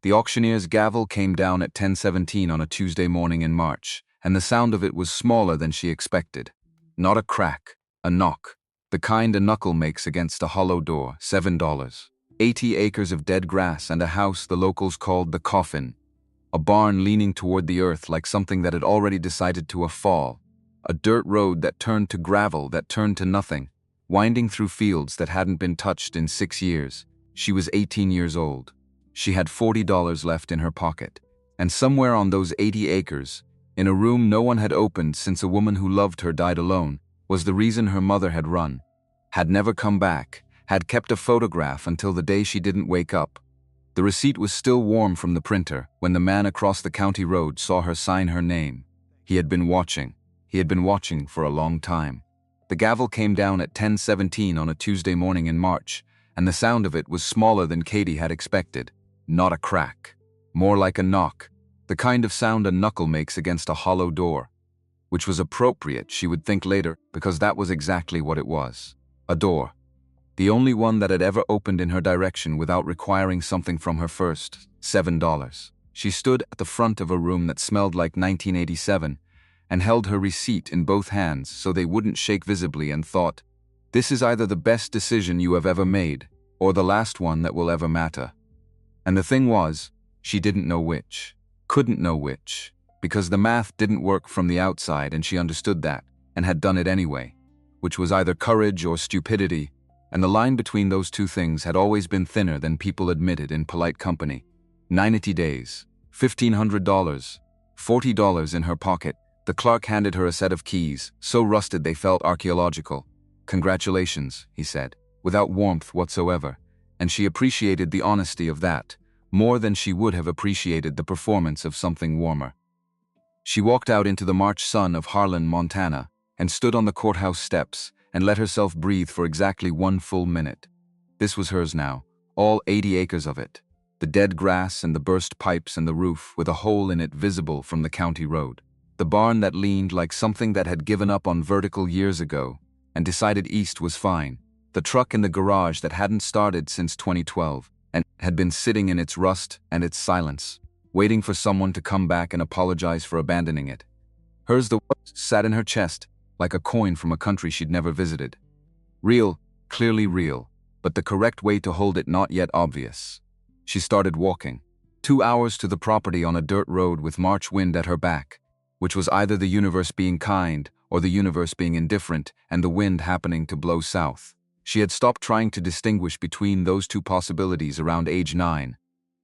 The auctioneer's gavel came down at 10:17 on a Tuesday morning in March, and the sound of it was smaller than she expected. Not a crack, a knock. The kind a knuckle makes against a hollow door, $7. 80 acres of dead grass and a house the locals called the coffin. A barn leaning toward the earth like something that had already decided to a fall. A dirt road that turned to gravel that turned to nothing, winding through fields that hadn't been touched in 6 years. She was 18 years old. She had $40 left in her pocket. And somewhere on those 80 acres, in a room no one had opened since a woman who loved her died alone, was the reason her mother had run, had never come back, had kept a photograph until the day she didn't wake up. The receipt was still warm from the printer when the man across the county road saw her sign her name. He had been watching. He had been watching for a long time. The gavel came down at 10:17 on a Tuesday morning in March, and the sound of it was smaller than Katie had expected. Not a crack. More like a knock, the kind of sound a knuckle makes against a hollow door. Which was appropriate, she would think later, because that was exactly what it was. A door. The only one that had ever opened in her direction without requiring something from her first, $7. She stood at the front of a room that smelled like 1987 and held her receipt in both hands so they wouldn't shake visibly and thought, this is either the best decision you have ever made or the last one that will ever matter. And the thing was, she didn't know which. Couldn't know which. Because the math didn't work from the outside and she understood that and had done it anyway. Which was either courage or stupidity, and the line between those two things had always been thinner than people admitted in polite company. 90 days, $1,500, $40 in her pocket. The clerk handed her a set of keys, so rusted they felt archaeological. Congratulations, he said, without warmth whatsoever, and she appreciated the honesty of that, more than she would have appreciated the performance of something warmer. She walked out into the March sun of Harlan, Montana, and stood on the courthouse steps and let herself breathe for exactly 1 full minute. This was hers now, all 80 acres of it. The dead grass and the burst pipes and the roof with a hole in it visible from the county road. The barn that leaned like something that had given up on vertical years ago and decided east was fine. The truck in the garage that hadn't started since 2012 and had been sitting in its rust and its silence, waiting for someone to come back and apologize for abandoning it. Hers the words sat in her chest like a coin from a country she'd never visited. Real, clearly real, but the correct way to hold it not yet obvious. She started walking. 2 hours to the property on a dirt road with March wind at her back, which was either the universe being kind or the universe being indifferent and the wind happening to blow south. She had stopped trying to distinguish between those two possibilities around age 9.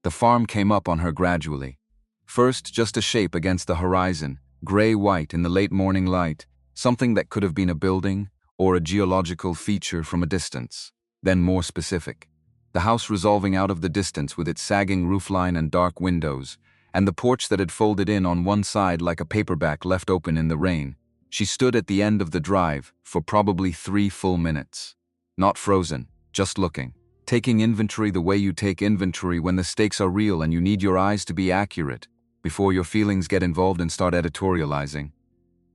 The farm came up on her gradually. First, just a shape against the horizon, gray-white in the late morning light, something that could have been a building or a geological feature from a distance. Then more specific. The house resolving out of the distance with its sagging roofline and dark windows, and the porch that had folded in on one side like a paperback left open in the rain. She stood at the end of the drive for probably 3 full minutes. Not frozen, just looking. Taking inventory the way you take inventory when the stakes are real and you need your eyes to be accurate before your feelings get involved and start editorializing.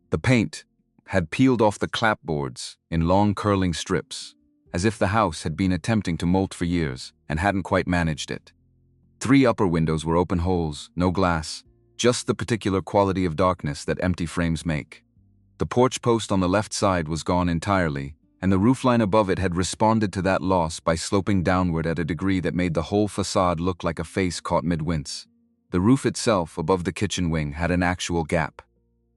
The paint had peeled off the clapboards in long curling strips, as if the house had been attempting to molt for years and hadn't quite managed it. 3 upper windows were open holes, no glass, just the particular quality of darkness that empty frames make. The porch post on the left side was gone entirely, and the roofline above it had responded to that loss by sloping downward at a degree that made the whole facade look like a face caught mid-wince. The roof itself, above the kitchen wing, had an actual gap.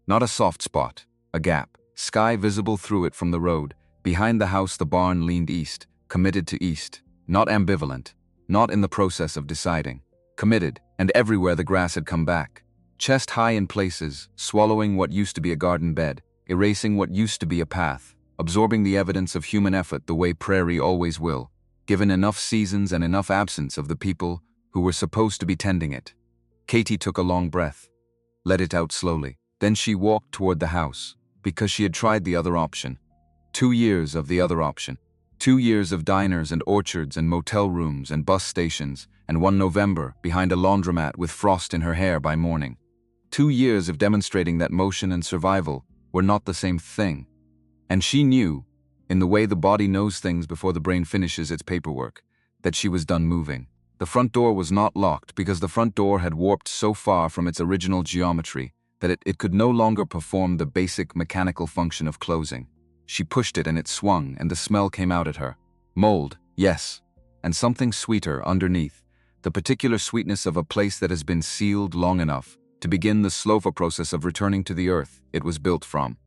Not a soft spot, a gap. Sky visible through it from the road. Behind the house the barn leaned east, committed to east. Not ambivalent, not in the process of deciding. Committed, and everywhere the grass had come back. Chest high in places, swallowing what used to be a garden bed, erasing what used to be a path. Absorbing the evidence of human effort the way prairie always will, given enough seasons and enough absence of the people who were supposed to be tending it. Katie took a long breath, let it out slowly. Then she walked toward the house, because she had tried the other option. 2 years of the other option. 2 years of diners and orchards and motel rooms and bus stations, and one November behind a laundromat with frost in her hair by morning. 2 years of demonstrating that motion and survival were not the same thing. And she knew, in the way the body knows things before the brain finishes its paperwork, that she was done moving. The front door was not locked because the front door had warped so far from its original geometry that it could no longer perform the basic mechanical function of closing. She pushed it and it swung, and the smell came out at her. Mold, yes, and something sweeter underneath, the particular sweetness of a place that has been sealed long enough to begin the slower process of returning to the earth it was built from.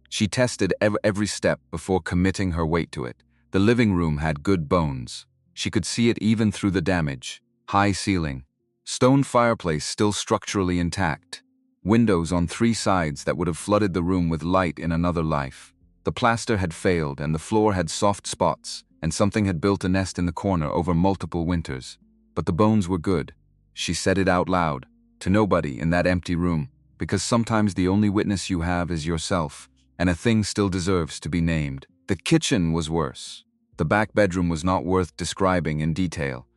She tested every step before committing her weight to it. The living room had good bones. She could see it even through the damage. High ceiling. Stone fireplace still structurally intact. Windows on 3 sides that would have flooded the room with light in another life. The plaster had failed and the floor had soft spots, and something had built a nest in the corner over multiple winters. But the bones were good. She said it out loud, to nobody in that empty room, because sometimes the only witness you have is yourself, and a thing still deserves to be named. The kitchen was worse. The back bedroom was not worth describing in detail.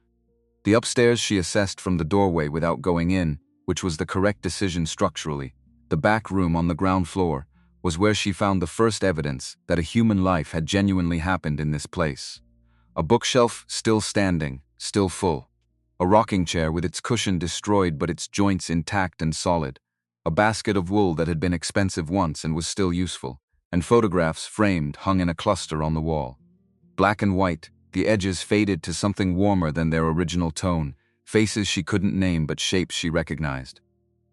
The upstairs she assessed from the doorway without going in, which was the correct decision structurally. The back room on the ground floor was where she found the first evidence that a human life had genuinely happened in this place. A bookshelf still standing, still full. A rocking chair with its cushion destroyed but its joints intact and solid. A basket of wool that had been expensive once and was still useful. And photographs framed hung in a cluster on the wall. Black and white, the edges faded to something warmer than their original tone, faces she couldn't name but shapes she recognized.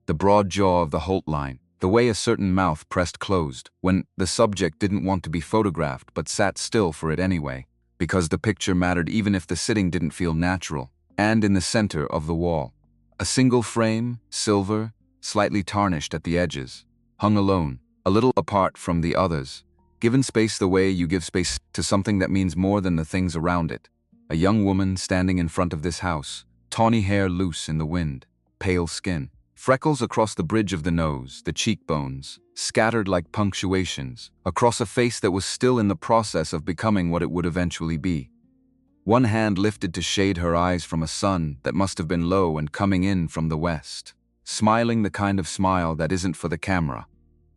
The broad jaw of the Holt line, the way a certain mouth pressed closed, when the subject didn't want to be photographed but sat still for it anyway, because the picture mattered even if the sitting didn't feel natural, and in the center of the wall. A single frame, silver, slightly tarnished at the edges, hung alone, a little apart from the others, given space the way you give space to something that means more than the things around it. A young woman standing in front of this house, tawny hair loose in the wind, pale skin, freckles across the bridge of the nose, the cheekbones, scattered like punctuations, across a face that was still in the process of becoming what it would eventually be. One hand lifted to shade her eyes from a sun that must have been low and coming in from the west, smiling the kind of smile that isn't for the camera,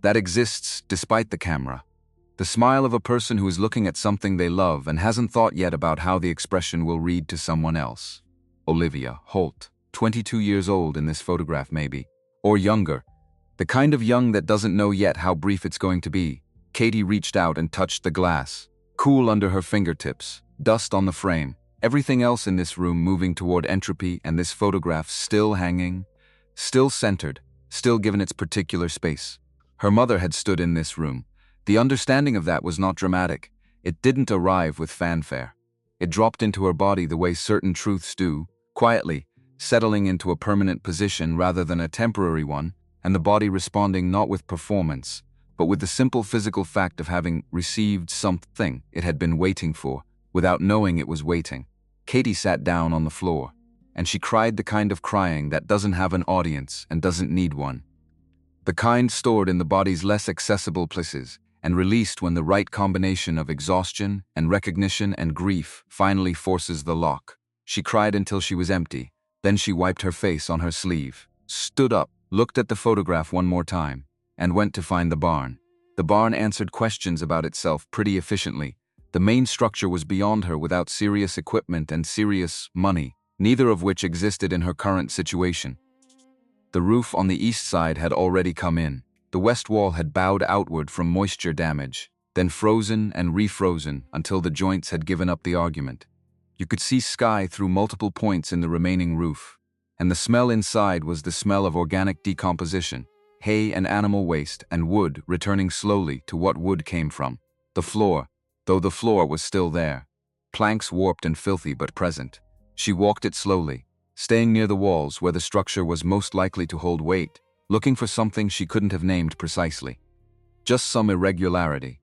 that exists despite the camera. The smile of a person who is looking at something they love and hasn't thought yet about how the expression will read to someone else. Olivia Holt, 22 years old in this photograph maybe, or younger, the kind of young that doesn't know yet how brief it's going to be. Katie reached out and touched the glass, cool under her fingertips, dust on the frame, everything else in this room moving toward entropy, and this photograph still hanging, still centered, still given its particular space. Her mother had stood in this room. The understanding of that was not dramatic. It didn't arrive with fanfare. It dropped into her body the way certain truths do, quietly, settling into a permanent position rather than a temporary one, and the body responding not with performance, but with the simple physical fact of having received something it had been waiting for, without knowing it was waiting. Katie sat down on the floor, and she cried the kind of crying that doesn't have an audience and doesn't need one. The kind stored in the body's less accessible places, and released when the right combination of exhaustion and recognition and grief finally forces the lock. She cried until she was empty. Then she wiped her face on her sleeve, stood up, looked at the photograph one more time, and went to find the barn. The barn answered questions about itself pretty efficiently. The main structure was beyond her without serious equipment and serious money, neither of which existed in her current situation. The roof on the east side had already come in. The west wall had bowed outward from moisture damage, then frozen and refrozen until the joints had given up the argument. You could see sky through multiple points in the remaining roof, and the smell inside was the smell of organic decomposition, hay and animal waste and wood returning slowly to what wood came from. The floor, though the floor was still there, planks warped and filthy but present. She walked it slowly, staying near the walls where the structure was most likely to hold weight, looking for something she couldn't have named precisely. Just some irregularity.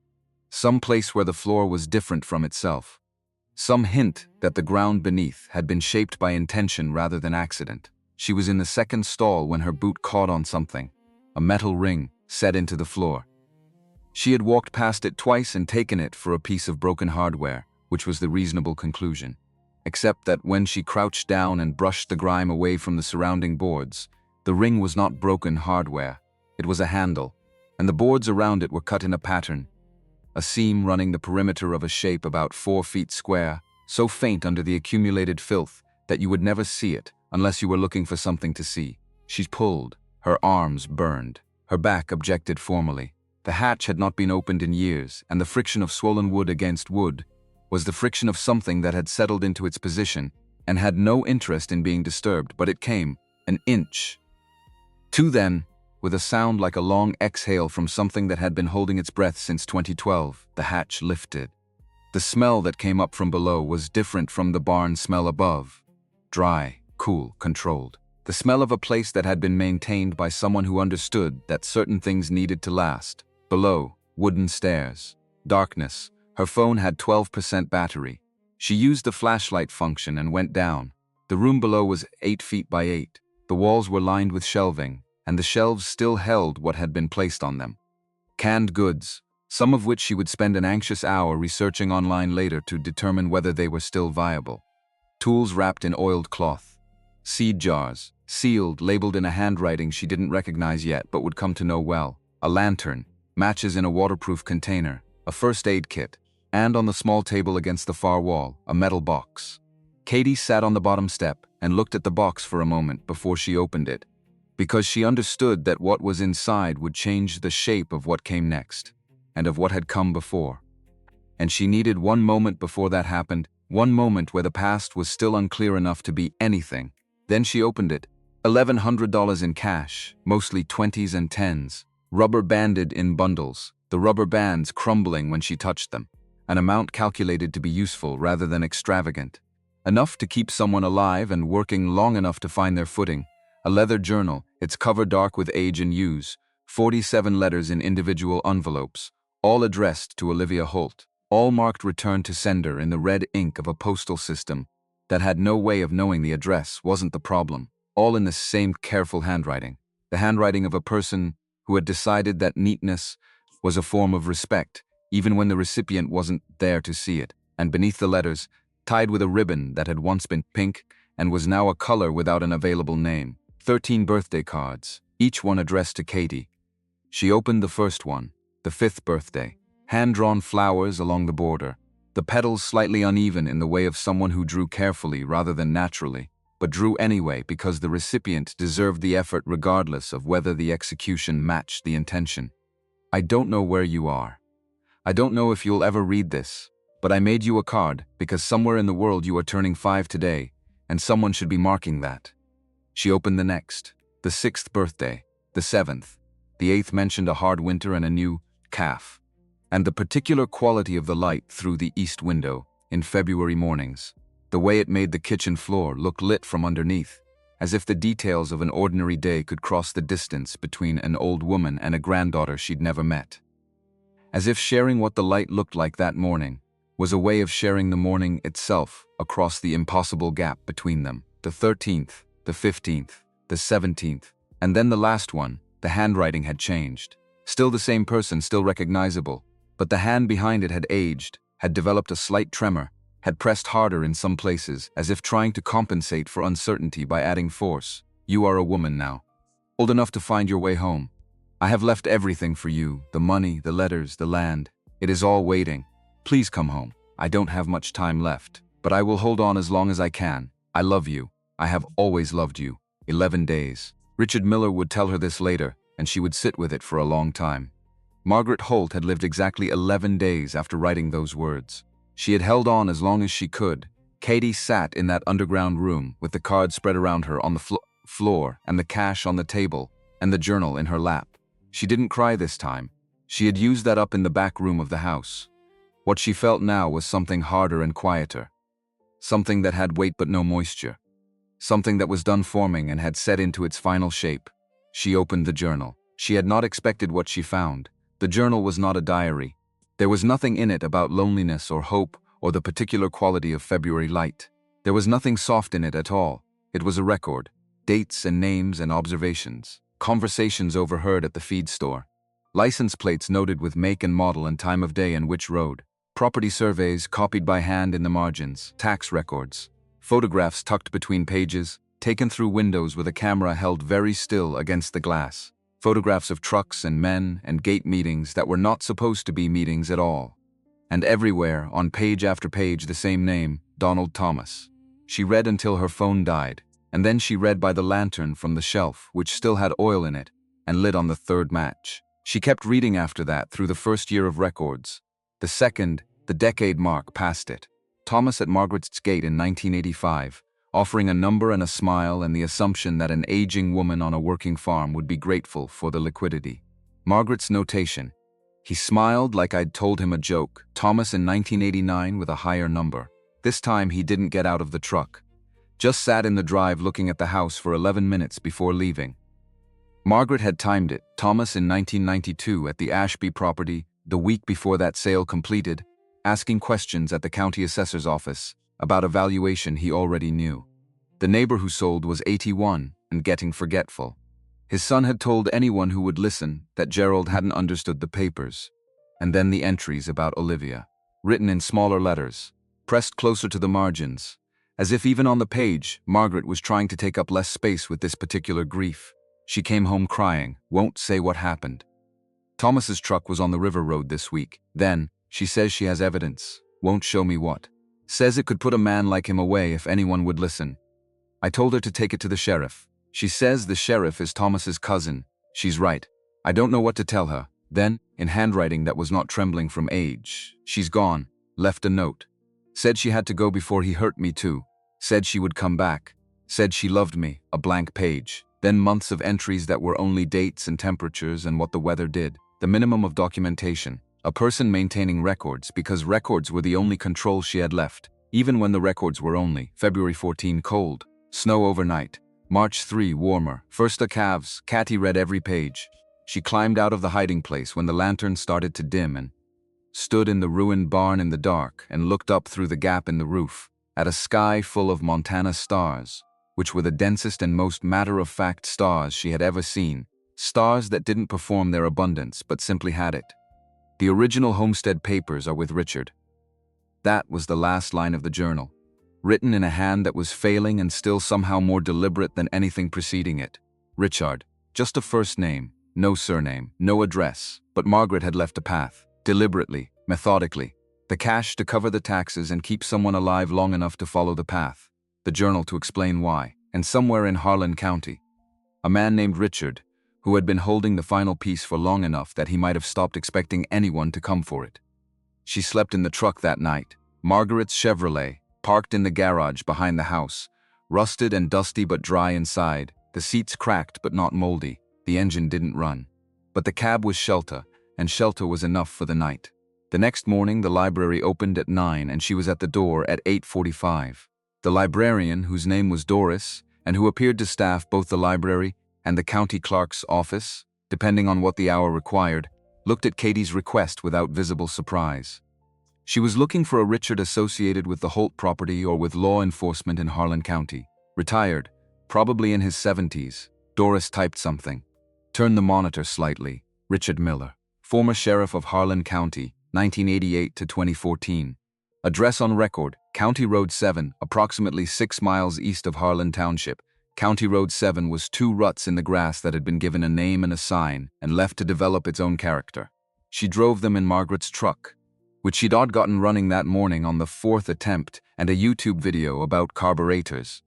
Some place where the floor was different from itself. Some hint that the ground beneath had been shaped by intention rather than accident. She was in the second stall when her boot caught on something, a metal ring set into the floor. She had walked past it twice and taken it for a piece of broken hardware, which was the reasonable conclusion. Except that when she crouched down and brushed the grime away from the surrounding boards, the ring was not broken hardware. It was a handle, and the boards around it were cut in a pattern. A seam running the perimeter of a shape about 4 feet square, so faint under the accumulated filth that you would never see it unless you were looking for something to see. She pulled. Her arms burned. Her back objected formally. The hatch had not been opened in years, and the friction of swollen wood against wood was the friction of something that had settled into its position and had no interest in being disturbed, but it came, an inch. Two then, with a sound like a long exhale from something that had been holding its breath since 2012, the hatch lifted. The smell that came up from below was different from the barn smell above. Dry, cool, controlled. The smell of a place that had been maintained by someone who understood that certain things needed to last. Below, wooden stairs. Darkness. Her phone had 12% battery. She used the flashlight function and went down. The room below was 8 feet by 8. The walls were lined with shelving, and the shelves still held what had been placed on them. Canned goods, some of which she would spend an anxious hour researching online later to determine whether they were still viable. Tools wrapped in oiled cloth. Seed jars, sealed, labeled in a handwriting she didn't recognize yet but would come to know well. A lantern, matches in a waterproof container, a first aid kit, and on the small table against the far wall, a metal box. Katie sat on the bottom step and looked at the box for a moment before she opened it, because she understood that what was inside would change the shape of what came next, and of what had come before. And she needed one moment before that happened, one moment where the past was still unclear enough to be anything. Then she opened it. $1,100 in cash, mostly 20s and 10s, rubber banded in bundles, the rubber bands crumbling when she touched them. An amount calculated to be useful rather than extravagant. Enough to keep someone alive and working long enough to find their footing. A leather journal, its cover dark with age and use. 47 letters in individual envelopes, all addressed to Olivia Holt, all marked return to sender in the red ink of a postal system that had no way of knowing the address wasn't the problem, all in the same careful handwriting, the handwriting of a person who had decided that neatness was a form of respect, even when the recipient wasn't there to see it, and beneath the letters, tied with a ribbon that had once been pink and was now a color without an available name, 13 birthday cards, each one addressed to Katie. She opened the first one, the 5th birthday, hand-drawn flowers along the border, the petals slightly uneven in the way of someone who drew carefully rather than naturally, but drew anyway because the recipient deserved the effort regardless of whether the execution matched the intention. I don't know where you are. I don't know if you'll ever read this, but I made you a card because somewhere in the world you are turning 5 today, and someone should be marking that. She opened the next, the 6th birthday, the 7th. The 8th mentioned a hard winter and a new calf, and the particular quality of the light through the east window in February mornings, the way it made the kitchen floor look lit from underneath, as if the details of an ordinary day could cross the distance between an old woman and a granddaughter she'd never met. As if sharing what the light looked like that morning was a way of sharing the morning itself across the impossible gap between them. The 13th, the 15th, the 17th, and then the last one, the handwriting had changed. Still the same person, still recognizable, but the hand behind it had aged, had developed a slight tremor, had pressed harder in some places, as if trying to compensate for uncertainty by adding force. You are a woman now, old enough to find your way home. I have left everything for you, the money, the letters, the land. It is all waiting. Please come home. I don't have much time left, but I will hold on as long as I can. I love you. I have always loved you. 11 days. Richard Miller would tell her this later, and she would sit with it for a long time. Margaret Holt had lived exactly 11 days after writing those words. She had held on as long as she could. Katie sat in that underground room with the cards spread around her on the floor and the cash on the table and the journal in her lap. She didn't cry this time. She had used that up in the back room of the house. What she felt now was something harder and quieter. Something that had weight but no moisture. Something that was done forming and had set into its final shape. She opened the journal. She had not expected what she found. The journal was not a diary. There was nothing in it about loneliness or hope or the particular quality of February light. There was nothing soft in it at all. It was a record. Dates and names and observations. Conversations overheard at the feed store. License plates noted with make and model and time of day and which road. Property surveys copied by hand in the margins. Tax records. Photographs tucked between pages, taken through windows with a camera held very still against the glass. Photographs of trucks and men and gate meetings that were not supposed to be meetings at all. And everywhere, on page after page, the same name, Donald Thomas. She read until her phone died, and then she read by the lantern from the shelf, which still had oil in it, and lit on the third match. She kept reading after that through the first year of records. The second, the decade mark, passed it. Thomas at Margaret's gate in 1985, offering a number and a smile and the assumption that an aging woman on a working farm would be grateful for the liquidity. Margaret's notation. He smiled like I'd told him a joke. Thomas in 1989 with a higher number. This time he didn't get out of the truck. Just sat in the drive looking at the house for 11 minutes before leaving. Margaret had timed it. Thomas in 1992 at the Ashby property, the week before that sale completed, asking questions at the county assessor's office about a valuation he already knew. The neighbor who sold was 81 and getting forgetful. His son had told anyone who would listen that Gerald hadn't understood the papers. And then the entries about Olivia, written in smaller letters, pressed closer to the margins, as if even on the page, Margaret was trying to take up less space with this particular grief. She came home crying, won't say what happened. Thomas's truck was on the river road this week. Then, she says she has evidence, won't show me what. Says it could put a man like him away if anyone would listen. I told her to take it to the sheriff. She says the sheriff is Thomas's cousin. She's right. I don't know what to tell her. Then, in handwriting that was not trembling from age, she's gone, left a note. Said she had to go before he hurt me too. Said she would come back. Said she loved me, a blank page. Then months of entries that were only dates and temperatures and what the weather did. The minimum of documentation. A person maintaining records because records were the only control she had left, even when the records were only February 14 cold, snow overnight, March 3 warmer, first the calves. Catty read every page. She climbed out of the hiding place when the lantern started to dim and stood in the ruined barn in the dark and looked up through the gap in the roof at a sky full of Montana stars, which were the densest and most matter-of-fact stars she had ever seen, stars that didn't perform their abundance but simply had it. The original homestead papers are with Richard. That was the last line of the journal, written in a hand that was failing and still somehow more deliberate than anything preceding it. Richard, just a first name, no surname, no address, but Margaret had left a path, deliberately, methodically, the cash to cover the taxes and keep someone alive long enough to follow the path, the journal to explain why, and somewhere in Harlan County, a man named Richard, who had been holding the final piece for long enough that he might have stopped expecting anyone to come for it. She slept in the truck that night, Margaret's Chevrolet, parked in the garage behind the house, rusted and dusty but dry inside, the seats cracked but not moldy, the engine didn't run. But the cab was shelter, and shelter was enough for the night. The next morning the library opened at 9 and she was at the door at 8:45. The librarian, whose name was Doris, and who appeared to staff both the library and the county clerk's office, depending on what the hour required, looked at Katie's request without visible surprise. She was looking for a Richard associated with the Holt property or with law enforcement in Harlan County. Retired, probably in his 70s. Doris typed something. Turned the monitor slightly. Richard Miller, former sheriff of Harlan County, 1988 to 2014. Address on record, County Road 7, approximately 6 miles east of Harlan Township. County Road 7 was 2 ruts in the grass that had been given a name and a sign and left to develop its own character. She drove them in Margaret's truck, which she'd gotten running that morning on the 4th attempt, and a YouTube video about carburetors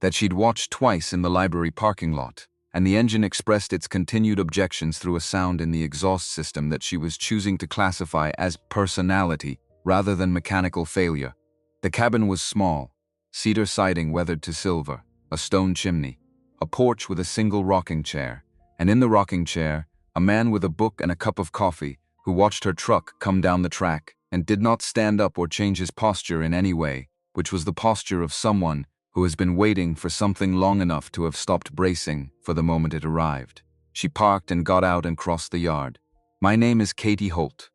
that she'd watched twice in the library parking lot, and the engine expressed its continued objections through a sound in the exhaust system that she was choosing to classify as personality rather than mechanical failure. The cabin was small, cedar siding weathered to silver, a stone chimney, a porch with a single rocking chair, and in the rocking chair, a man with a book and a cup of coffee who watched her truck come down the track and did not stand up or change his posture in any way, which was the posture of someone who has been waiting for something long enough to have stopped bracing for the moment it arrived. She parked and got out and crossed the yard. "My name is Katie Holt,"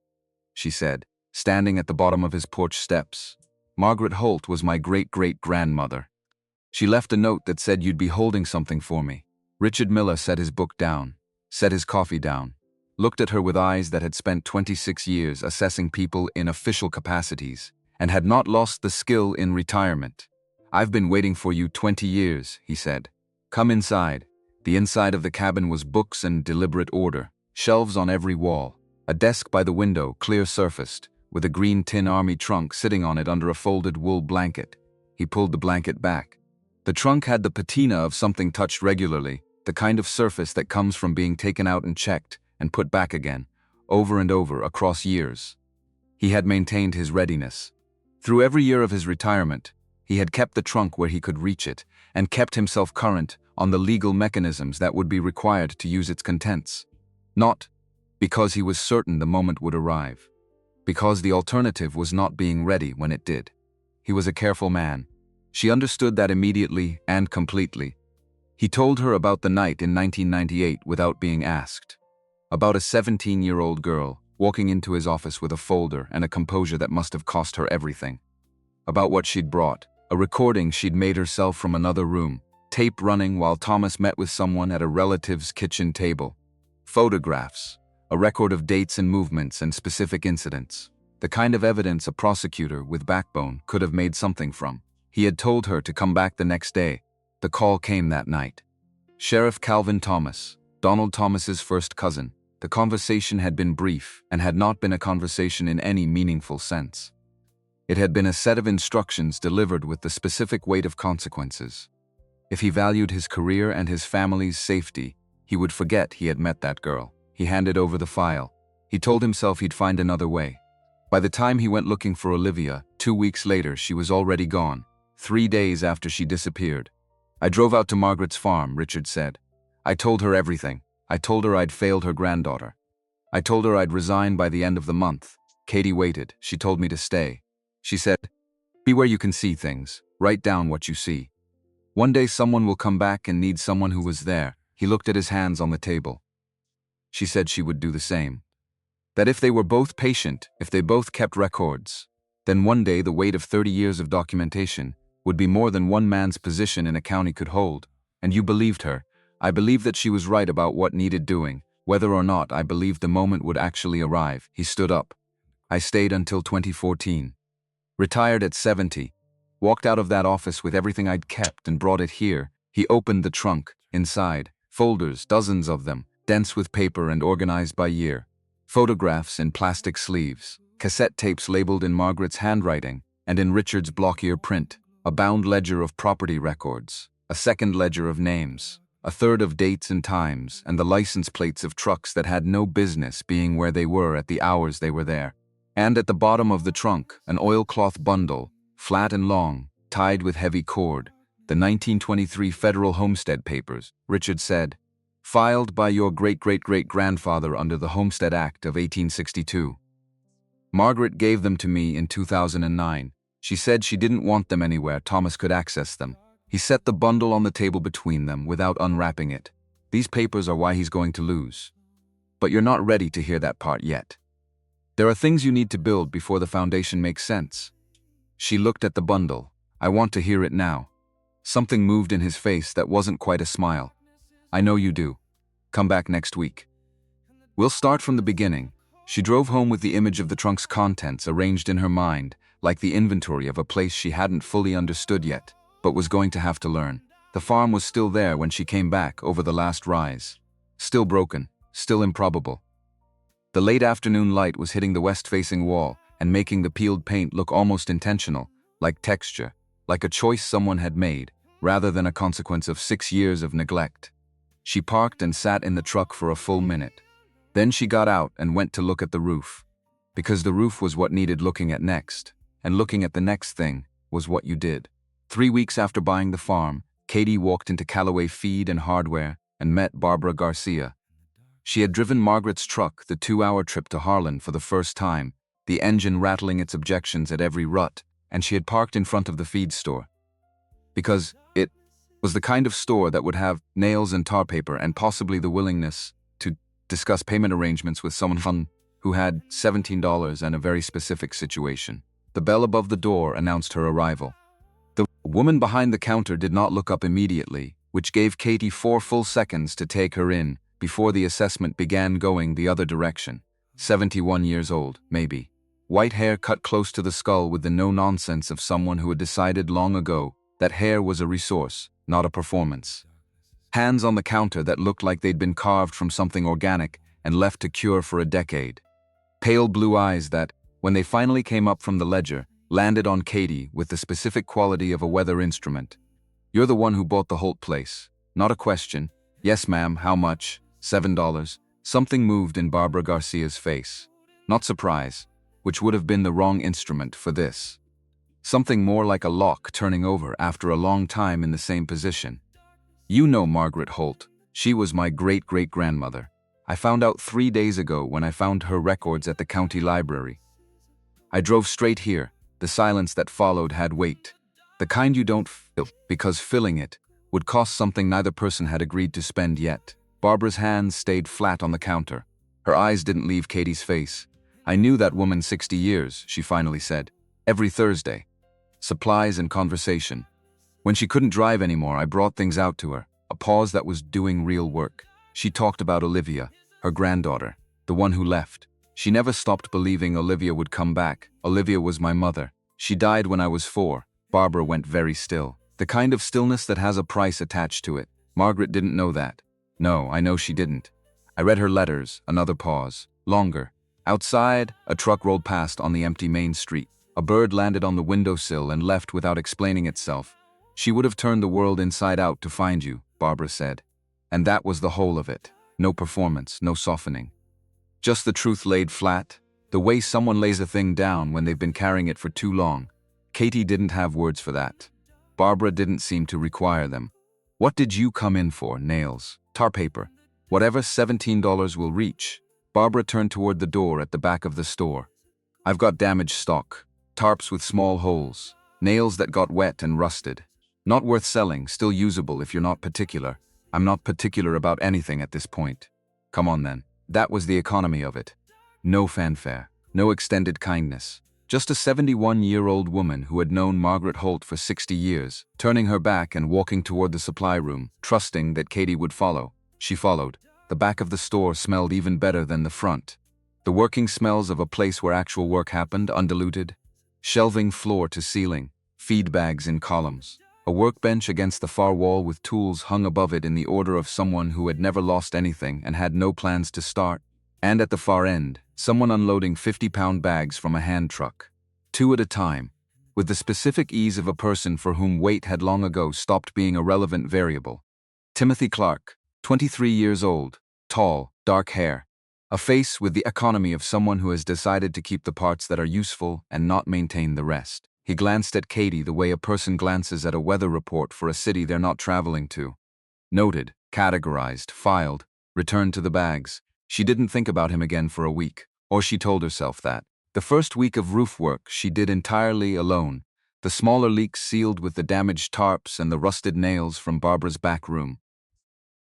she said, standing at the bottom of his porch steps. "Margaret Holt was my great-great-grandmother. She left a note that said you'd be holding something for me." Richard Miller set his book down, set his coffee down, looked at her with eyes that had spent 26 years assessing people in official capacities, and had not lost the skill in retirement. "I've been waiting for you 20 years, he said. "Come inside." The inside of the cabin was books in deliberate order, shelves on every wall, a desk by the window, clear-surfaced, with a green tin army trunk sitting on it under a folded wool blanket. He pulled the blanket back. The trunk had the patina of something touched regularly, the kind of surface that comes from being taken out and checked and put back again, over and over across years. He had maintained his readiness. Through every year of his retirement, he had kept the trunk where he could reach it and kept himself current on the legal mechanisms that would be required to use its contents. Not because he was certain the moment would arrive, because the alternative was not being ready when it did. He was a careful man. She understood that immediately and completely. He told her about the night in 1998 without being asked. About a 17-year-old girl walking into his office with a folder and a composure that must have cost her everything. About what she'd brought, a recording she'd made herself from another room, tape running while Thomas met with someone at a relative's kitchen table. Photographs, a record of dates and movements and specific incidents. The kind of evidence a prosecutor with backbone could have made something from. He had told her to come back the next day. The call came that night. Sheriff Calvin Thomas, Donald Thomas's first cousin. The conversation had been brief and had not been a conversation in any meaningful sense. It had been a set of instructions delivered with the specific weight of consequences. If he valued his career and his family's safety, he would forget he had met that girl. He handed over the file. He told himself he'd find another way. By the time he went looking for Olivia, 2 weeks later, she was already gone, 3 days after she disappeared. I drove out to Margaret's farm, Richard said. I told her everything. I told her I'd failed her granddaughter. I told her I'd resign by the end of the month. Katie waited. She told me to stay. She said, "Be where you can see things. Write down what you see. One day someone will come back and need someone who was there." He looked at his hands on the table. She said she would do the same. That if they were both patient, if they both kept records, then one day the weight of 30 years of documentation would be more than one man's position in a county could hold. And you believed her. I believed that she was right about what needed doing, whether or not I believed the moment would actually arrive. He stood up. I stayed until 2014. Retired at 70. Walked out of that office with everything I'd kept and brought it here. He opened the trunk. Inside, folders, dozens of them, dense with paper and organized by year. Photographs in plastic sleeves. Cassette tapes labeled in Margaret's handwriting and in Richard's blockier print. A bound ledger of property records. A second ledger of names. A third of dates and times, and the license plates of trucks that had no business being where they were at the hours they were there. And at the bottom of the trunk, an oilcloth bundle, flat and long, tied with heavy cord. The 1923 federal homestead papers, Richard said, filed by your great-great-great-grandfather under the Homestead Act of 1862. Margaret gave them to me in 2009. She said she didn't want them anywhere Thomas could access them. He set the bundle on the table between them without unwrapping it. These papers are why he's going to lose. But you're not ready to hear that part yet. There are things you need to build before the foundation makes sense. She looked at the bundle. I want to hear it now. Something moved in his face that wasn't quite a smile. I know you do. Come back next week. We'll start from the beginning. She drove home with the image of the trunk's contents arranged in her mind, like the inventory of a place she hadn't fully understood yet, but was going to have to learn. The farm was still there when she came back over the last rise. Still broken, still improbable. The late afternoon light was hitting the west-facing wall and making the peeled paint look almost intentional, like texture, like a choice someone had made, rather than a consequence of 6 years of neglect. She parked and sat in the truck for a full minute. Then she got out and went to look at the roof. Because the roof was what needed looking at next, and looking at the next thing was what you did. 3 weeks after buying the farm, Katie walked into Callaway Feed and Hardware and met Barbara Garcia. She had driven Margaret's truck the 2-hour trip to Harlan for the first time, the engine rattling its objections at every rut, and she had parked in front of the feed store. Because it was the kind of store that would have nails and tar paper and possibly the willingness to discuss payment arrangements with someone who had $17 and a very specific situation. The bell above the door announced her arrival. The woman behind the counter did not look up immediately, which gave Katie 4 full seconds to take her in before the assessment began going the other direction. 71 years old, maybe. White hair cut close to the skull with the no-nonsense of someone who had decided long ago that hair was a resource, not a performance. Hands on the counter that looked like they'd been carved from something organic and left to cure for a decade. Pale blue eyes that, when they finally came up from the ledger, landed on Katie with the specific quality of a weather instrument. "You're the one who bought the Holt place." Not a question. "Yes, ma'am, how much?" $7. Something moved in Barbara Garcia's face. Not surprise, which would have been the wrong instrument for this. Something more like a lock turning over after a long time in the same position. "You know Margaret Holt. She was my great-great-grandmother. I found out 3 days ago when I found her records at the county library. I drove straight here." The silence that followed had weight. The kind you don't feel, because filling it would cost something neither person had agreed to spend yet. Barbara's hands stayed flat on the counter. Her eyes didn't leave Katie's face. "I knew that woman 60 years, she finally said. "Every Thursday. Supplies and conversation. When she couldn't drive anymore, I brought things out to her. A pause that was doing real work. She talked about Olivia, her granddaughter, the one who left. She never stopped believing Olivia would come back. Olivia was my mother. She died when I was 4. Barbara went very still. The kind of stillness that has a price attached to it. Margaret didn't know that. No, I know she didn't. I read her letters. Another pause. Longer. Outside, a truck rolled past on the empty main street. A bird landed on the windowsill and left without explaining itself. "She would have turned the world inside out to find you," Barbara said. And that was the whole of it. No performance, no softening. Just the truth laid flat. The way someone lays a thing down when they've been carrying it for too long. Katie didn't have words for that. Barbara didn't seem to require them. "What did you come in for?" "Nails. Tar paper. Whatever $17 will reach." Barbara turned toward the door at the back of the store. "I've got damaged stock. Tarps with small holes. Nails that got wet and rusted. Not worth selling, still usable if you're not particular." "I'm not particular about anything at this point." "Come on then." That was the economy of it. No fanfare, no extended kindness. Just a 71-year-old woman who had known Margaret Holt for 60 years, turning her back and walking toward the supply room, trusting that Katie would follow. She followed. The back of the store smelled even better than the front. The working smells of a place where actual work happened, undiluted. Shelving floor to ceiling, feed bags in columns. A workbench against the far wall with tools hung above it in the order of someone who had never lost anything and had no plans to start. And at the far end, someone unloading 50-pound bags from a hand truck. 2 at a time, with the specific ease of a person for whom weight had long ago stopped being a relevant variable. Timothy Clark, 23 years old, tall, dark hair. A face with the economy of someone who has decided to keep the parts that are useful and not maintain the rest. He glanced at Katie the way a person glances at a weather report for a city they're not traveling to. Noted, categorized, filed, returned to the bags. She didn't think about him again for a week, or she told herself that. The first week of roof work she did entirely alone, the smaller leaks sealed with the damaged tarps and the rusted nails from Barbara's back room.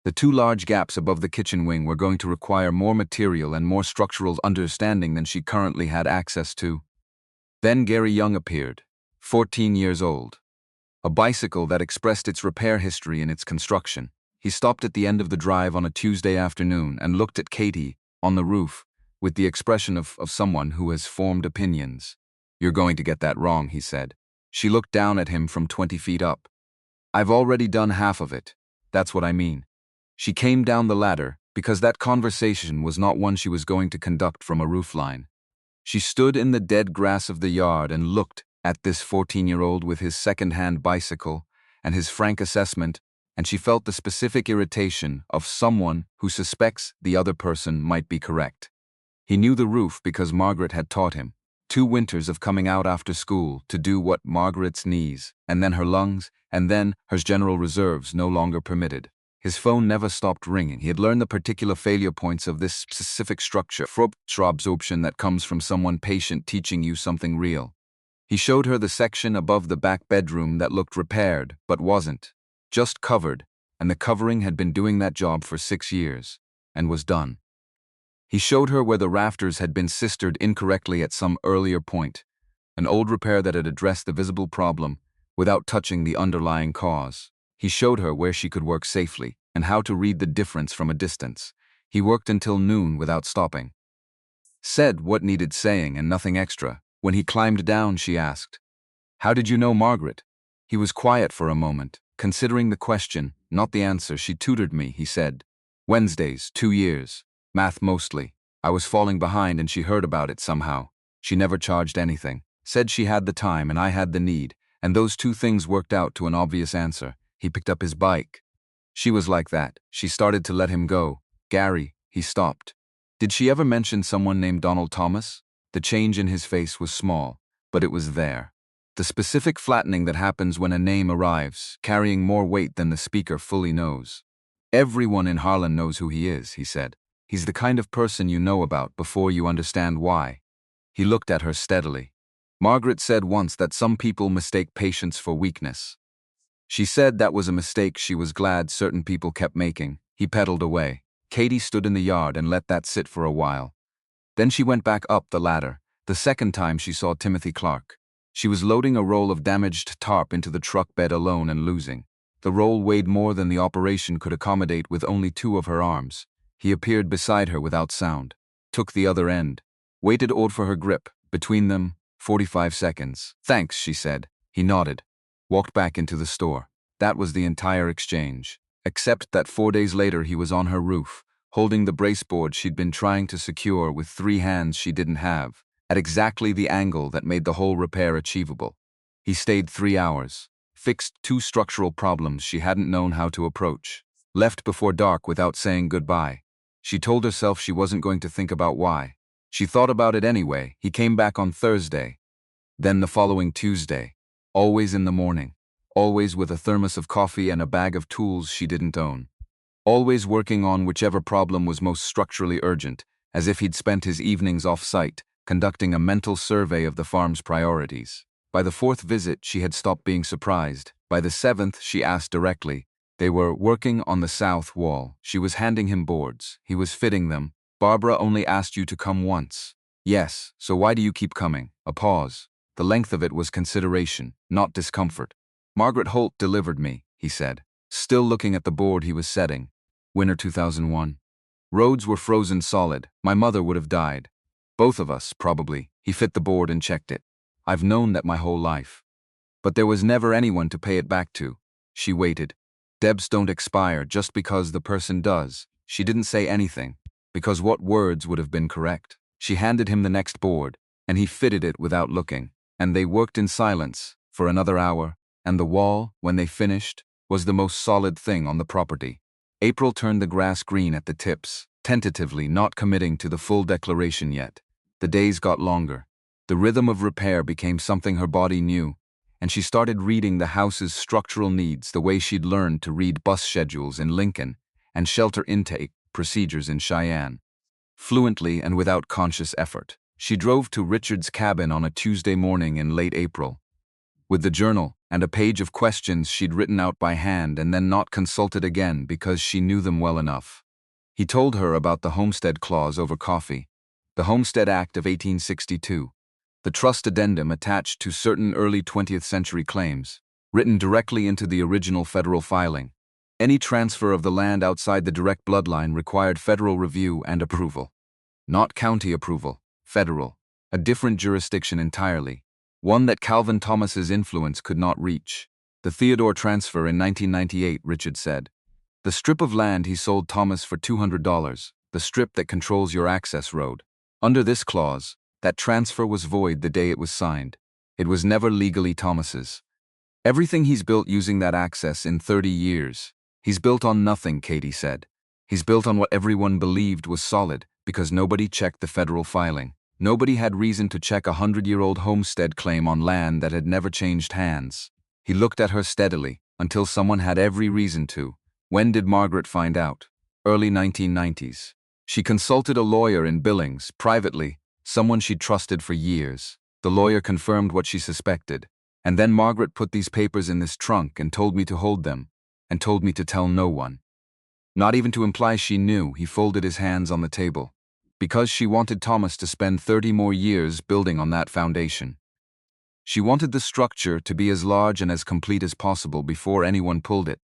The 2 large gaps above the kitchen wing were going to require more material and more structural understanding than she currently had access to. Then Gary Young appeared. 14 years old. A bicycle that expressed its repair history in its construction. He stopped at the end of the drive on a Tuesday afternoon and looked at Katie, on the roof, with the expression of someone who has formed opinions. "You're going to get that wrong," he said. She looked down at him from 20 feet up. "I've already done half of it. That's what I mean." She came down the ladder, because that conversation was not one she was going to conduct from a roofline. She stood in the dead grass of the yard and looked at this 14-year-old with his second-hand bicycle and his frank assessment, and she felt the specific irritation of someone who suspects the other person might be correct. He knew the roof because Margaret had taught him. 2 winters of coming out after school to do what Margaret's knees, and then her lungs, and then her general reserves no longer permitted. His phone never stopped ringing. He had learned the particular failure points of this specific structure, absorption that comes from someone patient teaching you something real. He showed her the section above the back bedroom that looked repaired, but wasn't. Just covered, and the covering had been doing that job for 6 years, and was done. He showed her where the rafters had been sistered incorrectly at some earlier point, an old repair that had addressed the visible problem without touching the underlying cause. He showed her where she could work safely, and how to read the difference from a distance. He worked until noon without stopping. Said what needed saying and nothing extra. When he climbed down, she asked, "How did you know Margaret?" He was quiet for a moment, considering the question, not the answer. "She tutored me," he said. "Wednesdays, 2 years. Math mostly. I was falling behind and she heard about it somehow. She never charged anything. Said she had the time and I had the need, and those two things worked out to an obvious answer. He picked up his bike. She was like that. She started to let him go. Gary, he stopped. Did she ever mention someone named Donald Thomas? The change in his face was small, but it was there. The specific flattening that happens when a name arrives, carrying more weight than the speaker fully knows. Everyone in Harlan knows who he is, he said. He's the kind of person you know about before you understand why. He looked at her steadily. Margaret said once that some people mistake patience for weakness. She said that was a mistake she was glad certain people kept making. He pedaled away. Katie stood in the yard and let that sit for a while. Then she went back up the ladder, the second time she saw Timothy Clark. She was loading a roll of damaged tarp into the truck bed alone and losing. The roll weighed more than the operation could accommodate with only two of her arms. He appeared beside her without sound, took the other end, waited for her grip, between them, 45 seconds. Thanks, she said. He nodded, walked back into the store. That was the entire exchange. Except that 4 days later he was on her roof, holding the braceboard she'd been trying to secure with 3 hands she didn't have, at exactly the angle that made the whole repair achievable. He stayed 3 hours, fixed 2 structural problems she hadn't known how to approach, left before dark without saying goodbye. She told herself she wasn't going to think about why. She thought about it anyway. He came back on Thursday, then the following Tuesday, always in the morning, always with a thermos of coffee and a bag of tools she didn't own. Always working on whichever problem was most structurally urgent, as if he'd spent his evenings off-site, conducting a mental survey of the farm's priorities. By the 4th visit, she had stopped being surprised. By the 7th, she asked directly. They were working on the south wall. She was handing him boards. He was fitting them. Barbara only asked you to come once. Yes, so why do you keep coming? A pause. The length of it was consideration, not discomfort. Margaret Holt delivered me, he said, still looking at the board he was setting. Winter 2001. Roads were frozen solid. My mother would have died. Both of us, probably. He fit the board and checked it. I've known that my whole life. But there was never anyone to pay it back to. She waited. Debts don't expire just because the person does. She didn't say anything, because what words would have been correct? She handed him the next board, and he fitted it without looking. And they worked in silence for another hour, and the wall, when they finished, was the most solid thing on the property. April turned the grass green at the tips, tentatively not committing to the full declaration yet. The days got longer. The rhythm of repair became something her body knew, and she started reading the house's structural needs the way she'd learned to read bus schedules in Lincoln and shelter intake procedures in Cheyenne. Fluently and without conscious effort, she drove to Richard's cabin on a Tuesday morning in late April, with the journal and a page of questions she'd written out by hand and then not consulted again because she knew them well enough. He told her about the Homestead Clause over coffee, the Homestead Act of 1862, the trust addendum attached to certain early 20th century claims, written directly into the original federal filing. Any transfer of the land outside the direct bloodline required federal review and approval. Not county approval, federal, a different jurisdiction entirely, one that Calvin Thomas's influence could not reach. The Theodore transfer in 1998, Richard said. The strip of land he sold Thomas for $200, the strip that controls your access road. Under this clause, that transfer was void the day it was signed. It was never legally Thomas's. Everything he's built using that access in 30 years. He's built on nothing, Katie said. He's built on what everyone believed was solid because nobody checked the federal filing. Nobody had reason to check a 100-year-old homestead claim on land that had never changed hands. He looked at her steadily until someone had every reason to. When did Margaret find out? Early 1990s. She consulted a lawyer in Billings, privately, someone she'd trusted for years. The lawyer confirmed what she suspected. And then Margaret put these papers in this trunk and told me to hold them, and told me to tell no one. Not even to imply she knew. He folded his hands on the table. Because she wanted Thomas to spend 30 more years building on that foundation. She wanted the structure to be as large and as complete as possible before anyone pulled it.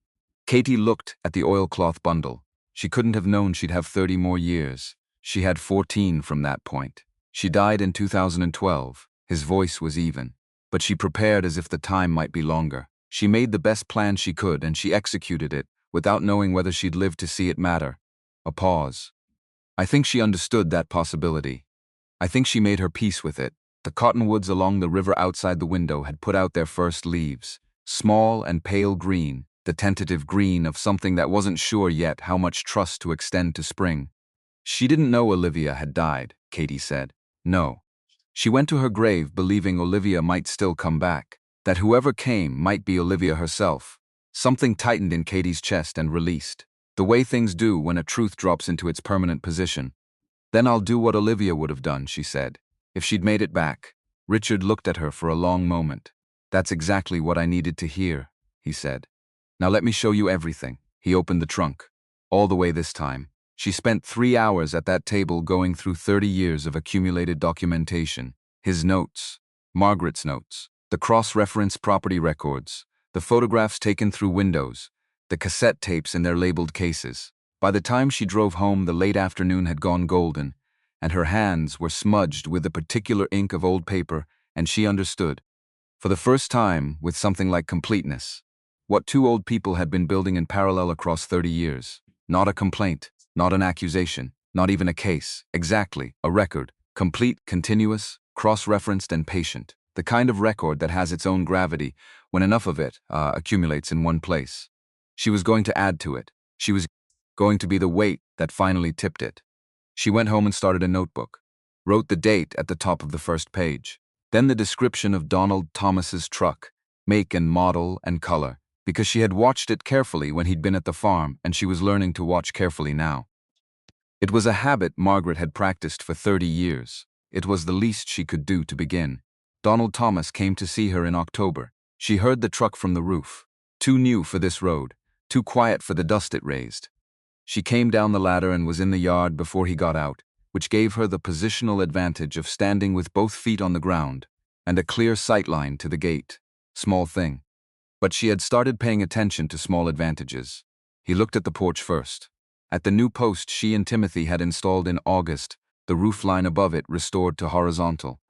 Katie looked at the oilcloth bundle. She couldn't have known she'd have 30 more years. She had 14 from that point. She died in 2012. His voice was even. But she prepared as if the time might be longer. She made the best plan she could and she executed it without knowing whether she'd live to see it matter. A pause. I think she understood that possibility. I think she made her peace with it. The cottonwoods along the river outside the window had put out their first leaves, small and pale green, the tentative green of something that wasn't sure yet how much trust to extend to spring. She didn't know Olivia had died, Katie said. No. She went to her grave believing Olivia might still come back, that whoever came might be Olivia herself. Something tightened in Katie's chest and released, the way things do when a truth drops into its permanent position. Then I'll do what Olivia would have done, she said, if she'd made it back. Richard looked at her for a long moment. That's exactly what I needed to hear, he said. Now let me show you everything. He opened the trunk. All the way this time. She spent 3 hours at that table going through 30 years of accumulated documentation. His notes, Margaret's notes, the cross-referenced property records, the photographs taken through windows, the cassette tapes in their labeled cases. By the time she drove home, the late afternoon had gone golden, and her hands were smudged with the particular ink of old paper, and she understood, for the first time, with something like completeness, what two old people had been building in parallel across 30 years. Not a complaint, not an accusation, not even a case. Exactly, a record, complete, continuous, cross-referenced and patient. The kind of record that has its own gravity when enough of it accumulates in one place. She was going to add to it. She was going to be the weight that finally tipped it. She went home and started a notebook, wrote the date at the top of the first page, then the description of Donald Thomas's truck, make and model and color, because she had watched it carefully when he'd been at the farm and she was learning to watch carefully now. It was a habit Margaret had practiced for 30 years. It was the least she could do to begin. Donald Thomas came to see her in October. She heard the truck from the roof. Too new for this road, too quiet for the dust it raised. She came down the ladder and was in the yard before he got out, which gave her the positional advantage of standing with both feet on the ground and a clear sightline to the gate. Small thing. But she had started paying attention to small advantages. He looked at the porch first. At the new post she and Timothy had installed in August, the roof line above it restored to horizontal.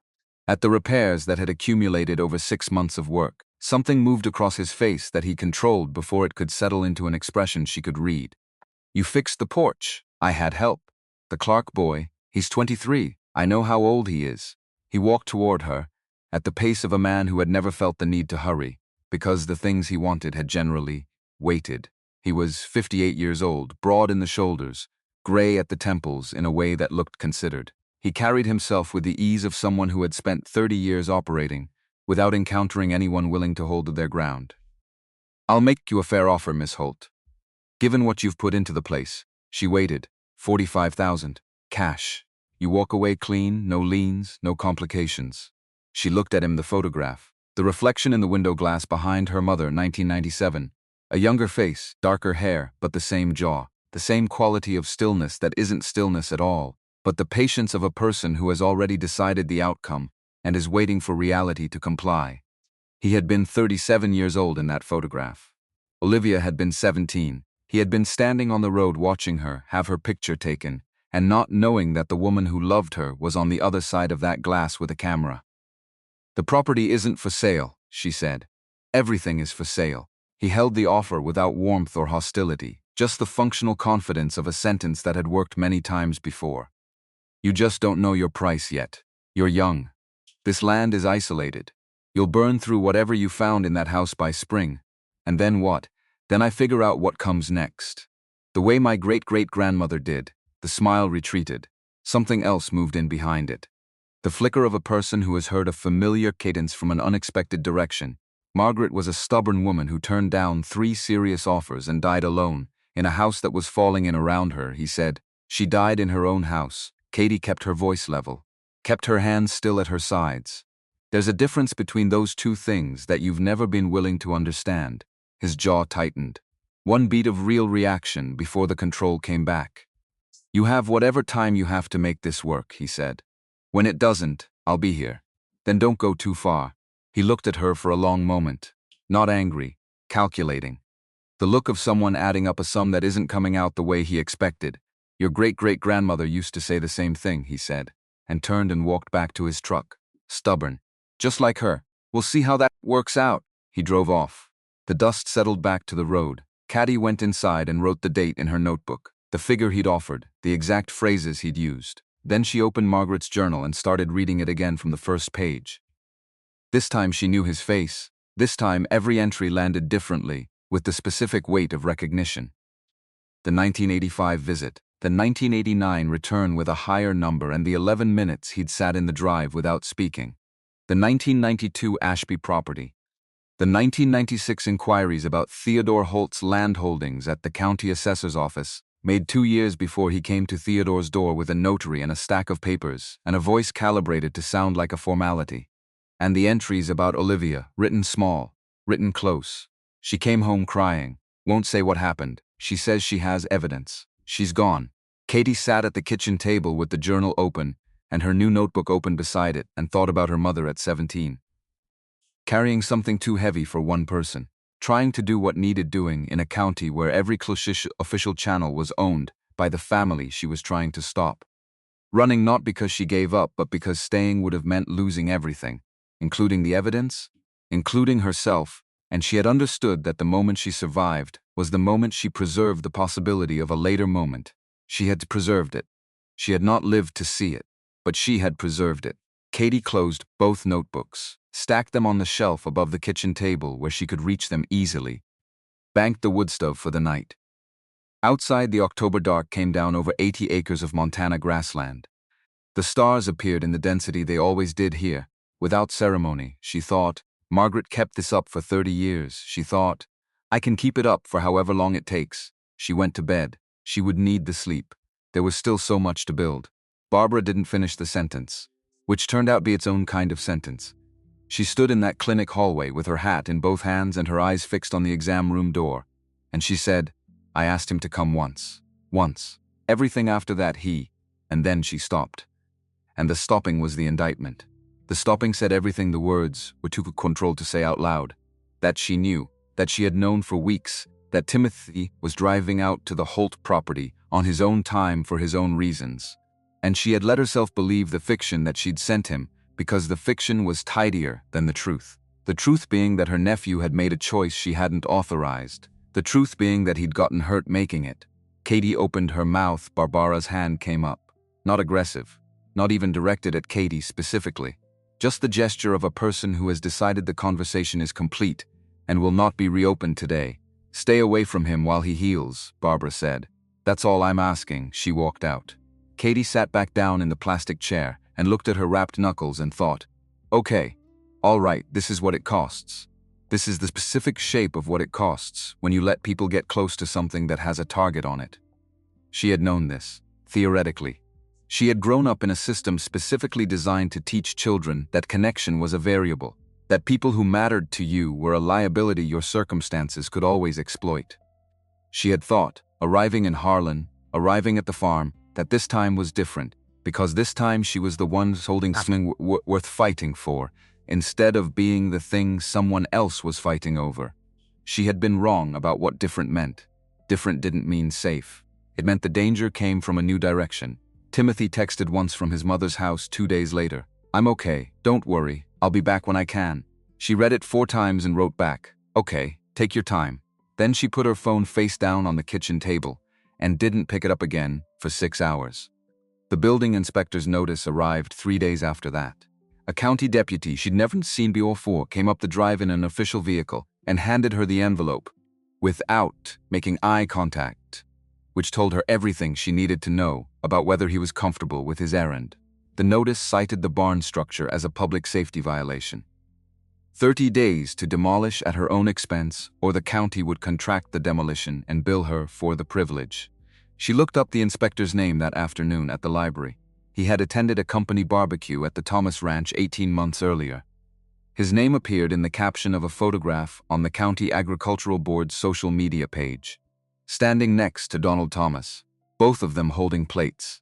At the repairs that had accumulated over 6 months of work, something moved across his face that he controlled before it could settle into an expression she could read. You fixed the porch. I had help. The Clark boy, he's 23. I know how old he is. He walked toward her, at the pace of a man who had never felt the need to hurry, because the things he wanted had generally waited. He was 58 years old, broad in the shoulders, gray at the temples in a way that looked considered. He carried himself with the ease of someone who had spent 30 years operating, without encountering anyone willing to hold their ground. I'll make you a fair offer, Miss Holt. Given what you've put into the place, she waited, 45,000, cash. You walk away clean, no liens, no complications. She looked at him, the photograph, the reflection in the window glass behind her mother, 1997. A younger face, darker hair, but the same jaw, the same quality of stillness that isn't stillness at all, but the patience of a person who has already decided the outcome and is waiting for reality to comply. He had been 37 years old in that photograph. Olivia had been 17. He had been standing on the road watching her have her picture taken, and not knowing that the woman who loved her was on the other side of that glass with a camera. The property isn't for sale, she said. Everything is for sale. He held the offer without warmth or hostility, just the functional confidence of a sentence that had worked many times before. You just don't know your price yet. You're young. This land is isolated. You'll burn through whatever you found in that house by spring. And then what? Then I figure out what comes next. The way my great-great-grandmother did. The smile retreated. Something else moved in behind it. The flicker of a person who has heard a familiar cadence from an unexpected direction. Margaret was a stubborn woman who turned down 3 serious offers and died alone, in a house that was falling in around her, he said. She died in her own house. Katie kept her voice level, kept her hands still at her sides. There's a difference between those two things that you've never been willing to understand. His jaw tightened. One beat of real reaction before the control came back. You have whatever time you have to make this work, he said. When it doesn't, I'll be here. Then don't go too far. He looked at her for a long moment. Not angry, calculating. The look of someone adding up a sum that isn't coming out the way he expected. Your great-great-grandmother used to say the same thing, he said, and turned and walked back to his truck. Stubborn. Just like her. We'll see how that works out. He drove off. The dust settled back to the road. Caddy went inside and wrote the date in her notebook, the figure he'd offered, the exact phrases he'd used. Then she opened Margaret's journal and started reading it again from the first page. This time she knew his face. This time every entry landed differently, with the specific weight of recognition. The 1985 visit, the 1989 return with a higher number, and the 11 minutes he'd sat in the drive without speaking. The 1992 Ashby property. The 1996 inquiries about Theodore Holt's land holdings at the county assessor's office, made 2 years before he came to Theodore's door with a notary and a stack of papers, and a voice calibrated to sound like a formality. And the entries about Olivia, written small, written close. She came home crying, won't say what happened. She says she has evidence. She's gone. Katie sat at the kitchen table with the journal open and her new notebook open beside it and thought about her mother at 17. Carrying something too heavy for one person. Trying to do what needed doing in a county where every official channel was owned by the family she was trying to stop. Running not because she gave up, but because staying would have meant losing everything, including the evidence, including herself, and she had understood that the moment she survived was the moment she preserved the possibility of a later moment. She had preserved it. She had not lived to see it, but she had preserved it. Katie closed both notebooks, stacked them on the shelf above the kitchen table where she could reach them easily, banked the wood stove for the night. Outside, the October dark came down over 80 acres of Montana grassland. The stars appeared in the density they always did here, without ceremony, she thought. Margaret kept this up for 30 years, she thought. I can keep it up for however long it takes. She went to bed. She would need the sleep. There was still so much to build. Barbara didn't finish the sentence, which turned out to be its own kind of sentence. She stood in that clinic hallway with her hat in both hands and her eyes fixed on the exam room door, and she said, I asked him to come once. Once. Everything after that and then she stopped. And the stopping was the indictment. The stopping said everything the words were too controlled to say out loud. That she knew, that she had known for weeks, that Timothy was driving out to the Holt property on his own time for his own reasons. And she had let herself believe the fiction that she'd sent him because the fiction was tidier than the truth. The truth being that her nephew had made a choice she hadn't authorized. The truth being that he'd gotten hurt making it. Katie opened her mouth. Barbara's hand came up. Not aggressive. Not even directed at Katie specifically. Just the gesture of a person who has decided the conversation is complete and will not be reopened today. Stay away from him while he heals, Barbara said. That's all I'm asking. She walked out. Katie sat back down in the plastic chair and looked at her wrapped knuckles and thought, okay, all right, this is what it costs. This is the specific shape of what it costs when you let people get close to something that has a target on it. She had known this, theoretically. She had grown up in a system specifically designed to teach children that connection was a variable, that people who mattered to you were a liability your circumstances could always exploit. She had thought, arriving in Harlan, arriving at the farm, that this time was different, because this time she was the one holding something worth fighting for, instead of being the thing someone else was fighting over. She had been wrong about what different meant. Different didn't mean safe. It meant the danger came from a new direction. Timothy texted once from his mother's house 2 days later. I'm okay, don't worry, I'll be back when I can. She read it 4 times and wrote back, okay, take your time. Then she put her phone face down on the kitchen table and didn't pick it up again for 6 hours. The building inspector's notice arrived 3 days after that. A county deputy she'd never seen before came up the drive in an official vehicle and handed her the envelope, without making eye contact, which told her everything she needed to know about whether he was comfortable with his errand. The notice cited the barn structure as a public safety violation. 30 days to demolish at her own expense, or the county would contract the demolition and bill her for the privilege. She looked up the inspector's name that afternoon at the library. He had attended a company barbecue at the Thomas Ranch 18 months earlier. His name appeared in the caption of a photograph on the County Agricultural Board's social media page, standing next to Donald Thomas, both of them holding plates.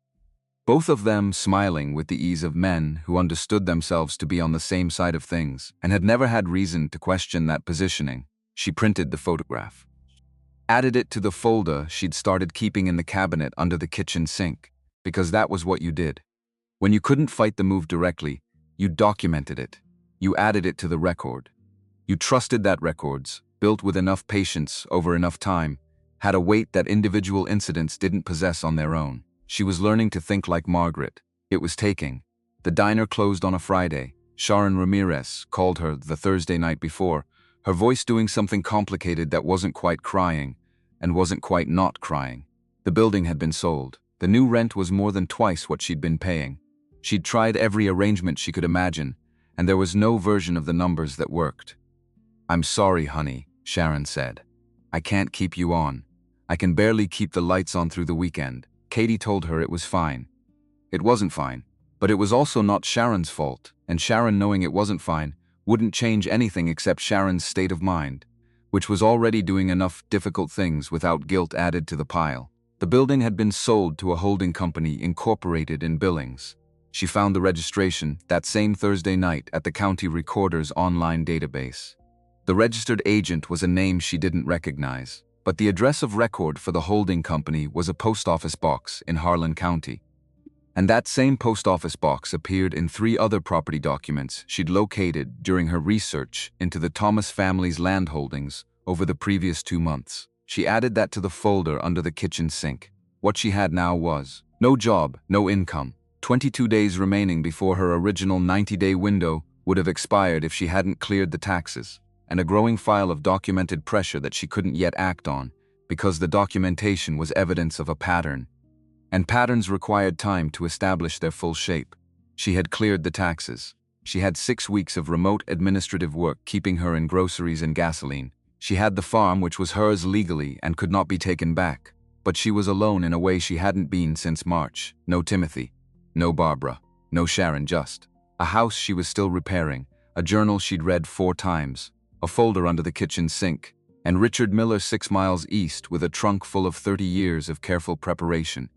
Both of them smiling with the ease of men who understood themselves to be on the same side of things and had never had reason to question that positioning. She printed the photograph, added it to the folder she'd started keeping in the cabinet under the kitchen sink, because that was what you did. When you couldn't fight the move directly, you documented it. You added it to the record. You trusted that records, built with enough patience over enough time, had a weight that individual incidents didn't possess on their own. She was learning to think like Margaret, It was taking. The diner closed on a Friday. Sharon Ramirez called her the Thursday night before, her voice doing something complicated that wasn't quite crying, and wasn't quite not crying. The building had been sold. The new rent was more than twice what she'd been paying. She'd tried every arrangement she could imagine, and there was no version of the numbers that worked. "I'm sorry, honey," Sharon said. "I can't keep you on. I can barely keep the lights on through the weekend." Katie told her it was fine. It wasn't fine, but it was also not Sharon's fault, and Sharon, knowing it wasn't fine, wouldn't change anything except Sharon's state of mind, which was already doing enough difficult things without guilt added to the pile. The building had been sold to a holding company incorporated in Billings. She found the registration that same Thursday night at the county recorder's online database. The registered agent was a name she didn't recognize, but the address of record for the holding company was a post office box in Harlan County. And that same post office box appeared in 3 other property documents she'd located during her research into the Thomas family's land holdings over the previous 2 months. She added that to the folder under the kitchen sink. What she had now was no job, no income, 22 days remaining before her original 90-day window would have expired if she hadn't cleared the taxes, and a growing file of documented pressure that she couldn't yet act on because the documentation was evidence of a pattern. And patterns required time to establish their full shape. She had cleared the taxes. She had 6 weeks of remote administrative work keeping her in groceries and gasoline. She had the farm, which was hers legally and could not be taken back. But she was alone in a way she hadn't been since March. No Timothy. No Barbara. No Sharon, just a house she was still repairing, a journal she'd read 4 times, a folder under the kitchen sink, and Richard Miller 6 miles east with a trunk full of 30 years of careful preparation.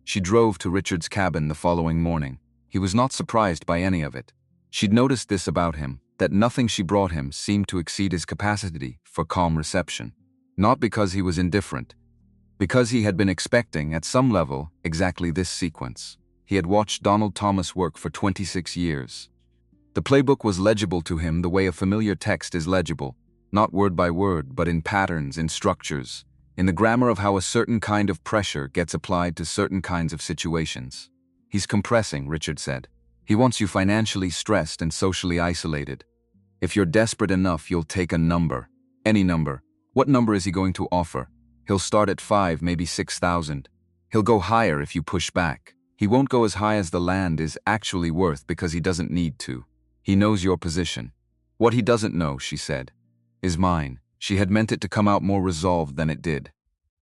She drove to Richard's cabin the following morning. He was not surprised by any of it. She'd noticed this about him, that nothing she brought him seemed to exceed his capacity for calm reception. Not because he was indifferent, because he had been expecting, at some level, exactly this sequence. He had watched Donald Thomas work for 26 years. The playbook was legible to him the way a familiar text is legible, not word by word, but in patterns, in structures, in the grammar of how a certain kind of pressure gets applied to certain kinds of situations. "He's compressing," Richard said. "He wants you financially stressed and socially isolated. If you're desperate enough, you'll take a number. Any number. What number is he going to offer? He'll start at 5, maybe 6,000. He'll go higher if you push back. He won't go as high as the land is actually worth because he doesn't need to. He knows your position." "What he doesn't know," she said, "is mine." She had meant it to come out more resolved than it did.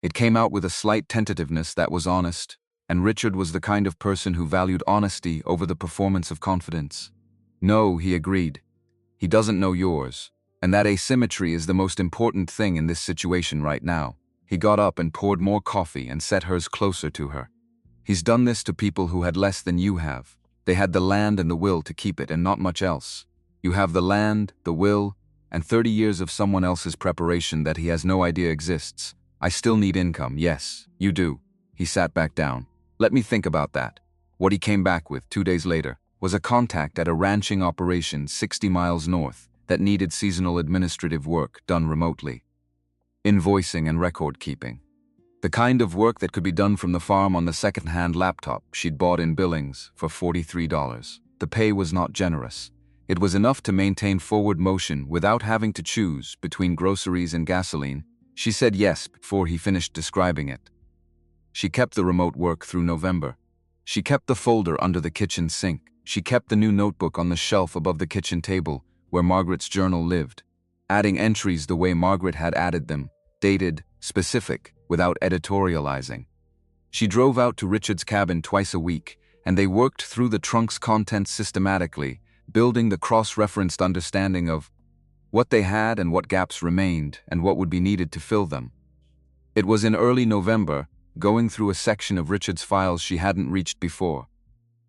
It came out with a slight tentativeness that was honest, and Richard was the kind of person who valued honesty over the performance of confidence. "No," he agreed. "He doesn't know yours, and that asymmetry is the most important thing in this situation right now." He got up and poured more coffee and set hers closer to her. "He's done this to people who had less than you have. They had the land and the will to keep it and not much else. You have the land, the will, and 30 years of someone else's preparation that he has no idea exists. I still need income, yes, you do." He sat back down. "Let me think about that." What he came back with 2 days later was a contact at a ranching operation 60 miles north that needed seasonal administrative work done remotely. Invoicing and record keeping. The kind of work that could be done from the farm on the second-hand laptop she'd bought in Billings for $43. The pay was not generous. It was enough to maintain forward motion without having to choose between groceries and gasoline. She said yes before he finished describing it. She kept the remote work through November. She kept the folder under the kitchen sink. She kept the new notebook on the shelf above the kitchen table where Margaret's journal lived, adding entries the way Margaret had added them, dated, specific, without editorializing. She drove out to Richard's cabin twice a week, and they worked through the trunk's contents systematically, building the cross-referenced understanding of what they had and what gaps remained and what would be needed to fill them. It was in early November, going through a section of Richard's files she hadn't reached before,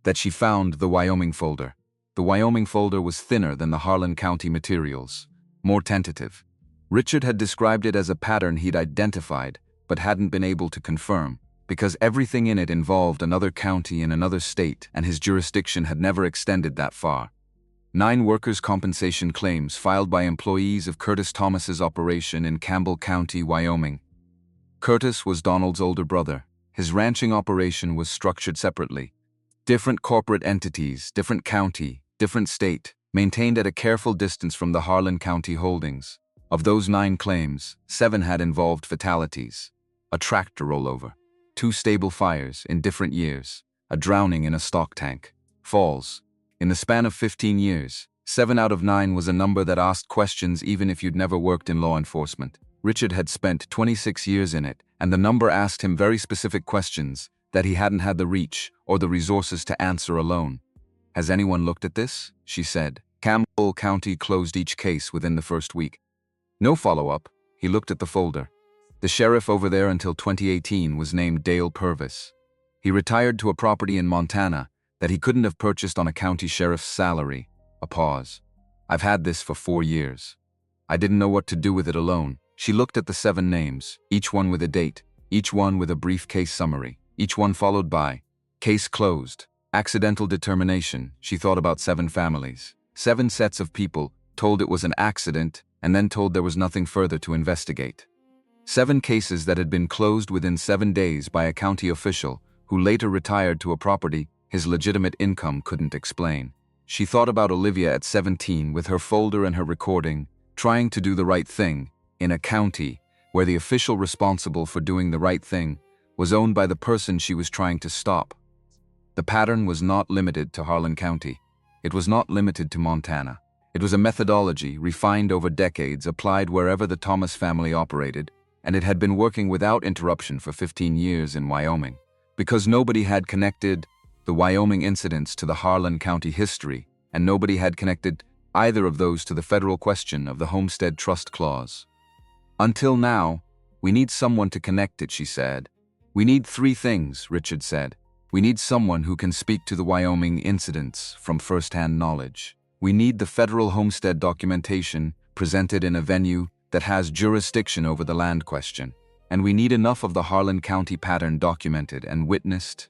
that she found the Wyoming folder. The Wyoming folder was thinner than the Harlan County materials, more tentative. Richard had described it as a pattern he'd identified, but hadn't been able to confirm, because everything in it involved another county in another state, and his jurisdiction had never extended that far. 9 workers' compensation claims filed by employees of Curtis Thomas's operation in Campbell County, Wyoming. Curtis was Donald's older brother. His ranching operation was structured separately. Different corporate entities, different county, different state, maintained at a careful distance from the Harlan County holdings. Of those 9 claims, 7 had involved fatalities. A tractor rollover, 2 stable fires in different years, a drowning in a stock tank, falls. In the span of 15 years, 7 out of 9 was a number that asked questions even if you'd never worked in law enforcement. Richard had spent 26 years in it, and the number asked him very specific questions that he hadn't had the reach or the resources to answer alone. "Has anyone looked at this?" she said. Campbell County closed each case within the first week. No follow-up. He looked at the folder. The sheriff over there until 2018 was named Dale Purvis. He retired to a property in Montana that he couldn't have purchased on a county sheriff's salary. A pause. "I've had this for 4 years. I didn't know what to do with it alone." She looked at the 7 names, each one with a date, each one with a brief case summary, each one followed by case closed, accidental determination. She thought about 7 families, 7 sets of people told it was an accident and then told there was nothing further to investigate. 7 cases that had been closed within 7 days by a county official who later retired to a property his legitimate income couldn't explain. She thought about Olivia at 17 with her folder and her recording, trying to do the right thing in a county where the official responsible for doing the right thing was owned by the person she was trying to stop. The pattern was not limited to Harlan County. It was not limited to Montana. It was a methodology refined over decades, applied wherever the Thomas family operated, and it had been working without interruption for 15 years in Wyoming. Because nobody had connected the Wyoming incidents to the Harlan County history, and nobody had connected either of those to the federal question of the Homestead Trust Clause. "Until now, we need someone to connect it," she said. "We need 3 things," Richard said. "We need someone who can speak to the Wyoming incidents from first-hand knowledge. We need the federal homestead documentation presented in a venue that has jurisdiction over the land question. And we need enough of the Harlan County pattern documented and witnessed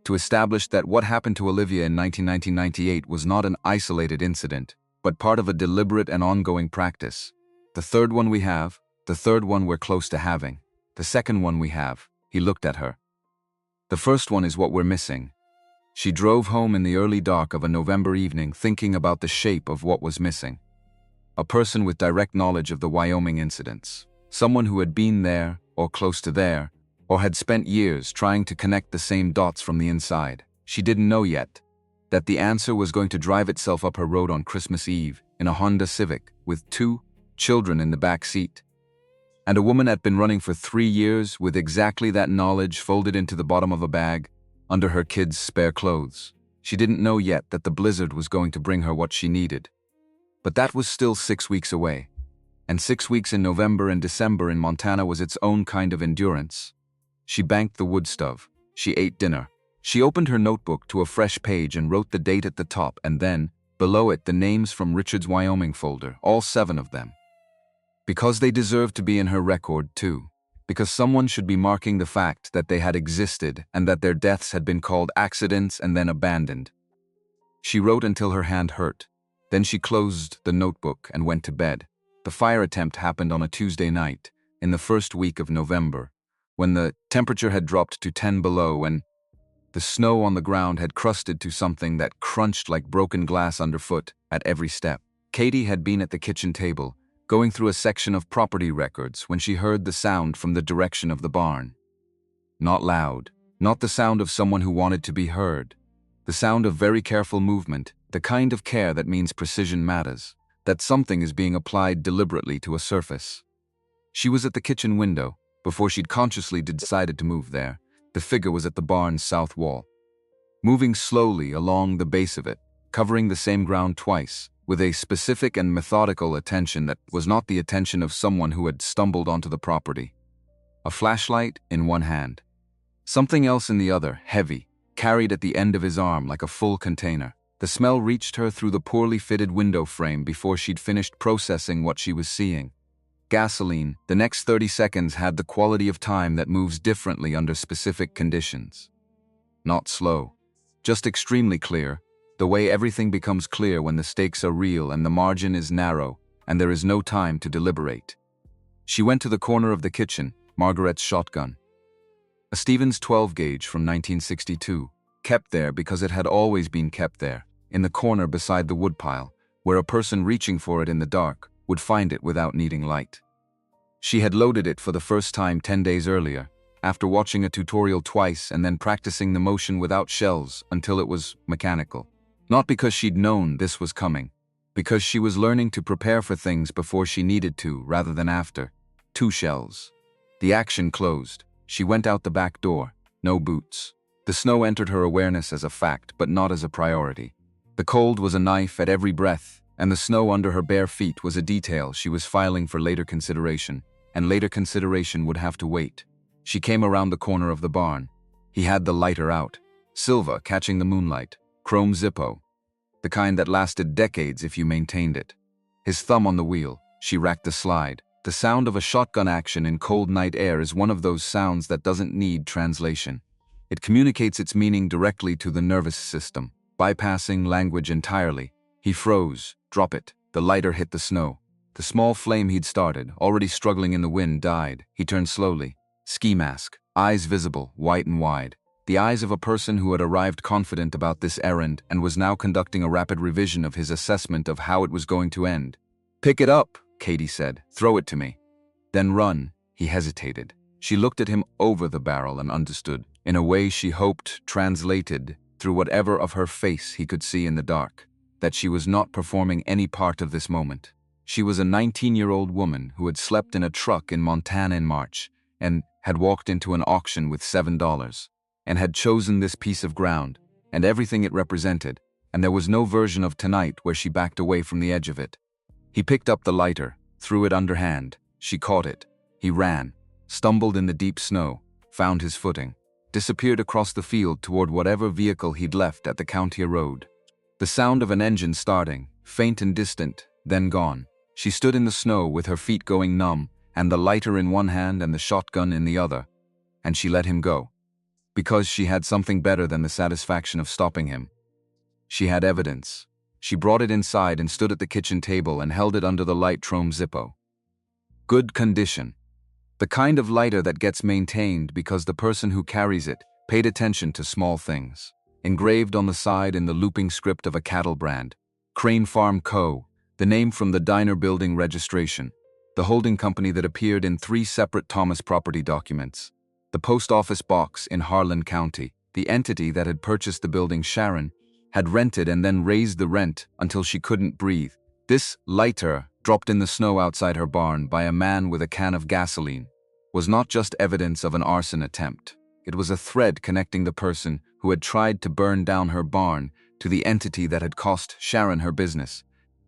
to establish that what happened to Olivia in 1998 was not an isolated incident, but part of a deliberate and ongoing practice. The third one we have, the third one we're close to having. The second one we have." He looked at her. "The first one is what we're missing." She drove home in the early dark of a November evening thinking about the shape of what was missing. A person with direct knowledge of the Wyoming incidents. Someone who had been there, or close to there, or had spent years trying to connect the same dots from the inside. She didn't know yet that the answer was going to drive itself up her road on Christmas Eve in a Honda Civic with 2 children in the back seat. And a woman had been running for 3 years with exactly that knowledge folded into the bottom of a bag under her kids' spare clothes. She didn't know yet that the blizzard was going to bring her what she needed. But that was still 6 weeks away. And 6 weeks in November and December in Montana was its own kind of endurance. She banked the wood stove. She ate dinner. She opened her notebook to a fresh page and wrote the date at the top and then, below it, the names from Richard's Wyoming folder, all 7 of them. Because they deserved to be in her record, too. Because someone should be marking the fact that they had existed and that their deaths had been called accidents and then abandoned. She wrote until her hand hurt. Then she closed the notebook and went to bed. The fire attempt happened on a Tuesday night, in the first week of November, when the temperature had dropped to 10 below and the snow on the ground had crusted to something that crunched like broken glass underfoot at every step. Katie had been at the kitchen table, going through a section of property records when she heard the sound from the direction of the barn. Not loud, not the sound of someone who wanted to be heard. The sound of very careful movement, the kind of care that means precision matters, that something is being applied deliberately to a surface. She was at the kitchen window. Before she'd consciously decided to move there, the figure was at the barn's south wall, moving slowly along the base of it, covering the same ground twice, with a specific and methodical attention that was not the attention of someone who had stumbled onto the property. A flashlight in one hand. Something else in the other, heavy, carried at the end of his arm like a full container. The smell reached her through the poorly fitted window frame before she'd finished processing what she was seeing. Gasoline. The next 30 seconds had the quality of time that moves differently under specific conditions. Not slow, just extremely clear, the way everything becomes clear when the stakes are real and the margin is narrow and there is no time to deliberate. She went to the corner of the kitchen, Margaret's shotgun. A Stevens 12 gauge from 1962. kept there because it had always been kept there, in the corner beside the woodpile, where a person reaching for it in the dark would find it without needing light. She had loaded it for the first time 10 days earlier, after watching a tutorial twice and then practicing the motion without shells until it was mechanical. Not because she'd known this was coming, because she was learning to prepare for things before she needed to rather than after. 2 shells. The action closed. She went out the back door. No boots. The snow entered her awareness as a fact, but not as a priority. The cold was a knife at every breath, and the snow under her bare feet was a detail she was filing for later consideration, and later consideration would have to wait. She came around the corner of the barn. He had the lighter out. Silva catching the moonlight. Chrome Zippo. The kind that lasted decades if you maintained it. His thumb on the wheel. She racked the slide. The sound of a shotgun action in cold night air is one of those sounds that doesn't need translation. It communicates its meaning directly to the nervous system, bypassing language entirely. He froze. Drop it. The lighter hit the snow. The small flame he'd started, already struggling in the wind, died. He turned slowly. Ski mask. Eyes visible, white and wide. The eyes of a person who had arrived confident about this errand and was now conducting a rapid revision of his assessment of how it was going to end. "Pick it up," Katie said. "Throw it to me." "Then run." He hesitated. She looked at him over the barrel and understood, in a way she hoped translated through whatever of her face he could see in the dark, that she was not performing any part of this moment. She was a 19-year-old woman who had slept in a truck in Montana in March and had walked into an auction with $7 and had chosen this piece of ground and everything it represented, and there was no version of tonight where she backed away from the edge of it. He picked up the lighter, threw it underhand. She caught it. He ran, stumbled in the deep snow, found his footing, disappeared across the field toward whatever vehicle he'd left at the county road. The sound of an engine starting, faint and distant, then gone. She stood in the snow with her feet going numb and the lighter in one hand and the shotgun in the other, and she let him go. Because she had something better than the satisfaction of stopping him. She had evidence. She brought it inside and stood at the kitchen table and held it under the light Chrome Zippo. Good condition. The kind of lighter that gets maintained because the person who carries it paid attention to small things. Engraved on the side in the looping script of a cattle brand. Crane Farm Co., the name from the diner building registration. The holding company that appeared in 3 separate Thomas property documents. The post office box in Harlan County. The entity that had purchased the building, Sharon, had rented and then raised the rent until she couldn't breathe. This lighter, dropped in the snow outside her barn by a man with a can of gasoline, was not just evidence of an arson attempt. It was a thread connecting the person who had tried to burn down her barn to the entity that had cost Sharon her business,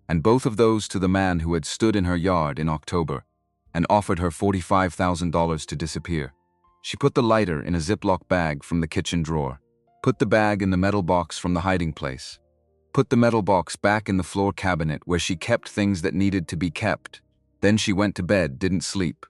and both of those to the man who had stood in her yard in October and offered her $45,000 to disappear. She put the lighter in a Ziploc bag from the kitchen drawer, put the bag in the metal box from the hiding place, put the metal box back in the floor cabinet where she kept things that needed to be kept. Then she went to bed, didn't sleep,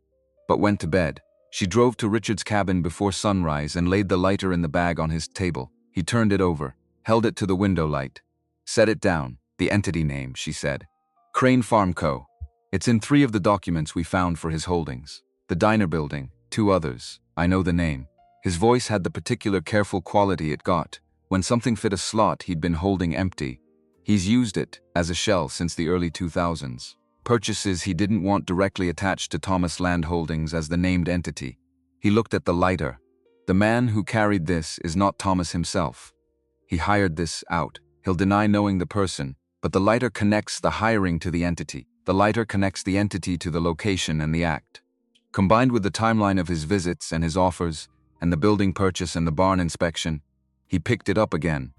but went to bed. She drove to Richard's cabin before sunrise and laid the lighter in the bag on his table. He turned it over, held it to the window light. "Set it down, the entity name," she said. "Crane Farm Co. It's in 3 of the documents we found for his holdings. The diner building, 2 others. I know the name." His voice had the particular careful quality it got when something fit a slot he'd been holding empty. He's used it as a shell since the early 2000s. Purchases he didn't want directly attached to Thomas Land Holdings as the named entity. He looked at the lighter. The man who carried this is not Thomas himself. He hired this out. He'll deny knowing the person, but the lighter connects the hiring to the entity. The lighter connects the entity to the location and the act. Combined with the timeline of his visits and his offers, and the building purchase and the barn inspection, he picked it up again.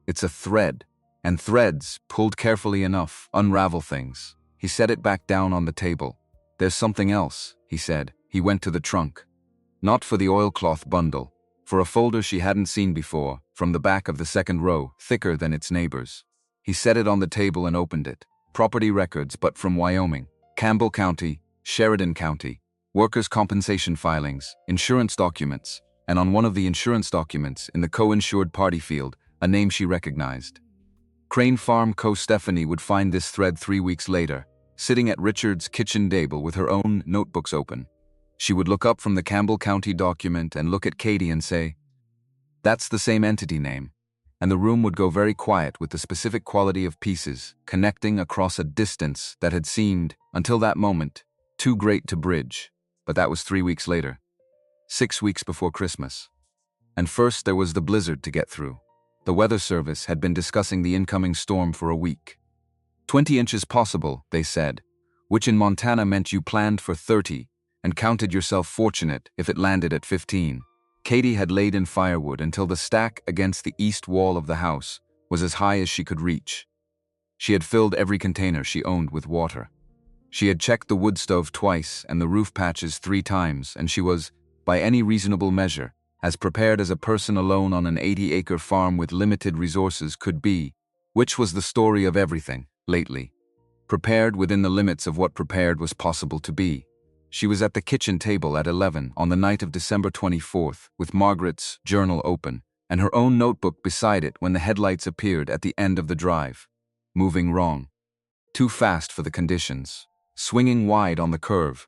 It's a thread, and threads, pulled carefully enough, unravel things. He set it back down on the table. "There's something else," he said. He went to the trunk. Not for the oilcloth bundle, for a folder she hadn't seen before, from the back of the second row, thicker than its neighbors. He set it on the table and opened it. Property records, but from Wyoming. Campbell County, Sheridan County. Workers' compensation filings, insurance documents, and on one of the insurance documents, in the co-insured party field, a name she recognized. Crane Farm Co. Stephanie would find this thread 3 weeks later, sitting at Richard's kitchen table with her own notebooks open. She would look up from the Campbell County document and look at Katie and say, "That's the same entity name." and the room would go very quiet with the specific quality of pieces connecting across a distance that had seemed, until that moment, too great to bridge. But that was 3 weeks later, 6 weeks before Christmas. And first there was the blizzard to get through. The weather service had been discussing the incoming storm for a week. 20 inches possible, they said, which in Montana meant you planned for 30 and counted yourself fortunate if it landed at 15. Katie had laid in firewood until the stack against the east wall of the house was as high as she could reach. She had filled every container she owned with water. She had checked the wood stove twice and the roof patches 3 times, and she was, by any reasonable measure, as prepared as a person alone on an 80-acre farm with limited resources could be, which was the story of everything, lately. Prepared within the limits of what prepared was possible to be. She was at the kitchen table at 11 on the night of December 24th, with Margaret's journal open and her own notebook beside it when the headlights appeared at the end of the drive. Moving wrong. Too fast for the conditions. Swinging wide on the curve,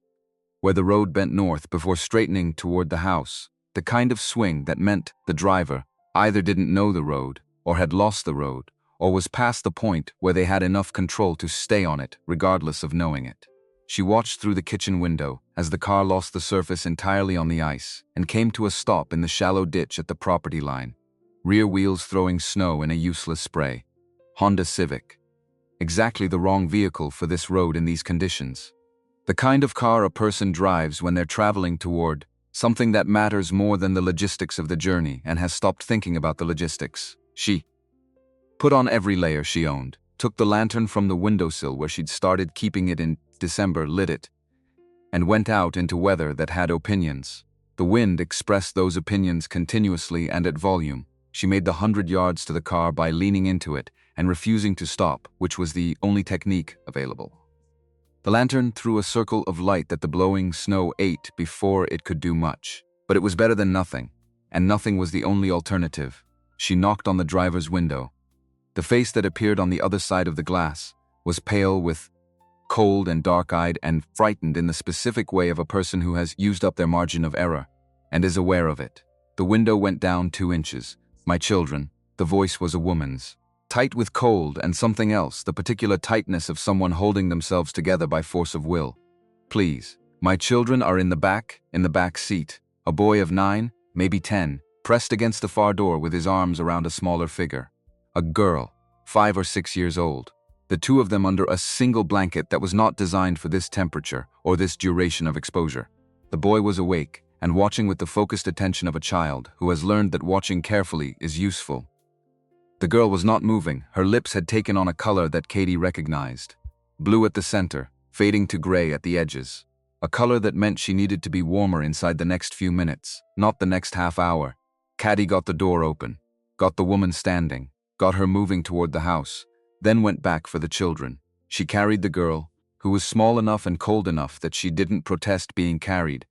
where the road bent north before straightening toward the house. The kind of swing that meant the driver either didn't know the road, or had lost the road, or was past the point where they had enough control to stay on it, regardless of knowing it. She watched through the kitchen window as the car lost the surface entirely on the ice and came to a stop in the shallow ditch at the property line. Rear wheels throwing snow in a useless spray. Honda Civic. Exactly the wrong vehicle for this road in these conditions. The kind of car a person drives when they're traveling toward something that matters more than the logistics of the journey and has stopped thinking about the logistics. She put on every layer she owned, took the lantern from the windowsill where she'd started keeping it in December, lit it, and went out into weather that had opinions. The wind expressed those opinions continuously and at volume. She made the 100 yards to the car by leaning into it and refusing to stop, which was the only technique available. The lantern threw a circle of light that the blowing snow ate before it could do much. But it was better than nothing, and nothing was the only alternative. She knocked on the driver's window. The face that appeared on the other side of the glass was pale with cold and dark-eyed and frightened in the specific way of a person who has used up their margin of error and is aware of it. The window went down 2 inches. "My children," the voice was a woman's. Tight with cold and something else, the particular tightness of someone holding themselves together by force of will. "Please, my children are in the back seat." A boy of 9, maybe 10, pressed against the far door with his arms around a smaller figure. A girl, 5 or 6 years old. The 2 of them under a single blanket that was not designed for this temperature or this duration of exposure. The boy was awake and watching with the focused attention of a child who has learned that watching carefully is useful. The girl was not moving. Her lips had taken on a color that Katie recognized. Blue at the center, fading to gray at the edges. A color that meant she needed to be warmer inside the next few minutes, not the next half hour. Caddy got the door open, got the woman standing, got her moving toward the house, then went back for the children. She carried the girl, who was small enough and cold enough that she didn't protest being carried,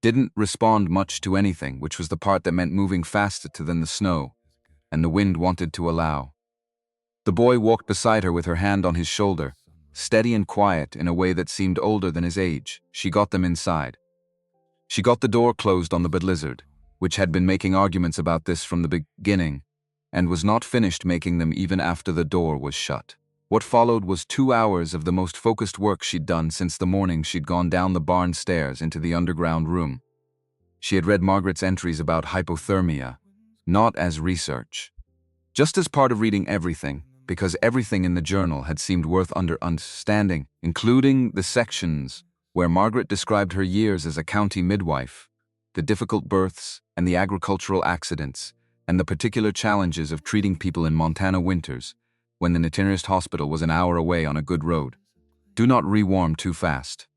didn't respond much to anything, which was the part that meant moving faster than the snow, and the wind wanted to allow. The boy walked beside her with her hand on his shoulder, steady and quiet in a way that seemed older than his age. She got them inside. She got the door closed on the blizzard, which had been making arguments about this from the beginning, and was not finished making them even after the door was shut. What followed was 2 hours of the most focused work she'd done since the morning she'd gone down the barn stairs into the underground room. She had read Margaret's entries about hypothermia, not as research, just as part of reading everything, because everything in the journal had seemed worth understanding, including the sections where Margaret described her years as a county midwife, the difficult births and the agricultural accidents, and the particular challenges of treating people in Montana winters, when the nearest hospital was an hour away on a good road. Do not rewarm too fast.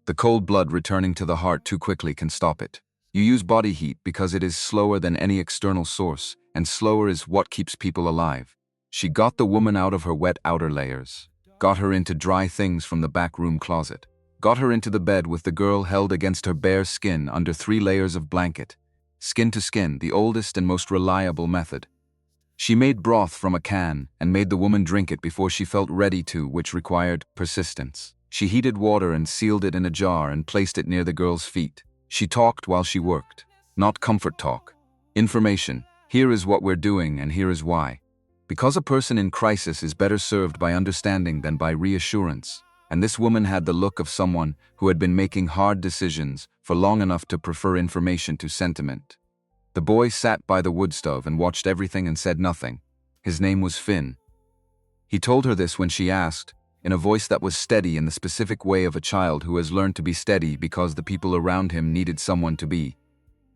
The cold blood returning to the heart too quickly can stop it. You use body heat because it is slower than any external source, and slower is what keeps people alive. She got the woman out of her wet outer layers, got her into dry things from the back room closet, got her into the bed with the girl held against her bare skin under 3 layers of blanket. Skin to skin, the oldest and most reliable method. She made broth from a can and made the woman drink it before she felt ready to, which required persistence. She heated water and sealed it in a jar and placed it near the girl's feet. She talked while she worked. Not comfort talk. Information. Here is what we're doing and here is why. Because a person in crisis is better served by understanding than by reassurance, and this woman had the look of someone who had been making hard decisions for long enough to prefer information to sentiment. The boy sat by the wood stove and watched everything and said nothing. His name was Finn. He told her this when she asked, in a voice that was steady in the specific way of a child who has learned to be steady because the people around him needed someone to be.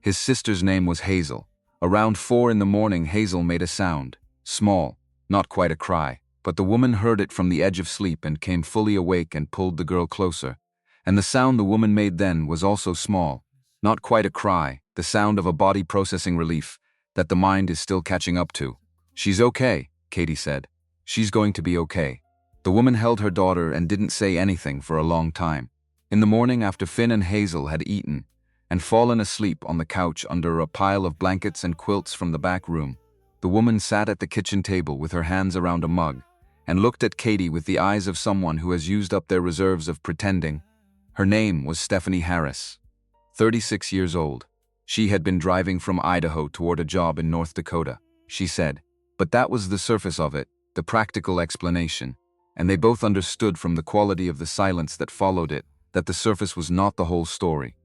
His sister's name was Hazel. Around 4 in the morning, Hazel made a sound. Small, not quite a cry, but the woman heard it from the edge of sleep and came fully awake and pulled the girl closer. And the sound the woman made then was also small, not quite a cry, the sound of a body processing relief that the mind is still catching up to. "She's okay," Katie said. "She's going to be okay." The woman held her daughter and didn't say anything for a long time. In the morning, after Finn and Hazel had eaten and fallen asleep on the couch under a pile of blankets and quilts from the back room, the woman sat at the kitchen table with her hands around a mug and looked at Katie with the eyes of someone who has used up their reserves of pretending. Her name was Stephanie Harris, 36 years old. She had been driving from Idaho toward a job in North Dakota, she said. But that was the surface of it, the practical explanation, and they both understood from the quality of the silence that followed it that the surface was not the whole story.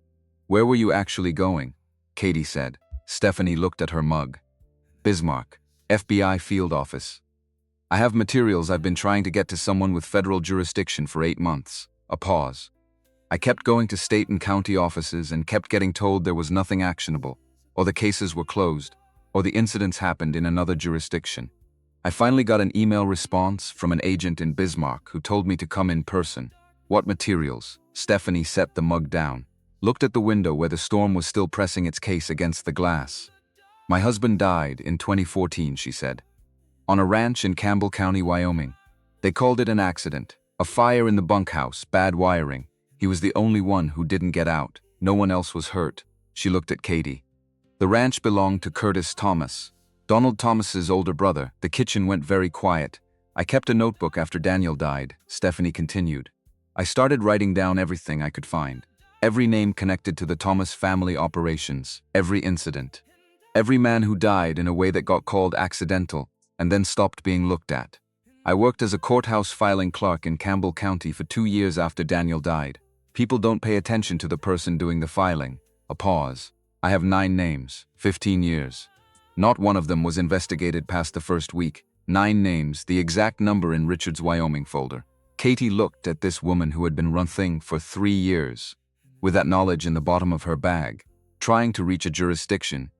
"Where were you actually going?" Katie said. Stephanie looked at her mug. "Bismarck, FBI field office. I have materials I've been trying to get to someone with federal jurisdiction for 8 months. A pause. I kept going to state and county offices and kept getting told there was nothing actionable, or the cases were closed, or the incidents happened in another jurisdiction. I finally got an email response from an agent in Bismarck who told me to come in person. What materials?" Stephanie set the mug down, looked at the window where the storm was still pressing its case against the glass. "My husband died in 2014, she said. On a ranch in Campbell County, Wyoming. They called it an accident. A fire in the bunkhouse, bad wiring. He was the only one who didn't get out. No one else was hurt." She looked at Katie. "The ranch belonged to Curtis Thomas, Donald Thomas's older brother." The kitchen went very quiet. "I kept a notebook after Daniel died," Stephanie continued. "I started writing down everything I could find. Every name connected to the Thomas family operations, every incident. Every man who died in a way that got called accidental and then stopped being looked at. I worked as a courthouse filing clerk in Campbell County for 2 years after Daniel died. People don't pay attention to the person doing the filing." A pause. "I have 9 names, 15 years. Not one of them was investigated past the first week. 9 names, the exact number in Richard's Wyoming folder." Katie looked at this woman who had been running for 3 years, with that knowledge in the bottom of her bag, trying to reach a jurisdiction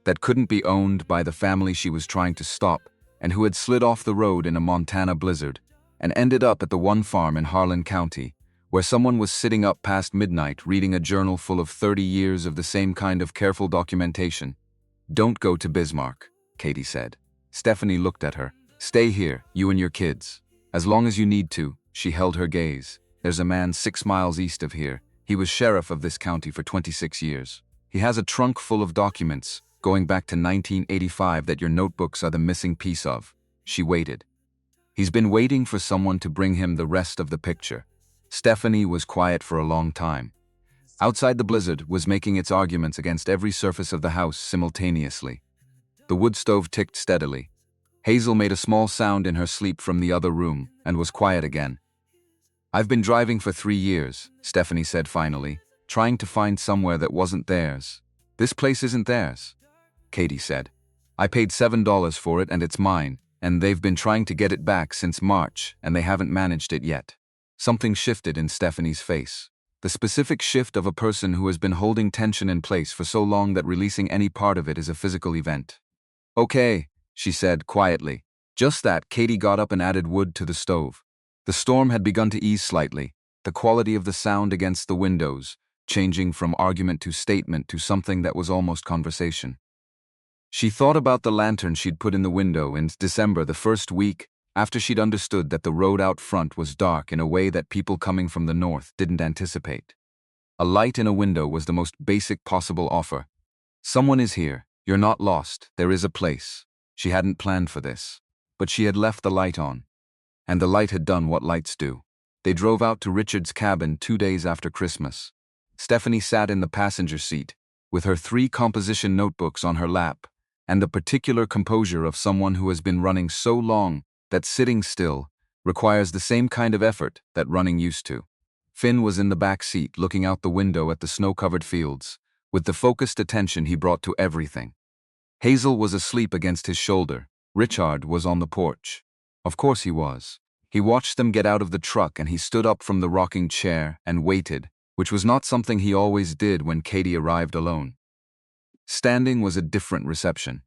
that couldn't be owned by the family she was trying to stop, and who had slid off the road in a Montana blizzard, and ended up at the one farm in Harlan County, where someone was sitting up past midnight reading a journal full of 30 years of the same kind of careful documentation. "Don't go to Bismarck," Katie said. Stephanie looked at her. "Stay here, you and your kids. As long as you need to." She held her gaze. "There's a man 6 miles east of here. He was sheriff of this county for 26 years. He has a trunk full of documents going back to 1985 that your notebooks are the missing piece of." She waited. "He's been waiting for someone to bring him the rest of the picture." Stephanie was quiet for a long time. Outside, the blizzard was making its arguments against every surface of the house simultaneously. The wood stove ticked steadily. Hazel made a small sound in her sleep from the other room and was quiet again. "I've been driving for 3 years, Stephanie said finally, trying to find somewhere that wasn't theirs. "This place isn't theirs," Katie said. "I paid $7 for it and it's mine, and they've been trying to get it back since March and they haven't managed it yet." Something shifted in Stephanie's face. The specific shift of a person who has been holding tension in place for so long that releasing any part of it is a physical event. "Okay," she said quietly. Just that, Katie got up and added wood to the stove. The storm had begun to ease slightly, the quality of the sound against the windows changing from argument to statement to something that was almost conversation. She thought about the lantern she'd put in the window in December, the first week after she'd understood that the road out front was dark in a way that people coming from the north didn't anticipate. A light in a window was the most basic possible offer. Someone is here. You're not lost. There is a place. She hadn't planned for this, but she had left the light on. And the light had done what lights do. They drove out to Richard's cabin 2 days after Christmas. Stephanie sat in the passenger seat, with her 3 composition notebooks on her lap, and the particular composure of someone who has been running so long that sitting still requires the same kind of effort that running used to. Finn was in the back seat looking out the window at the snow-covered fields, with the focused attention he brought to everything. Hazel was asleep against his shoulder. Richard was on the porch. Of course he was. He watched them get out of the truck and he stood up from the rocking chair and waited, which was not something he always did when Katie arrived alone. Standing was a different reception.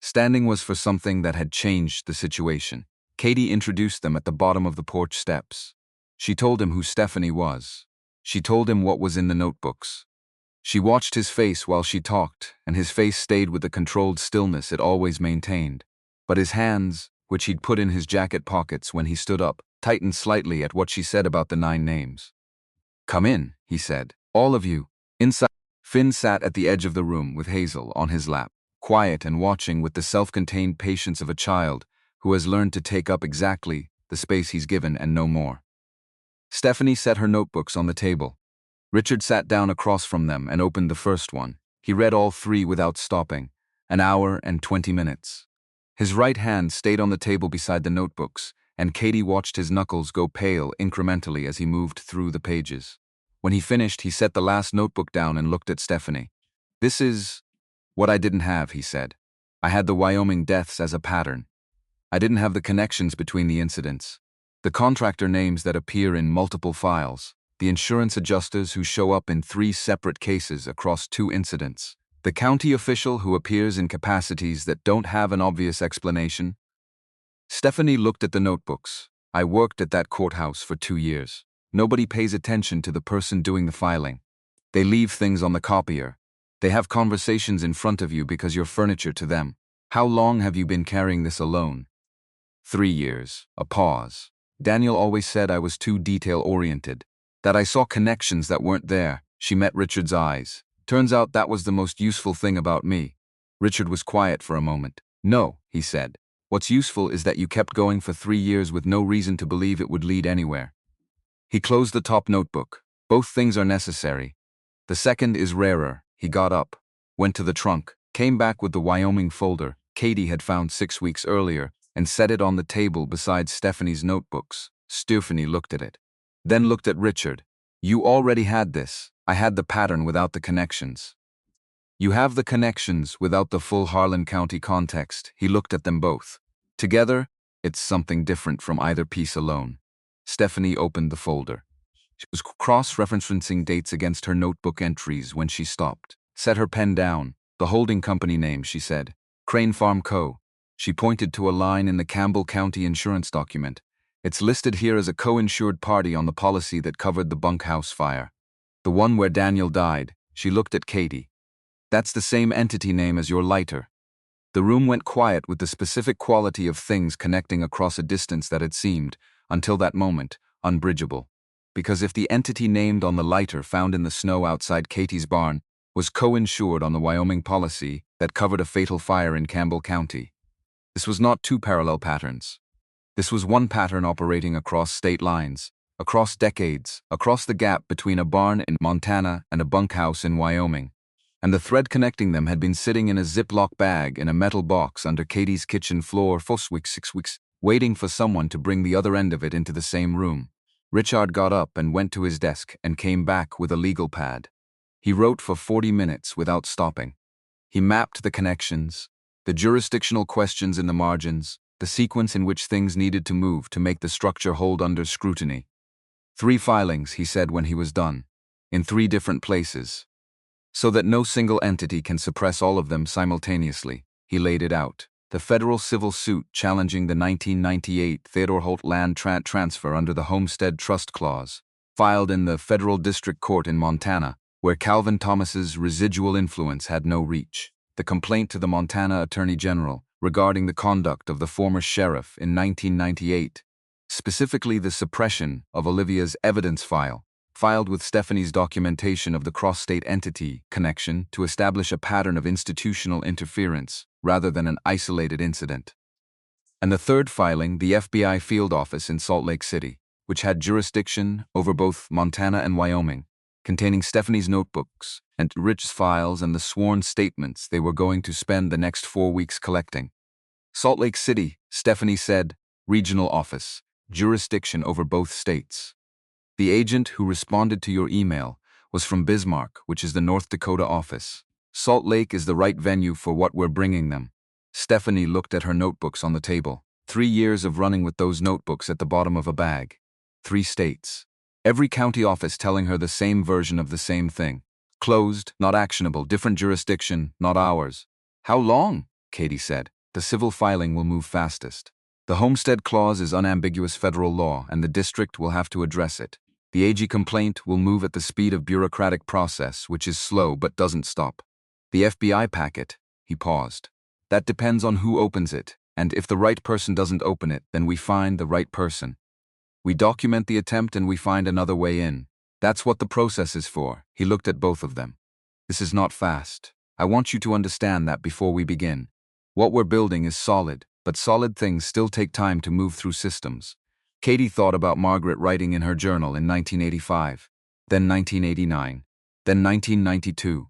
Standing was for something that had changed the situation. Katie introduced them at the bottom of the porch steps. She told him who Stephanie was. She told him what was in the notebooks. She watched his face while she talked, and his face stayed with the controlled stillness it always maintained. But his hands, which he'd put in his jacket pockets when he stood up, tightened slightly at what she said about the 9 names. "Come in," he said. "All of you. Inside." Finn sat at the edge of the room with Hazel on his lap, quiet and watching with the self-contained patience of a child who has learned to take up exactly the space he's given and no more. Stephanie set her notebooks on the table. Richard sat down across from them and opened the first one. He read all 3 without stopping, an hour and 20 minutes. His right hand stayed on the table beside the notebooks, and Katie watched his knuckles go pale incrementally as he moved through the pages. When he finished, he set the last notebook down and looked at Stephanie. "This is what I didn't have," he said. "I had the Wyoming deaths as a pattern. I didn't have the connections between the incidents. The contractor names that appear in multiple files. The insurance adjusters who show up in 3 separate cases across 2 incidents. The county official who appears in capacities that don't have an obvious explanation." Stephanie looked at the notebooks. "I worked at that courthouse for 2 years. Nobody pays attention to the person doing the filing. They leave things on the copier. They have conversations in front of you because you're furniture to them. How long have you been carrying this alone?" 3 years. A pause. "Daniel always said I was too detail-oriented, that I saw connections that weren't there." She met Richard's eyes. "Turns out that was the most useful thing about me." Richard was quiet for a moment. "No," he said. "What's useful is that you kept going for 3 years with no reason to believe it would lead anywhere." He closed the top notebook. "Both things are necessary. The second is rarer." He got up, went to the trunk, came back with the Wyoming folder Katie had found 6 weeks earlier, and set it on the table beside Stephanie's notebooks. Stephanie looked at it, then looked at Richard. "You already had this. I had the pattern without the connections. You have the connections without the full Harlan County context." He looked at them both. "Together, it's something different from either piece alone." Stephanie opened the folder. She was cross-referencing dates against her notebook entries when she stopped. Set her pen down. "The holding company name," she said. "Crane Farm Co." She pointed to a line in the Campbell County insurance document. "It's listed here as a co-insured party on the policy that covered the bunkhouse fire. The one where Daniel died." She looked at Katie. "That's the same entity name as your lighter." The room went quiet with the specific quality of things connecting across a distance that had seemed, until that moment, unbridgeable. Because if the entity named on the lighter found in the snow outside Katie's barn was co-insured on the Wyoming policy that covered a fatal fire in Campbell County, this was not 2 parallel patterns. This was one pattern operating across state lines, across decades, across the gap between a barn in Montana and a bunkhouse in Wyoming. And the thread connecting them had been sitting in a Ziploc bag in a metal box under Katie's kitchen floor for 6 weeks, waiting for someone to bring the other end of it into the same room. Richard got up and went to his desk and came back with a legal pad. He wrote for 40 minutes without stopping. He mapped the connections, the jurisdictional questions in the margins, the sequence in which things needed to move to make the structure hold under scrutiny. 3 filings, he said when he was done, in 3 different places, so that no single entity can suppress all of them simultaneously. He laid it out. The federal civil suit challenging the 1998 Theodore Holt land transfer under the Homestead Trust Clause, filed in the federal district court in Montana, where Calvin Thomas's residual influence had no reach. The complaint to the Montana Attorney General regarding the conduct of the former sheriff in 1998, specifically the suppression of Olivia's evidence file, filed with Stephanie's documentation of the cross-state entity connection to establish a pattern of institutional interference rather than an isolated incident. And the third filing, the FBI field office in Salt Lake City, which had jurisdiction over both Montana and Wyoming, containing Stephanie's notebooks and Rich's files and the sworn statements they were going to spend the next 4 weeks collecting. Salt Lake City, Stephanie said, regional office, jurisdiction over both states. The agent who responded to your email was from Bismarck, which is the North Dakota office. Salt Lake is the right venue for what we're bringing them. Stephanie looked at her notebooks on the table. 3 years of running with those notebooks at the bottom of a bag. 3 states. Every county office telling her the same version of the same thing. Closed, not actionable, different jurisdiction, not ours. How long? Katie said. The civil filing will move fastest. The homestead clause is unambiguous federal law, and the district will have to address it. The AG complaint will move at the speed of bureaucratic process, which is slow but doesn't stop. The FBI packet, he paused. That depends on who opens it, and if the right person doesn't open it, then we find the right person. We document the attempt and we find another way in. That's what the process is for. He looked at both of them. This is not fast. I want you to understand that before we begin. What we're building is solid, but solid things still take time to move through systems. Katie thought about Margaret writing in her journal in 1985, then 1989, then 1992.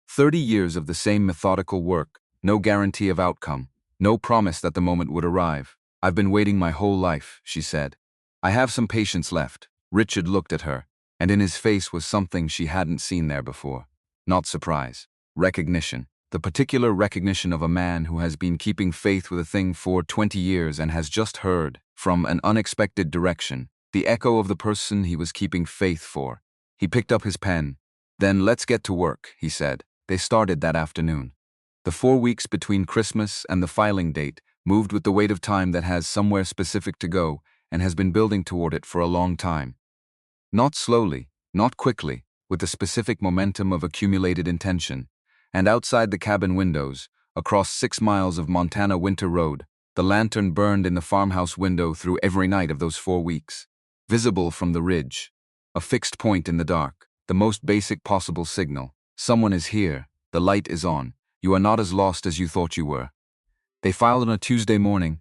30 years of the same methodical work, no guarantee of outcome, no promise that the moment would arrive. I've been waiting my whole life, she said. I have some patience left. Richard looked at her, and in his face was something she hadn't seen there before. Not surprise. Recognition. The particular recognition of a man who has been keeping faith with a thing for 20 years and has just heard, from an unexpected direction, the echo of the person he was keeping faith for. He picked up his pen. Then let's get to work, he said. They started that afternoon. The 4 weeks between Christmas and the filing date moved with the weight of time that has somewhere specific to go and has been building toward it for a long time. Not slowly, not quickly, with the specific momentum of accumulated intention. And outside the cabin windows, across 6 miles of Montana winter road, the lantern burned in the farmhouse window through every night of those 4 weeks. Visible from the ridge. A fixed point in the dark, the most basic possible signal. Someone is here, the light is on, you are not as lost as you thought you were. They filed on a Tuesday morning,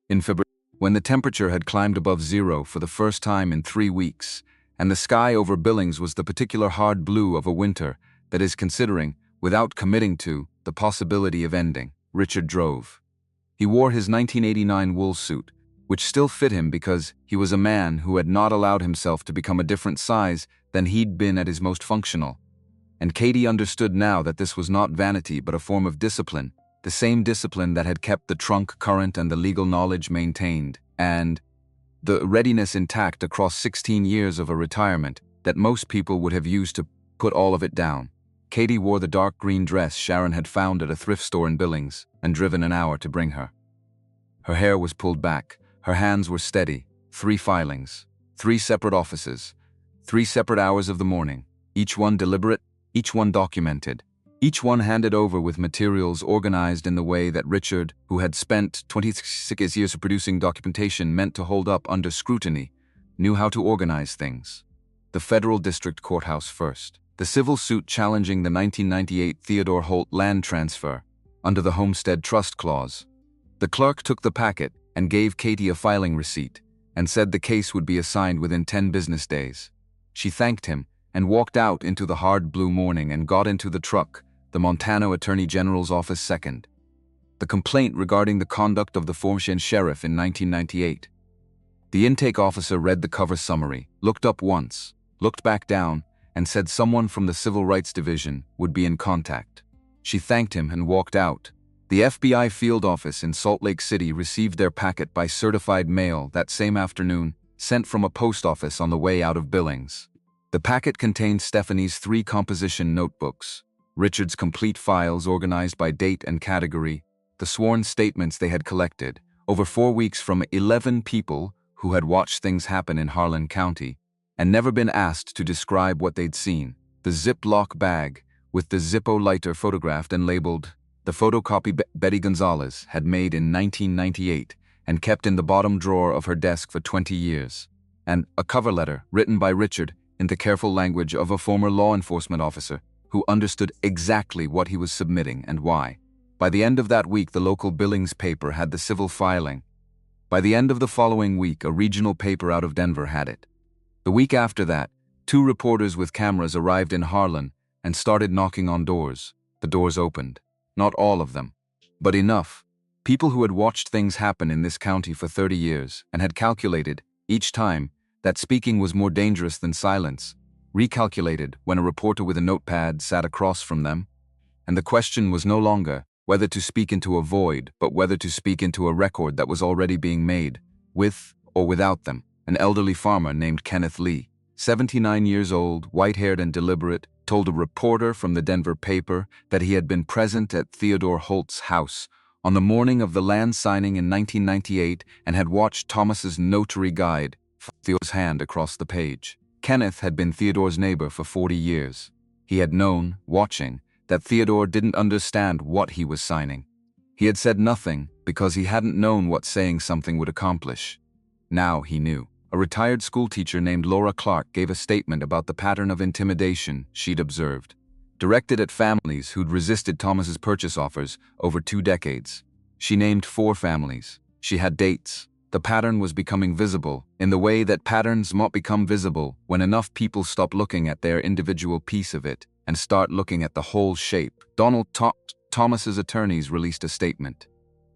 in February, when the temperature had climbed above zero for the first time in 3 weeks, and the sky over Billings was the particular hard blue of a winter that is considering, without committing to, the possibility of ending. Richard drove. He wore his 1989 wool suit, which still fit him because he was a man who had not allowed himself to become a different size than he'd been at his most functional. And Katie understood now that this was not vanity but a form of discipline, the same discipline that had kept the trunk current and the legal knowledge maintained, and the readiness intact across 16 years of a retirement that most people would have used to put all of it down. Katie wore the dark green dress Sharon had found at a thrift store in Billings and driven an hour to bring her. Her hair was pulled back, her hands were steady. 3 filings, 3 separate offices, 3 separate hours of the morning, each one deliberate, each one documented, each one handed over with materials organized in the way that Richard, who had spent 26 years of producing documentation meant to hold up under scrutiny, knew how to organize things. The federal district courthouse first. The civil suit challenging the 1998 Theodore Holt land transfer, under the Homestead Trust Clause. The clerk took the packet and gave Katie a filing receipt, and said the case would be assigned within 10 business days. She thanked him, and walked out into the hard blue morning and got into the truck, the Montana Attorney General's office second. The complaint regarding the conduct of the former sheriff in 1998. The intake officer read the cover summary, looked up once, looked back down, and said someone from the Civil Rights Division would be in contact. She thanked him and walked out. The FBI field office in Salt Lake City received their packet by certified mail that same afternoon, sent from a post office on the way out of Billings. The packet contained Stephanie's 3 composition notebooks, Richard's complete files organized by date and category, the sworn statements they had collected, over 4 weeks from 11 people who had watched things happen in Harlan County, and never been asked to describe what they'd seen. The Ziploc bag, with the Zippo lighter photographed and labeled, the photocopy Betty Gonzalez had made in 1998 and kept in the bottom drawer of her desk for 20 years. And a cover letter written by Richard in the careful language of a former law enforcement officer who understood exactly what he was submitting and why. By the end of that week, the local Billings paper had the civil filing. By the end of the following week, a regional paper out of Denver had it. The week after that, 2 reporters with cameras arrived in Harlan and started knocking on doors. The doors opened. Not all of them, but enough. People who had watched things happen in this county for 30 years and had calculated, each time, that speaking was more dangerous than silence, recalculated when a reporter with a notepad sat across from them. And the question was no longer whether to speak into a void, but whether to speak into a record that was already being made, with or without them. An elderly farmer named Kenneth Lee, 79 years old, white-haired and deliberate, told a reporter from the Denver paper that he had been present at Theodore Holt's house on the morning of the land signing in 1998 and had watched Thomas's notary guide, Theodore's hand across the page. Kenneth had been Theodore's neighbor for 40 years. He had known, watching, that Theodore didn't understand what he was signing. He had said nothing because he hadn't known what saying something would accomplish. Now he knew. A retired schoolteacher named Laura Clark gave a statement about the pattern of intimidation she'd observed, directed at families who'd resisted Thomas's purchase offers over 2 decades. She named 4 families. She had dates. The pattern was becoming visible in the way that patterns might become visible when enough people stop looking at their individual piece of it and start looking at the whole shape. Thomas's attorneys released a statement.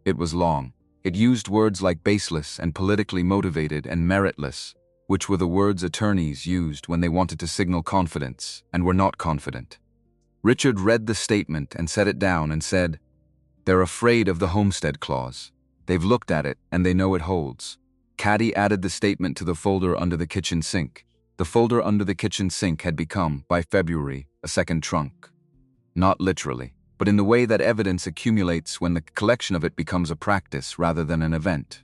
It was long. It used words like baseless and politically motivated and meritless, which were the words attorneys used when they wanted to signal confidence and were not confident. Richard read the statement and set it down and said, "They're afraid of the Homestead Clause. They've looked at it and they know it holds." Caddy added the statement to the folder under the kitchen sink. The folder under the kitchen sink had become, by February, a second trunk. Not literally, but in the way that evidence accumulates when the collection of it becomes a practice rather than an event.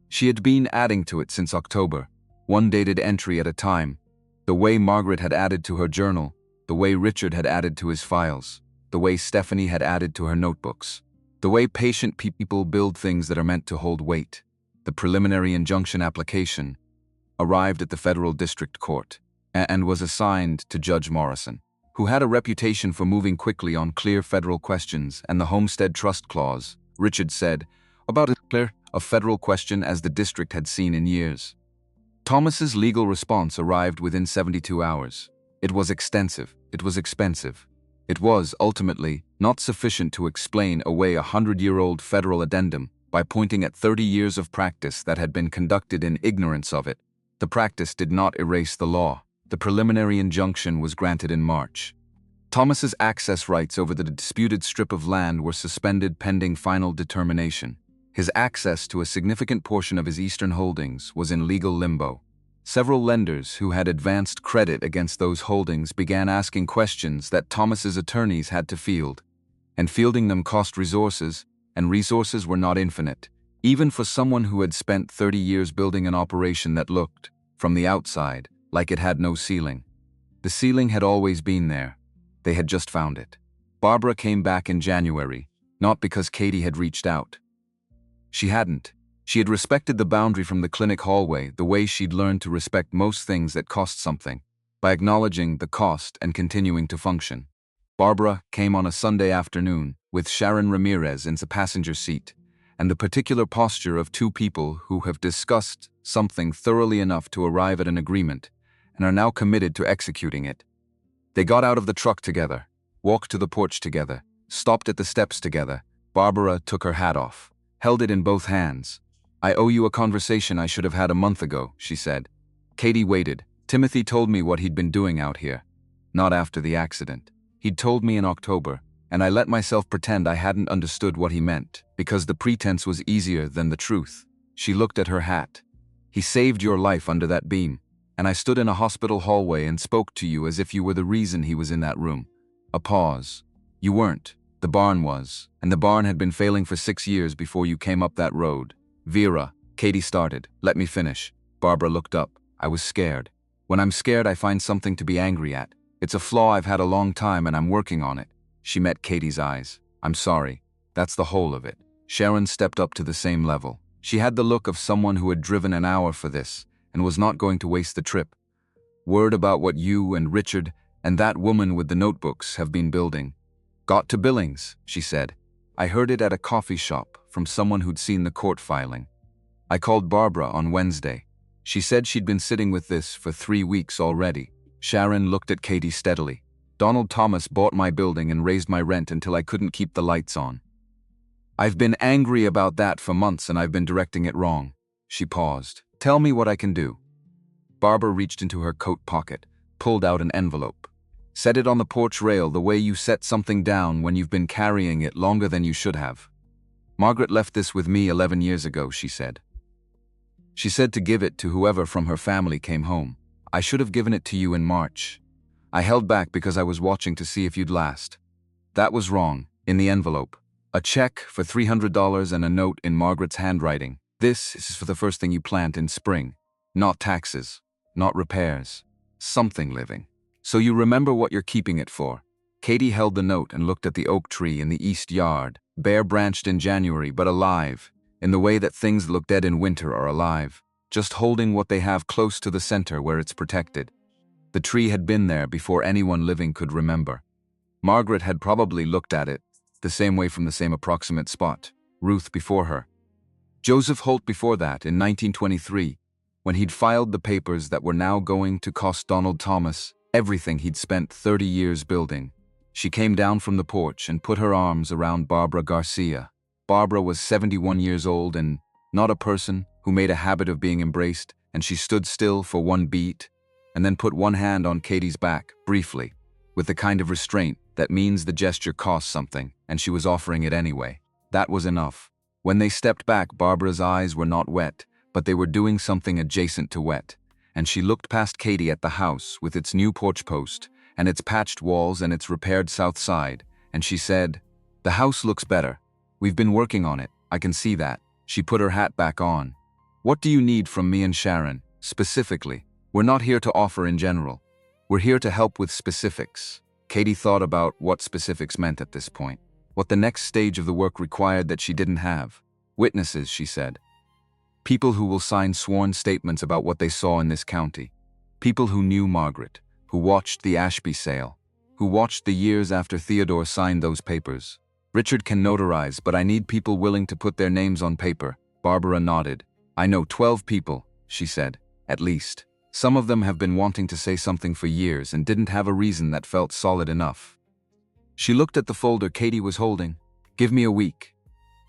She had been adding to it since October, one dated entry at a time, the way Margaret had added to her journal, the way Richard had added to his files, the way Stephanie had added to her notebooks, the way patient people build things that are meant to hold weight. The preliminary injunction application arrived at the federal district court and was assigned to Judge Morrison, who had a reputation for moving quickly on clear federal questions, and the Homestead Trust Clause, Richard said, about as clear a federal question as the district had seen in years. Thomas's legal response arrived within 72 hours. It was extensive. It was expensive. It was, ultimately, not sufficient to explain away a 100-year-old federal addendum by pointing at 30 years of practice that had been conducted in ignorance of it. The practice did not erase the law. The preliminary injunction was granted in March. Thomas's access rights over the disputed strip of land were suspended pending final determination. His access to a significant portion of his eastern holdings was in legal limbo. Several lenders who had advanced credit against those holdings began asking questions that Thomas's attorneys had to field, and fielding them cost resources, and resources were not infinite, even for someone who had spent 30 years building an operation that looked, from the outside, like it had no ceiling. The ceiling had always been there. They had just found it. Barbara came back in January, not because Katie had reached out. She hadn't. She had respected the boundary from the clinic hallway the way she'd learned to respect most things that cost something, by acknowledging the cost and continuing to function. Barbara came on a Sunday afternoon with Sharon Ramirez in the passenger seat, and the particular posture of 2 people who have discussed something thoroughly enough to arrive at an agreement and are now committed to executing it. They got out of the truck together, walked to the porch together, stopped at the steps together. Barbara took her hat off, held it in both hands. "I owe you a conversation I should have had a month ago," she said. Katie waited. "Timothy told me what he'd been doing out here. Not after the accident. He'd told me in October, and I let myself pretend I hadn't understood what he meant, because the pretense was easier than the truth." She looked at her hat. "He saved your life under that beam, and I stood in a hospital hallway and spoke to you as if you were the reason he was in that room." A pause. "You weren't. The barn was, and the barn had been failing for 6 years before you came up that road." "Vera," Katie started. "Let me finish." Barbara looked up. "I was scared. When I'm scared, I find something to be angry at. It's a flaw I've had a long time and I'm working on it." She met Katie's eyes. "I'm sorry. That's the whole of it." Sharon stepped up to the same level. She had the look of someone who had driven an hour for this and was not going to waste the trip. "Word about what you and Richard and that woman with the notebooks have been building got to Billings," she said. "I heard it at a coffee shop from someone who'd seen the court filing. I called Barbara on Wednesday. She said she'd been sitting with this for 3 weeks already." Sharon looked at Katie steadily. Donald Thomas bought my building and raised my rent until I couldn't keep the lights on. I've been angry about that for months and I've been directing it wrong. She paused. Tell me what I can do. Barbara reached into her coat pocket, pulled out an envelope. Set it on the porch rail the way you set something down when you've been carrying it longer than you should have. Margaret left this with me 11 years ago, she said. She said to give it to whoever from her family came home. I should have given it to you in March. I held back because I was watching to see if you'd last. That was wrong. In the envelope, a check for $300 and a note in Margaret's handwriting. This is for the first thing you plant in spring. Not taxes, not repairs. Something living. So you remember what you're keeping it for. Katie held the note and looked at the oak tree in the east yard, bare-branched in January but alive, in the way that things that look dead in winter are alive, just holding what they have close to the center where it's protected. The tree had been there before anyone living could remember. Margaret had probably looked at it, the same way from the same approximate spot, Ruth before her. Joseph Holt before that, in 1923, when he'd filed the papers that were now going to cost Donald Thomas everything he'd spent 30 years building. She came down from the porch and put her arms around Barbara Garcia. Barbara was 71 years old and not a person who made a habit of being embraced, and she stood still for one beat and then put one hand on Katie's back, briefly, with the kind of restraint that means the gesture costs something, and she was offering it anyway. That was enough. When they stepped back, Barbara's eyes were not wet, but they were doing something adjacent to wet, and she looked past Katie at the house with its new porch post, and its patched walls and its repaired south side, and she said, "The house looks better. We've been working on it, I can see that." She put her hat back on. "What do you need from me and Sharon, specifically? We're not here to offer in general. We're here to help with specifics." Katie thought about what specifics meant at this point, what the next stage of the work required that she didn't have. Witnesses, she said. People who will sign sworn statements about what they saw in this county. People who knew Margaret, who watched the Ashby sale, who watched the years after Theodore signed those papers. Richard can notarize, but I need people willing to put their names on paper. Barbara nodded. I know 12 people, she said, at least. Some of them have been wanting to say something for years and didn't have a reason that felt solid enough. She looked at the folder Katie was holding. Give me a week.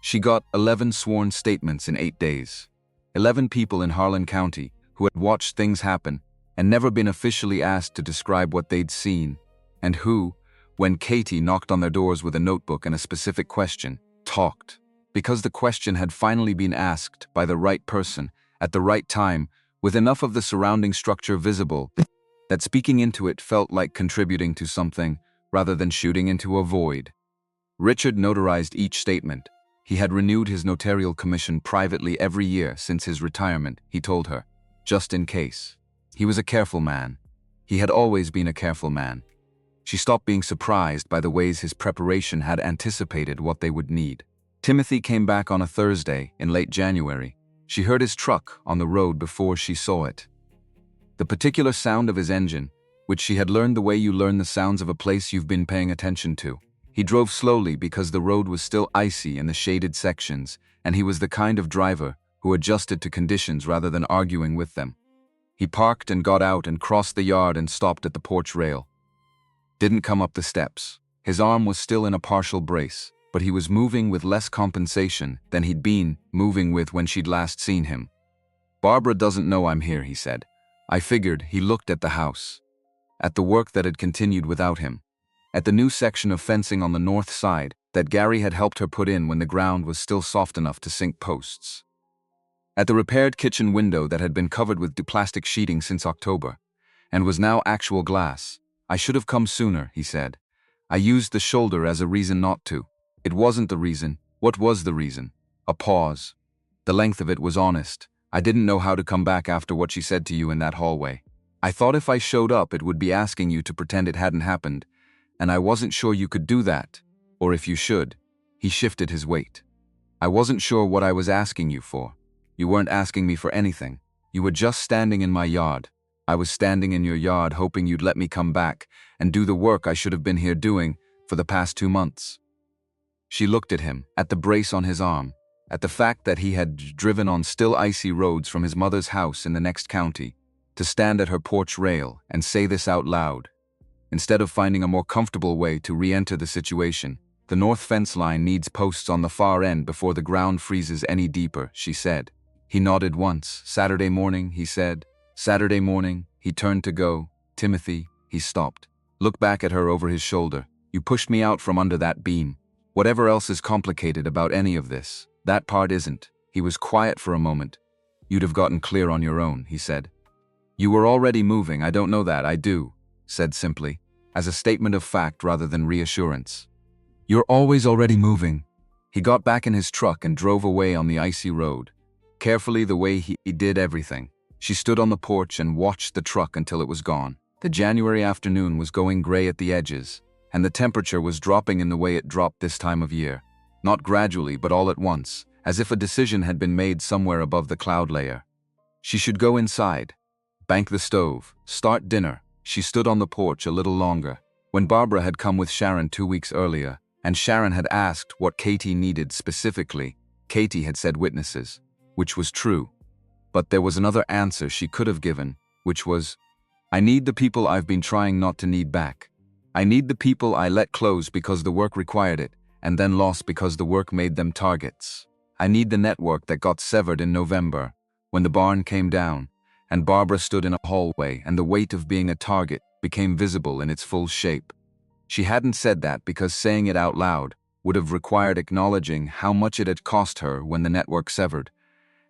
She got 11 sworn statements in 8 days. 11 people in Harlan County who had watched things happen and never been officially asked to describe what they'd seen, and who, when Katie knocked on their doors with a notebook and a specific question, talked. Because the question had finally been asked by the right person at the right time, with enough of the surrounding structure visible that speaking into it felt like contributing to something rather than shooting into a void. Richard notarized each statement. He had renewed his notarial commission privately every year since his retirement, he told her, just in case. He was a careful man. He had always been a careful man. She stopped being surprised by the ways his preparation had anticipated what they would need. Timothy came back on a Thursday in late January. She heard his truck on the road before she saw it. The particular sound of his engine, which she had learned the way you learn the sounds of a place you've been paying attention to. He drove slowly because the road was still icy in the shaded sections, and he was the kind of driver who adjusted to conditions rather than arguing with them. He parked and got out and crossed the yard and stopped at the porch rail. Didn't come up the steps. His arm was still in a partial brace, but he was moving with less compensation than he'd been moving with when she'd last seen him. Barbara doesn't know I'm here, he said. I figured. He looked at the house, at the work that had continued without him, at the new section of fencing on the north side that Gary had helped her put in when the ground was still soft enough to sink posts, at the repaired kitchen window that had been covered with plastic sheeting since October, and was now actual glass. I should have come sooner, he said. I used the shoulder as a reason not to. It wasn't the reason. What was the reason? A pause. The length of it was honest. I didn't know how to come back after what she said to you in that hallway. I thought if I showed up it would be asking you to pretend it hadn't happened, and I wasn't sure you could do that, or if you should. He shifted his weight. I wasn't sure what I was asking you for. You weren't asking me for anything. You were just standing in my yard. I was standing in your yard hoping you'd let me come back and do the work I should have been here doing for the past 2 months. She looked at him, at the brace on his arm, at the fact that he had driven on still icy roads from his mother's house in the next county, to stand at her porch rail and say this out loud. Instead of finding a more comfortable way to re-enter the situation, the north fence line needs posts on the far end before the ground freezes any deeper, she said. He nodded once. Saturday morning, he said. Saturday morning, he turned to go. Timothy, he stopped. Looked back at her over his shoulder. You pushed me out from under that beam. Whatever else is complicated about any of this, that part isn't. He was quiet for a moment. You'd have gotten clear on your own, he said. You were already moving, I don't know that, I do, said simply, as a statement of fact rather than reassurance. You're always already moving. He got back in his truck and drove away on the icy road. Carefully the way he did everything. She stood on the porch and watched the truck until it was gone. The January afternoon was going gray at the edges, and the temperature was dropping in the way it dropped this time of year. Not gradually, but all at once, as if a decision had been made somewhere above the cloud layer. She should go inside, bank the stove, start dinner. She stood on the porch a little longer. When Barbara had come with Sharon 2 weeks earlier, and Sharon had asked what Katie needed specifically, Katie had said witnesses, which was true. But there was another answer she could have given, which was, I need the people I've been trying not to need back. I need the people I let close because the work required it, and then lost because the work made them targets. I need the network that got severed in November, when the barn came down, and Barbara stood in a hallway and the weight of being a target became visible in its full shape. She hadn't said that because saying it out loud would have required acknowledging how much it had cost her when the network severed,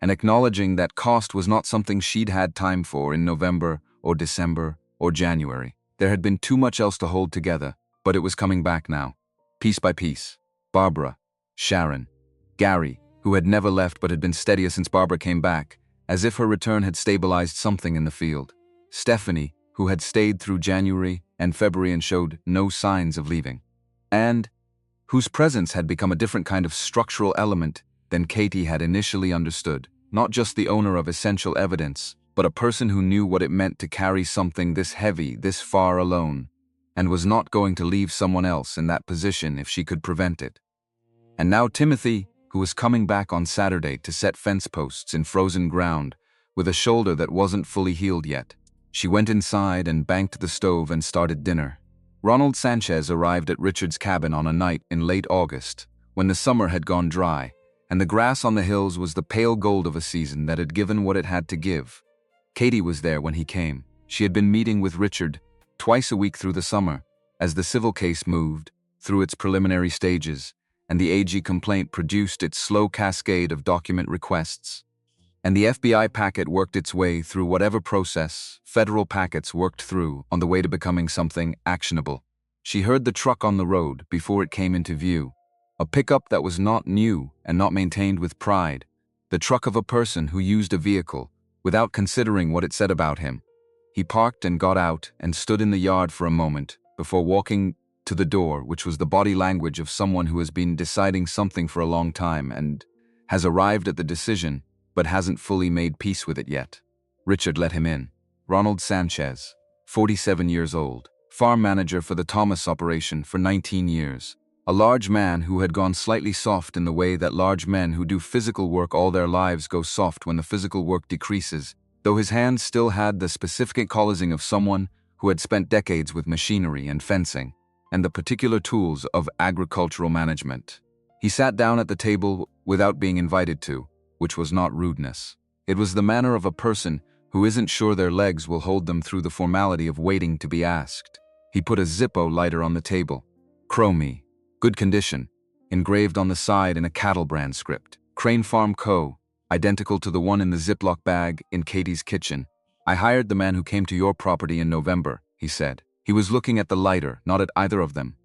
and acknowledging that cost was not something she'd had time for in November or December or January. There had been too much else to hold together, but it was coming back now, piece by piece. Barbara, Sharon, Gary, who had never left but had been steadier since Barbara came back, as if her return had stabilized something in the field. Stephanie, who had stayed through January and February and showed no signs of leaving. And whose presence had become a different kind of structural element than Katie had initially understood. Not just the owner of essential evidence, but a person who knew what it meant to carry something this heavy, this far alone, and was not going to leave someone else in that position if she could prevent it. And now Timothy, who was coming back on Saturday to set fence posts in frozen ground, with a shoulder that wasn't fully healed yet. She went inside and banked the stove and started dinner. Ronald Sanchez arrived at Richard's cabin on a night in late August, when the summer had gone dry, and the grass on the hills was the pale gold of a season that had given what it had to give. Katie was there when he came. She had been meeting with Richard twice a week through the summer, as the civil case moved through its preliminary stages, and the AG complaint produced its slow cascade of document requests. And the FBI packet worked its way through whatever process federal packets worked through on the way to becoming something actionable. She heard the truck on the road before it came into view. A pickup that was not new and not maintained with pride. The truck of a person who used a vehicle without considering what it said about him. He parked and got out and stood in the yard for a moment before walking to the door, which was the body language of someone who has been deciding something for a long time and has arrived at the decision but hasn't fully made peace with it yet. Richard let him in. Ronald Sanchez, 47 years old, farm manager for the Thomas operation for 19 years. A large man who had gone slightly soft in the way that large men who do physical work all their lives go soft when the physical work decreases, though his hands still had the specific callousing of someone who had spent decades with machinery and fencing, and the particular tools of agricultural management. He sat down at the table without being invited to, which was not rudeness. It was the manner of a person who isn't sure their legs will hold them through the formality of waiting to be asked. He put a Zippo lighter on the table. Chromie. Good condition, engraved on the side in a cattle brand script. Crane Farm Co., identical to the one in the Ziploc bag in Katie's kitchen. I hired the man who came to your property in November, he said. He was looking at the lighter, not at either of them,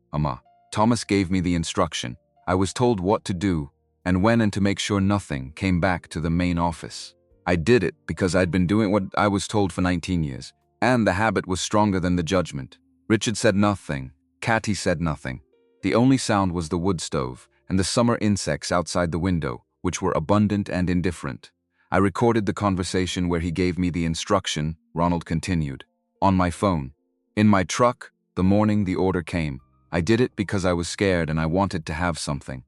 Thomas gave me the instruction. I was told what to do and when and to make sure nothing came back to the main office. I did it because I'd been doing what I was told for 19 years, and the habit was stronger than the judgment. Richard said nothing. Katie said nothing. The only sound was the wood stove and the summer insects outside the window, which were abundant and indifferent. I recorded the conversation where he gave me the instruction, Ronald continued. On my phone. In my truck, the morning the order came. I did it because I was scared and I wanted to have something.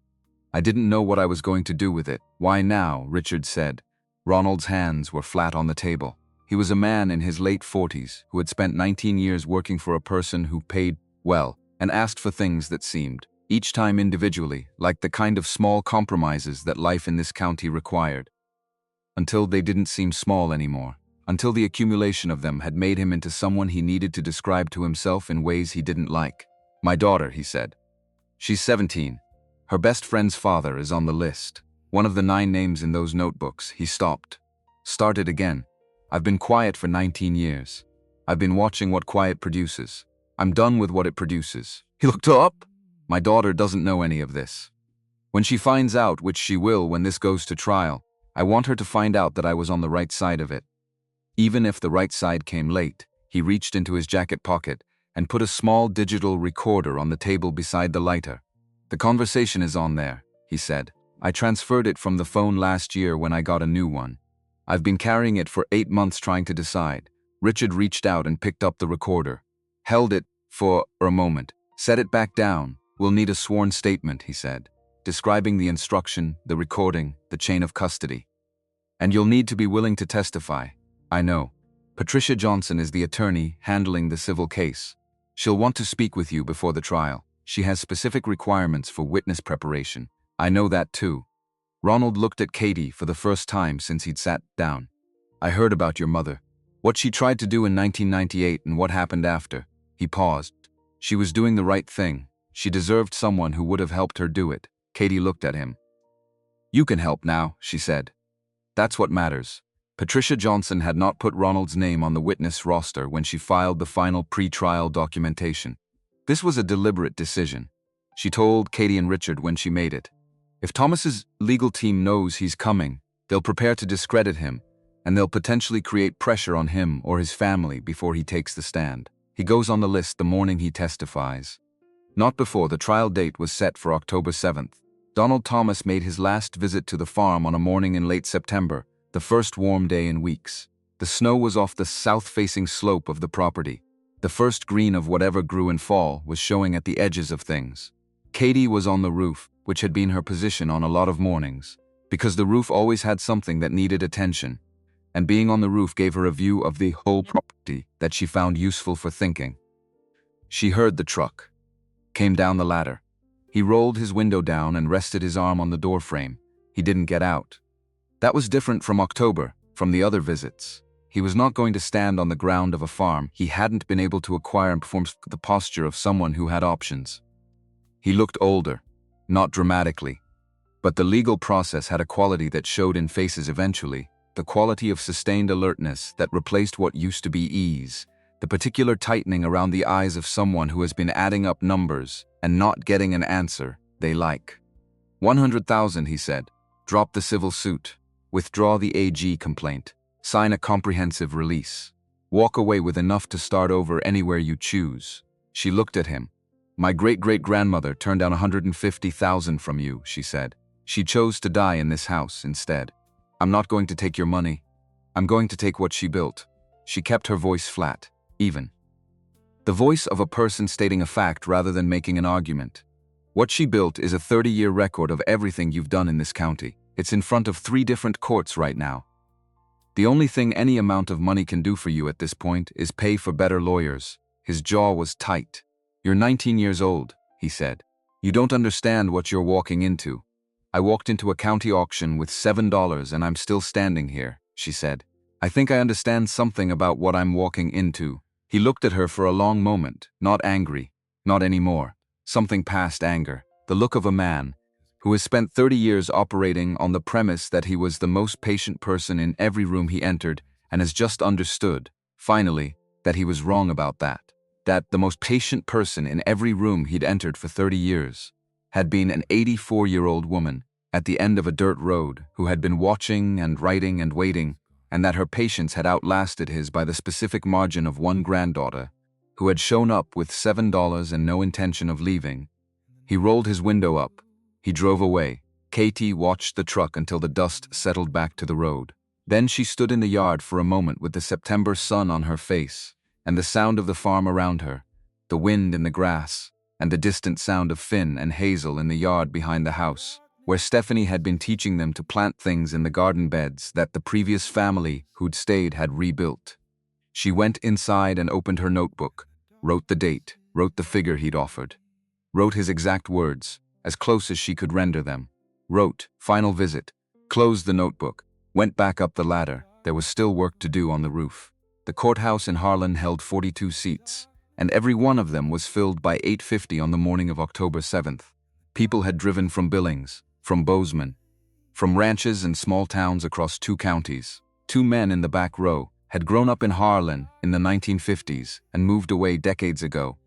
I didn't know what I was going to do with it. Why now? Richard said. Ronald's hands were flat on the table. He was a man in his late 40s who had spent 19 years working for a person who paid well and asked for things that seemed, each time individually, like the kind of small compromises that life in this county required. Until they didn't seem small anymore. Until the accumulation of them had made him into someone he needed to describe to himself in ways he didn't like. "My daughter," he said. "She's 17. Her best friend's father is on the list. One of the 9 names in those notebooks." He stopped. Started again. "I've been quiet for 19 years. I've been watching what quiet produces. I'm done with what it produces." He looked up. "My daughter doesn't know any of this. When she finds out, which she will when this goes to trial, I want her to find out that I was on the right side of it." Even if the right side came late, he reached into his jacket pocket and put a small digital recorder on the table beside the lighter. "The conversation is on there," he said. "I transferred it from the phone last year when I got a new one. I've been carrying it for 8 months trying to decide." Richard reached out and picked up the recorder, held it for a moment, set it back down. "We'll need a sworn statement," he said, describing the instruction, the recording, the chain of custody. "And you'll need to be willing to testify. I know. Patricia Johnson is the attorney handling the civil case. She'll want to speak with you before the trial. She has specific requirements for witness preparation. I know that too." Ronald looked at Katie for the first time since he'd sat down. "I heard about your mother. What she tried to do in 1998 and what happened after." He paused. "She was doing the right thing. She deserved someone who would have helped her do it." Katie looked at him. "You can help now," she said. "That's what matters." Patricia Johnson had not put Ronald's name on the witness roster when she filed the final pre-trial documentation. This was a deliberate decision. She told Katie and Richard when she made it. If Thomas's legal team knows he's coming, they'll prepare to discredit him, and they'll potentially create pressure on him or his family before he takes the stand. He goes on the list the morning he testifies. Not before. The trial date was set for October 7th. Donald Thomas made his last visit to the farm on a morning in late September, the first warm day in weeks. The snow was off the south-facing slope of the property. The first green of whatever grew in fall was showing at the edges of things. Katie was on the roof, which had been her position on a lot of mornings, because the roof always had something that needed attention, and being on the roof gave her a view of the whole property that she found useful for thinking. She heard the truck. Came down the ladder. He rolled his window down and rested his arm on the doorframe. He didn't get out. That was different from October, from the other visits. He was not going to stand on the ground of a farm he hadn't been able to acquire and perform the posture of someone who had options. He looked older, not dramatically, but the legal process had a quality that showed in faces eventually, the quality of sustained alertness that replaced what used to be ease, the particular tightening around the eyes of someone who has been adding up numbers and not getting an answer they like. 100,000, he said. Drop the civil suit. Withdraw the AG complaint. Sign a comprehensive release. Walk away with enough to start over anywhere you choose. She looked at him. My great-great-grandmother turned down 150,000 from you, she said. She chose to die in this house instead. I'm not going to take your money. I'm going to take what she built. She kept her voice flat, even. The voice of a person stating a fact rather than making an argument. What she built is a 30-year record of everything you've done in this county. It's in front of 3 different courts right now. The only thing any amount of money can do for you at this point is pay for better lawyers. His jaw was tight. You're 19 years old, he said. You don't understand what you're walking into. I walked into a county auction with $7 and I'm still standing here, she said. I think I understand something about what I'm walking into. He looked at her for a long moment, not angry, not anymore. Something past anger, the look of a man who has spent 30 years operating on the premise that he was the most patient person in every room he entered and has just understood, finally, that he was wrong about that. That the most patient person in every room he'd entered for 30 years had been an 84-year-old woman at the end of a dirt road who had been watching and writing and waiting, and that her patience had outlasted his by the specific margin of one granddaughter who had shown up with $7 and no intention of leaving. He rolled his window up. He drove away. Katie watched the truck until the dust settled back to the road. Then she stood in the yard for a moment with the September sun on her face, and the sound of the farm around her, the wind in the grass, and the distant sound of Finn and Hazel in the yard behind the house. where Stephanie had been teaching them to plant things in the garden beds that the previous family who'd stayed had rebuilt. She went inside and opened her notebook, wrote the date, wrote the figure he'd offered, wrote his exact words, as close as she could render them, wrote, "Final visit," closed the notebook, went back up the ladder. There was still work to do on the roof. The courthouse in Harlan held 42 seats, and every one of them was filled by 8:50 on the morning of October 7th. People had driven from Billings, from Bozeman, from ranches and small towns across 2 counties. 2 men in the back row had grown up in Harlan in the 1950s and moved away decades ago,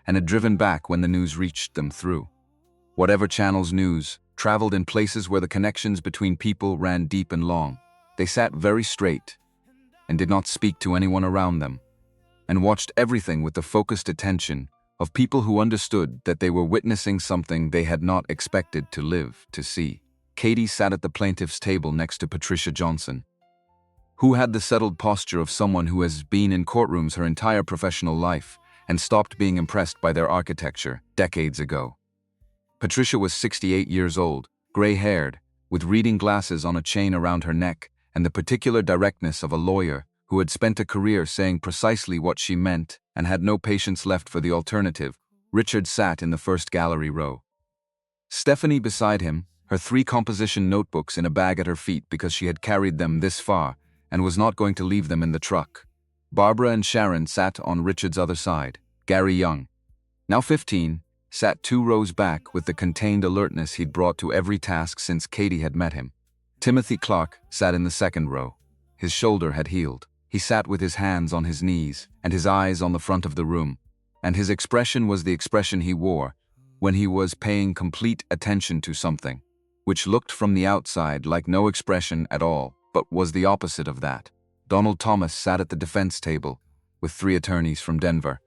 and had driven back when the news reached them through whatever channel's news traveled in places where the connections between people ran deep and long. They sat very straight and did not speak to anyone around them, and watched everything with the focused attention of people who understood that they were witnessing something they had not expected to live to see. Katie sat at the plaintiff's table next to Patricia Johnson, who had the settled posture of someone who has been in courtrooms her entire professional life and stopped being impressed by their architecture decades ago. Patricia was 68 years old, gray-haired, with reading glasses on a chain around her neck and the particular directness of a lawyer who had spent a career saying precisely what she meant and had no patience left for the alternative. Richard sat in the first gallery row. Stephanie beside him, her 3 composition notebooks in a bag at her feet because she had carried them this far and was not going to leave them in the truck. Barbara and Sharon sat on Richard's other side. Gary Young, now 15, sat 2 rows back with the contained alertness he'd brought to every task since Katie had met him. Timothy Clark sat in the second row. His shoulder had healed. He sat with his hands on his knees and his eyes on the front of the room, and his expression was the expression he wore when he was paying complete attention to something, which looked from the outside like no expression at all, but was the opposite of that. Donald Thomas sat at the defense table with 3 attorneys from Denver.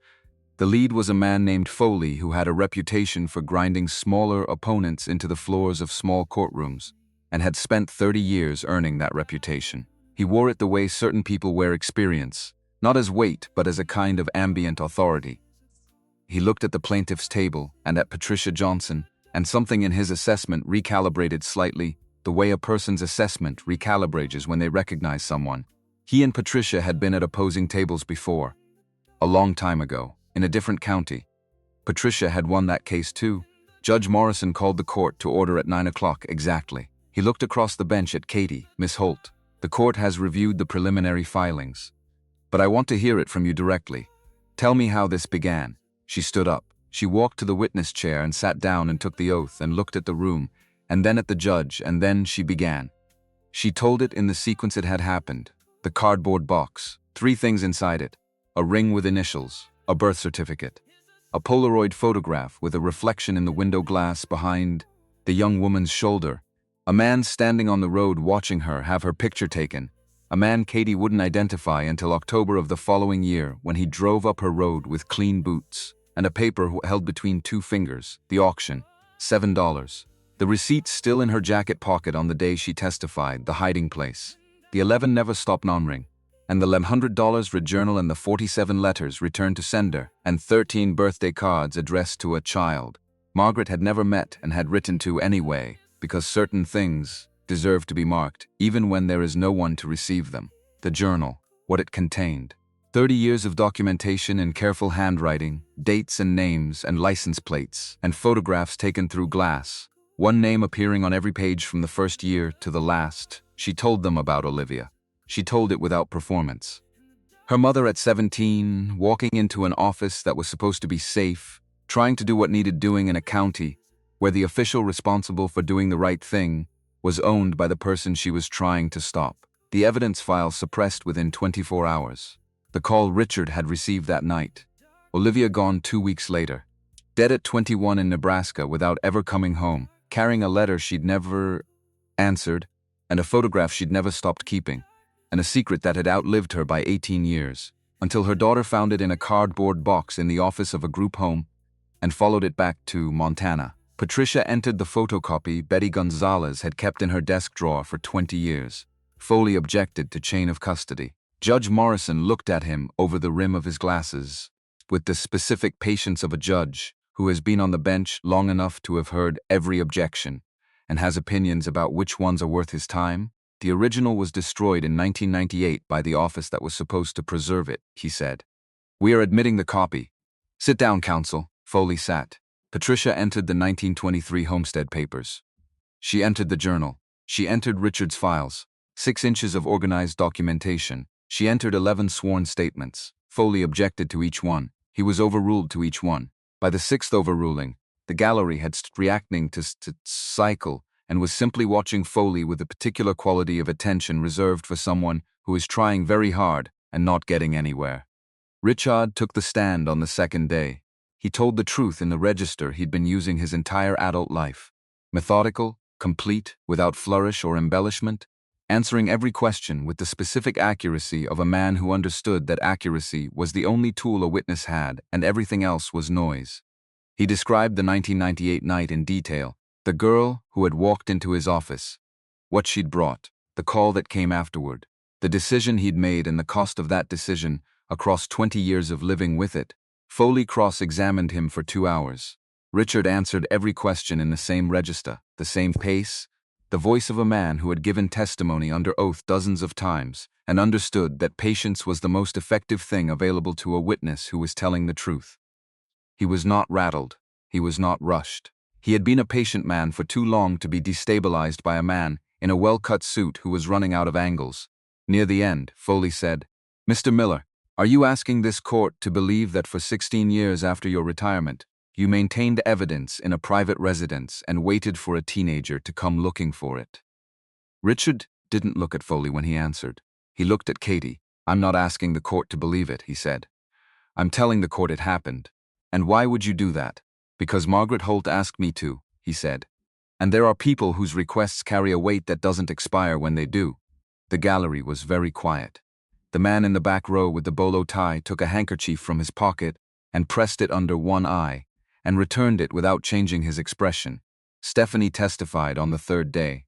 The lead was a man named Foley who had a reputation for grinding smaller opponents into the floors of small courtrooms, and had spent 30 years earning that reputation. He wore it the way certain people wear experience, not as weight but as a kind of ambient authority. He looked at the plaintiff's table and at Patricia Johnson, and something in his assessment recalibrated slightly, the way a person's assessment recalibrates when they recognize someone. He and Patricia had been at opposing tables before, a long time ago, in a different county. Patricia had won that case too. Judge Morrison called the court to order at 9 o'clock exactly. He looked across the bench at Katie, Miss Holt. "The court has reviewed the preliminary filings, but I want to hear it from you directly. Tell me how this began." She stood up. She walked to the witness chair and sat down and took the oath and looked at the room, and then at the judge, and then she began. She told it in the sequence it had happened. The cardboard box, 3 things inside it: a ring with initials, a birth certificate, a Polaroid photograph with a reflection in the window glass behind the young woman's shoulder, a man standing on the road watching her have her picture taken, a man Katie wouldn't identify until October of the following year when he drove up her road with clean boots, and a paper held between 2 fingers, the auction, $7. The receipt still in her jacket pocket on the day she testified, the hiding place, the 11 never stop non-ring, and the $100 red journal and the 47 letters returned to sender, and 13 birthday cards addressed to a child Margaret had never met and had written to anyway, because certain things deserve to be marked, even when there is no one to receive them. The journal, what it contained. 30 years of documentation in careful handwriting, dates and names and license plates, and photographs taken through glass, 1 name appearing on every page from the first year to the last. She told them about Olivia. She told it without performance. Her mother at 17, walking into an office that was supposed to be safe, trying to do what needed doing in a county where the official responsible for doing the right thing was owned by the person she was trying to stop. The evidence file suppressed within 24 hours. The call Richard had received that night. Olivia gone 2 weeks later. Dead at 21 in Nebraska without ever coming home, carrying a letter she'd never answered, and a photograph she'd never stopped keeping, and a secret that had outlived her by 18 years, until her daughter found it in a cardboard box in the office of a group home and followed it back to Montana. Patricia entered the photocopy Betty Gonzalez had kept in her desk drawer for 20 years. Foley objected to chain of custody. Judge Morrison looked at him over the rim of his glasses with the specific patience of a judge who has been on the bench long enough to have heard every objection and has opinions about which ones are worth his time. The original was destroyed in 1998 by the office that was supposed to preserve it, he said. We are admitting the copy. Sit down, counsel. Foley sat. Patricia entered the 1923 Homestead Papers. She entered the journal. She entered Richard's files. 6 inches of organized documentation. She entered 11 sworn statements. Foley objected to each one. He was overruled to each one. By the 6th overruling, the gallery had stopped reacting to cycle and was simply watching Foley with a particular quality of attention reserved for someone who is trying very hard and not getting anywhere. Richard took the stand on the 2nd day. He told the truth in the register he'd been using his entire adult life. Methodical, complete, without flourish or embellishment, answering every question with the specific accuracy of a man who understood that accuracy was the only tool a witness had and everything else was noise. He described the 1998 night in detail, the girl who had walked into his office, what she'd brought, the call that came afterward, the decision he'd made and the cost of that decision across 20 years of living with it. Foley cross-examined him for 2 hours. Richard answered every question in the same register, the same pace, the voice of a man who had given testimony under oath dozens of times and understood that patience was the most effective thing available to a witness who was telling the truth. He was not rattled. He was not rushed. He had been a patient man for too long to be destabilized by a man in a well-cut suit who was running out of angles. Near the end, Foley said, "Mr. Miller, are you asking this court to believe that for 16 years after your retirement, you maintained evidence in a private residence and waited for a teenager to come looking for it?" Richard didn't look at Foley when he answered. He looked at Katie. "I'm not asking the court to believe it," he said. "I'm telling the court it happened." "And why would you do that?" "Because Margaret Holt asked me to," he said. "And there are people whose requests carry a weight that doesn't expire when they do." The gallery was very quiet. The man in the back row with the bolo tie took a handkerchief from his pocket and pressed it under one eye, and returned it without changing his expression. Stephanie testified on the 3rd day.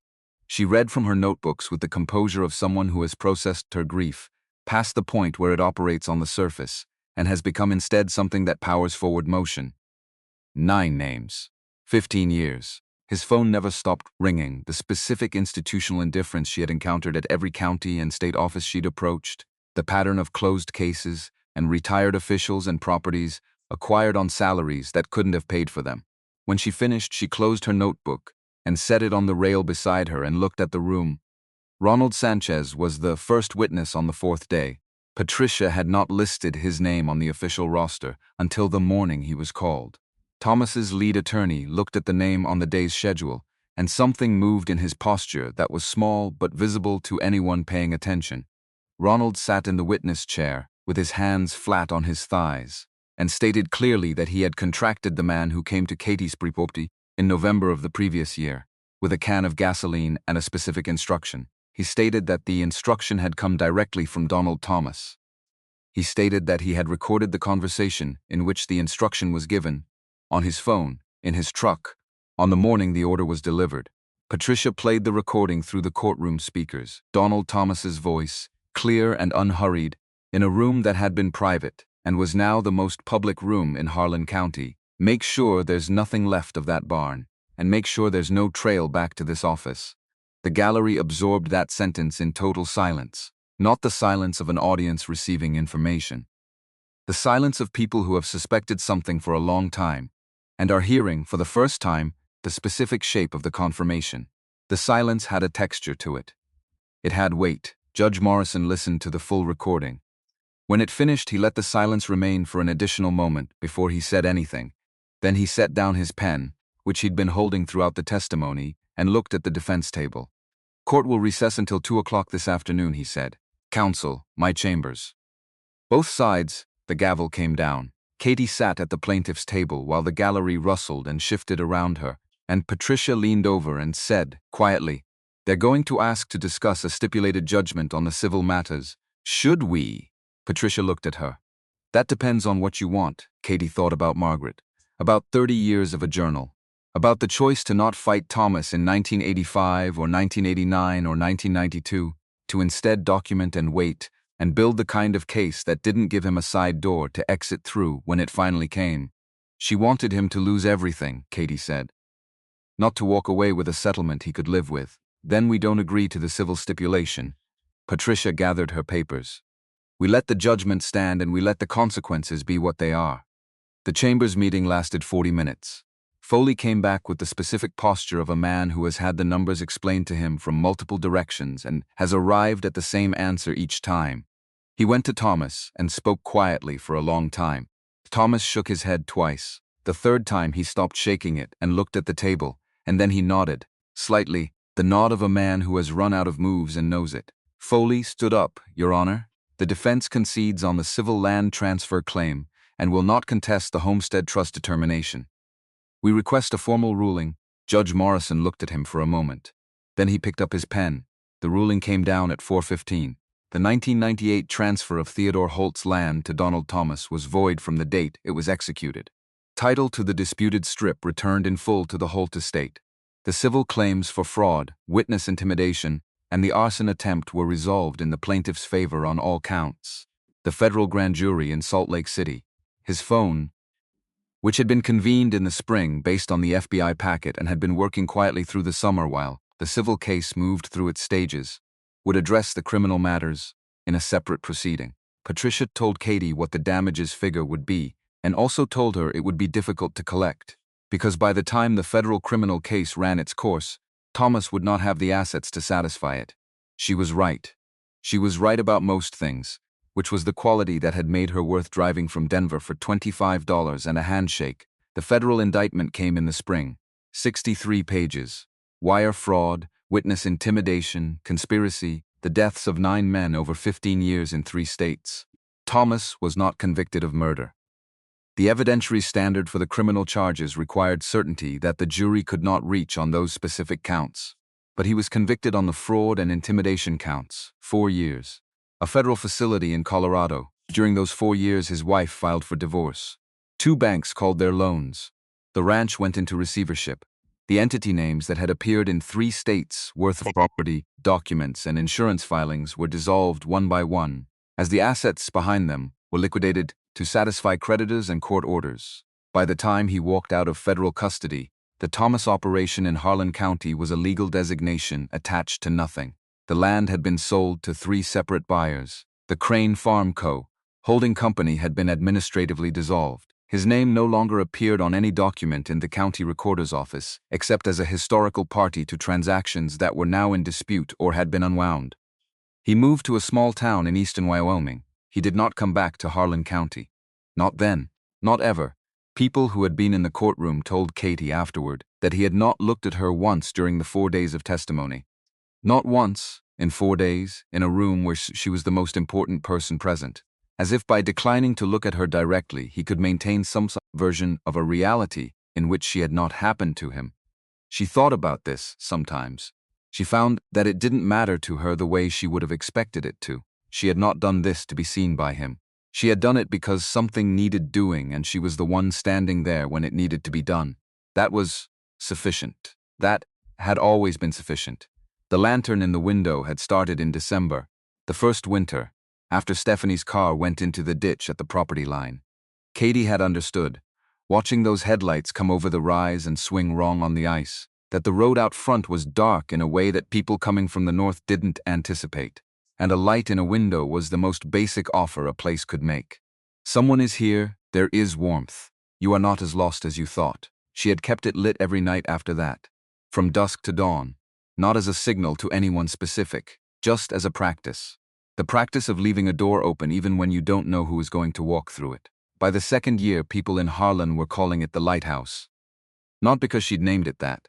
She read from her notebooks with the composure of someone who has processed her grief, past the point where it operates on the surface, and has become instead something that powers forward motion. 9 names. 15 years. His phone never stopped ringing, the specific institutional indifference she had encountered at every county and state office she'd approached, the pattern of closed cases and retired officials and properties acquired on salaries that couldn't have paid for them. When she finished, she closed her notebook and set it on the rail beside her and looked at the room. Ronald Sanchez was the first witness on the 4th day. Patricia had not listed his name on the official roster until the morning he was called. Thomas's lead attorney looked at the name on the day's schedule, and something moved in his posture that was small but visible to anyone paying attention. Ronald sat in the witness chair, with his hands flat on his thighs, and stated clearly that he had contracted the man who came to Katie's property in November of the previous year, with a can of gasoline and a specific instruction. He stated that the instruction had come directly from Donald Thomas. He stated that he had recorded the conversation in which the instruction was given, on his phone, in his truck, on the morning the order was delivered. Patricia played the recording through the courtroom speakers. Donald Thomas's voice, clear and unhurried, in a room that had been private and was now the most public room in Harlan County. "Make sure there's nothing left of that barn, and make sure there's no trail back to this office." The gallery absorbed that sentence in total silence, not the silence of an audience receiving information. The silence of people who have suspected something for a long time, and are hearing, for the first time, the specific shape of the confirmation. The silence had a texture to it. It had weight. Judge Morrison listened to the full recording. When it finished, he let the silence remain for an additional moment before he said anything. Then he set down his pen, which he'd been holding throughout the testimony, and looked at the defense table. "Court will recess until 2 o'clock this afternoon," he said. "Counsel, my chambers." Both sides, the gavel came down. Katie sat at the plaintiff's table while the gallery rustled and shifted around her, and Patricia leaned over and said, quietly, "They're going to ask to discuss a stipulated judgment on the civil matters. Should we?" Patricia looked at her. "That depends on what you want." Katie thought about Margaret, about 30 years of a journal, about the choice to not fight Thomas in 1985 or 1989 or 1992, to instead document and wait, and build the kind of case that didn't give him a side door to exit through when it finally came. She wanted him to lose everything, Katie said. not to walk away with a settlement he could live with. Then we don't agree to the civil stipulation. Patricia gathered her papers. We let the judgment stand and we let the consequences be what they are. The chambers meeting lasted 40 minutes. Foley came back with the specific posture of a man who has had the numbers explained to him from multiple directions and has arrived at the same answer each time. He went to Thomas and spoke quietly for a long time. Thomas shook his head twice. The third time he stopped shaking it and looked at the table, and then he nodded, slightly, the nod of a man who has run out of moves and knows it. Foley stood up, Your Honor. The defense concedes on the civil land transfer claim and will not contest the Homestead Trust determination. We request a formal ruling. Judge Morrison looked at him for a moment. Then he picked up his pen. The ruling came down at 4:15. The 1998 transfer of Theodore Holt's land to Donald Thomas was void from the date it was executed. Title to the disputed strip returned in full to the Holt estate. The civil claims for fraud, witness intimidation, and the arson attempt were resolved in the plaintiff's favor on all counts. The federal grand jury in Salt Lake City, his phone, which had been convened in the spring based on the FBI packet and had been working quietly through the summer while the civil case moved through its stages, would address the criminal matters in a separate proceeding. Patricia told Katie what the damages figure would be and also told her it would be difficult to collect, because by the time the federal criminal case ran its course, Thomas would not have the assets to satisfy it. She was right. She was right about most things, which was the quality that had made her worth driving from Denver for $25 and a handshake. The federal indictment came in the spring. 63 pages. Wire fraud, witness intimidation, conspiracy, the deaths of 9 men over 15 years in 3 states. Thomas was not convicted of murder. The evidentiary standard for the criminal charges required certainty that the jury could not reach on those specific counts. But he was convicted on the fraud and intimidation counts, 4 years. A federal facility in Colorado. During those 4 years, his wife filed for divorce. 2 banks called their loans. The ranch went into receivership. The entity names that had appeared in 3 states worth of property, documents, and insurance filings were dissolved one by one, as the assets behind them were liquidated to satisfy creditors and court orders. By the time he walked out of federal custody, the Thomas operation in Harlan County was a legal designation attached to nothing. The land had been sold to 3 separate buyers. The Crane Farm Co. holding company had been administratively dissolved. His name no longer appeared on any document in the county recorder's office, except as a historical party to transactions that were now in dispute or had been unwound. He moved to a small town in eastern Wyoming. He did not come back to Harlan County. Not then. Not ever. People who had been in the courtroom told Katie afterward that he had not looked at her once during the 4 days of testimony. Not once, in 4 days, in a room where she was the most important person present, as if by declining to look at her directly he could maintain some version of a reality in which she had not happened to him. She thought about this sometimes. She found that it didn't matter to her the way she would have expected it to. She had not done this to be seen by him. She had done it because something needed doing and she was the one standing there when it needed to be done. That was sufficient. That had always been sufficient. The lantern in the window had started in December, the first winter, after Stephanie's car went into the ditch at the property line. Katie had understood, watching those headlights come over the rise and swing wrong on the ice, that the road out front was dark in a way that people coming from the north didn't anticipate, and a light in a window was the most basic offer a place could make. Someone is here, there is warmth. You are not as lost as you thought. She had kept it lit every night after that, from dusk to dawn. Not as a signal to anyone specific, just as a practice. The practice of leaving a door open even when you don't know who is going to walk through it. By the 2nd year, people in Harlan were calling it the Lighthouse. Not because she'd named it that.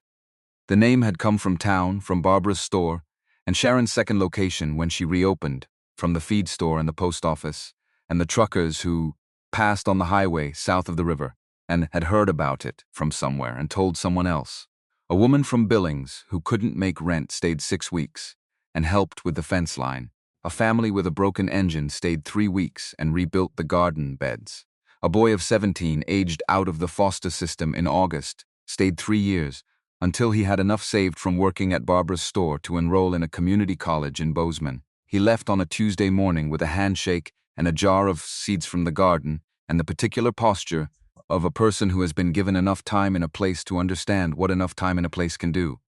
The name had come from town, from Barbara's store, and Sharon's second location when she reopened, from the feed store and the post office, and the truckers who passed on the highway south of the river and had heard about it from somewhere and told someone else. A woman from Billings who couldn't make rent stayed 6 weeks and helped with the fence line. A family with a broken engine stayed 3 weeks and rebuilt the garden beds. A boy of 17 aged out of the foster system in August stayed 3 years until he had enough saved from working at Barbara's store to enroll in a community college in Bozeman. He left on a Tuesday morning with a handshake and a jar of seeds from the garden and the particular posture of a person who has been given enough time in a place to understand what enough time in a place can do.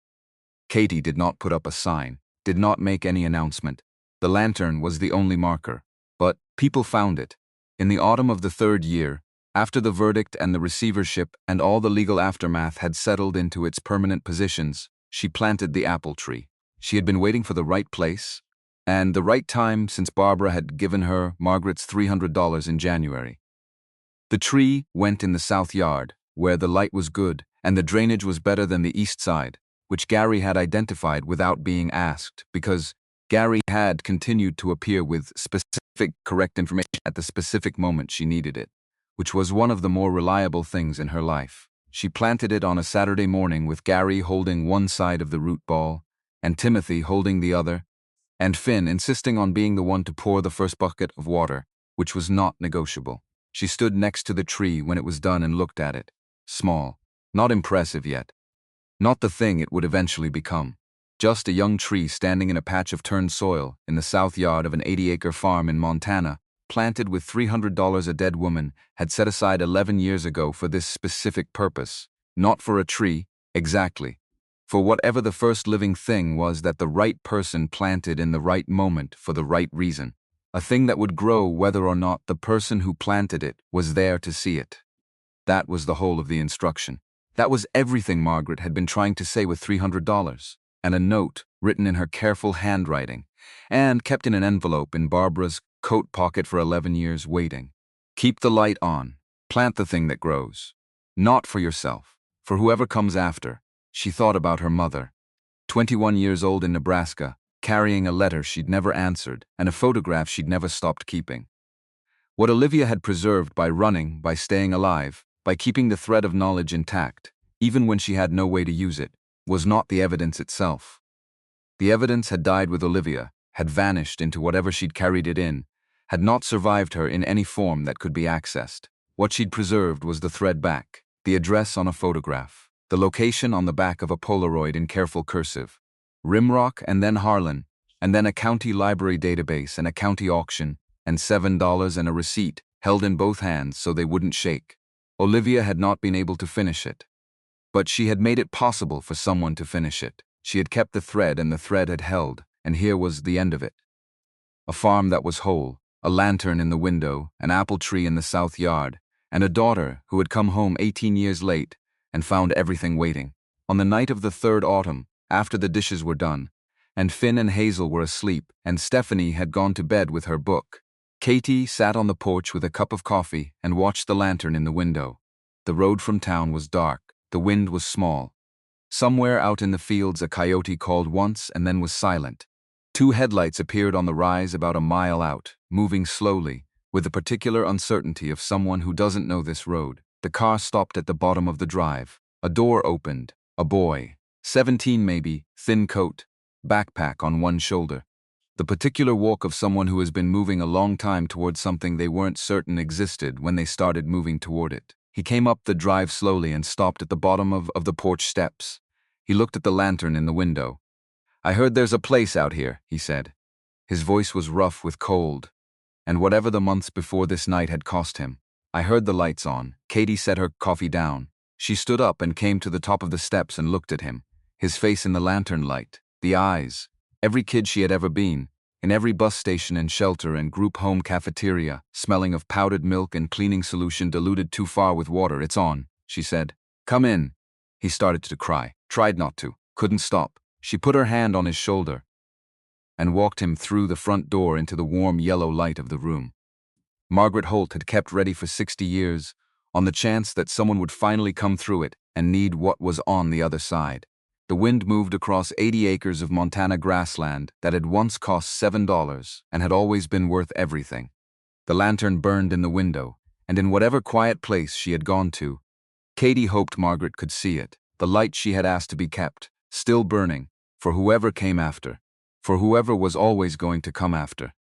Katie did not put up a sign, did not make any announcement. The lantern was the only marker. But people found it. In the autumn of the third year, after the verdict and the receivership and all the legal aftermath had settled into its permanent positions, she planted the apple tree. She had been waiting for the right place and the right time since Barbara had given her Margaret's $300 in January. The tree went in the south yard, where the light was good and the drainage was better than the east side, which Gary had identified without being asked, because Gary had continued to appear with specific, correct information at the specific moment she needed it, which was one of the more reliable things in her life. She planted it on a Saturday morning with Gary holding one side of the root ball, and Timothy holding the other, and Finn insisting on being the one to pour the first bucket of water, which was not negotiable. She stood next to the tree when it was done and looked at it. Small, not impressive yet. Not the thing it would eventually become. Just a young tree standing in a patch of turned soil in the south yard of an 80-acre farm in Montana, planted with $300 a dead woman had set aside 11 years ago for this specific purpose. Not for a tree, exactly. For whatever the first living thing was that the right person planted in the right moment for the right reason. A thing that would grow whether or not the person who planted it was there to see it. That was the whole of the instruction. That was everything Margaret had been trying to say with $300, and a note written in her careful handwriting, and kept in an envelope in Barbara's coat pocket for 11 years waiting. Keep the light on. Plant the thing that grows. Not for yourself, for whoever comes after. She thought about her mother, 21 years old in Nebraska, carrying a letter she'd never answered and a photograph she'd never stopped keeping. What Olivia had preserved by running, by staying alive, by keeping the thread of knowledge intact, even when she had no way to use it, was not the evidence itself. The evidence had died with Olivia, had vanished into whatever she'd carried it in, had not survived her in any form that could be accessed. What she'd preserved was the thread back, the address on a photograph, the location on the back of a Polaroid in careful cursive. Rimrock and then Harlan, and then a county library database and a county auction, and $7 and a receipt held in both hands so they wouldn't shake. Olivia had not been able to finish it. But she had made it possible for someone to finish it. She had kept the thread and the thread had held, and here was the end of it. A farm that was whole, a lantern in the window, an apple tree in the south yard, and a daughter who had come home 18 years late and found everything waiting. On the night of the third autumn, after the dishes were done, and Finn and Hazel were asleep, and Stephanie had gone to bed with her book, Katie sat on the porch with a cup of coffee and watched the lantern in the window. The road from town was dark, the wind was small. Somewhere out in the fields a coyote called once and then was silent. 2 headlights appeared on the rise about a mile out, moving slowly, with the particular uncertainty of someone who doesn't know this road. The car stopped at the bottom of the drive. A door opened. A boy, 17 maybe, thin coat, backpack on one shoulder. The particular walk of someone who has been moving a long time towards something they weren't certain existed when they started moving toward it. He came up the drive slowly and stopped at the bottom of the porch steps. He looked at the lantern in the window. "I heard there's a place out here," he said. His voice was rough with cold, and whatever the months before this night had cost him. "I heard the lights on." Katie set her coffee down. She stood up and came to the top of the steps and looked at him. His face in the lantern light, the eyes, every kid she had ever been, in every bus station and shelter and group home cafeteria, smelling of powdered milk and cleaning solution diluted too far with water. "It's on," she said. "Come in." He started to cry, tried not to, couldn't stop. She put her hand on his shoulder and walked him through the front door into the warm yellow light of the room. Margaret Holt had kept ready for 60 years, on the chance that someone would finally come through it and need what was on the other side. The wind moved across 80 acres of Montana grassland that had once cost $7 and had always been worth everything. The lantern burned in the window, and in whatever quiet place she had gone to, Katie hoped Margaret could see it, the light she had asked to be kept, still burning, for whoever came after, for whoever was always going to come after.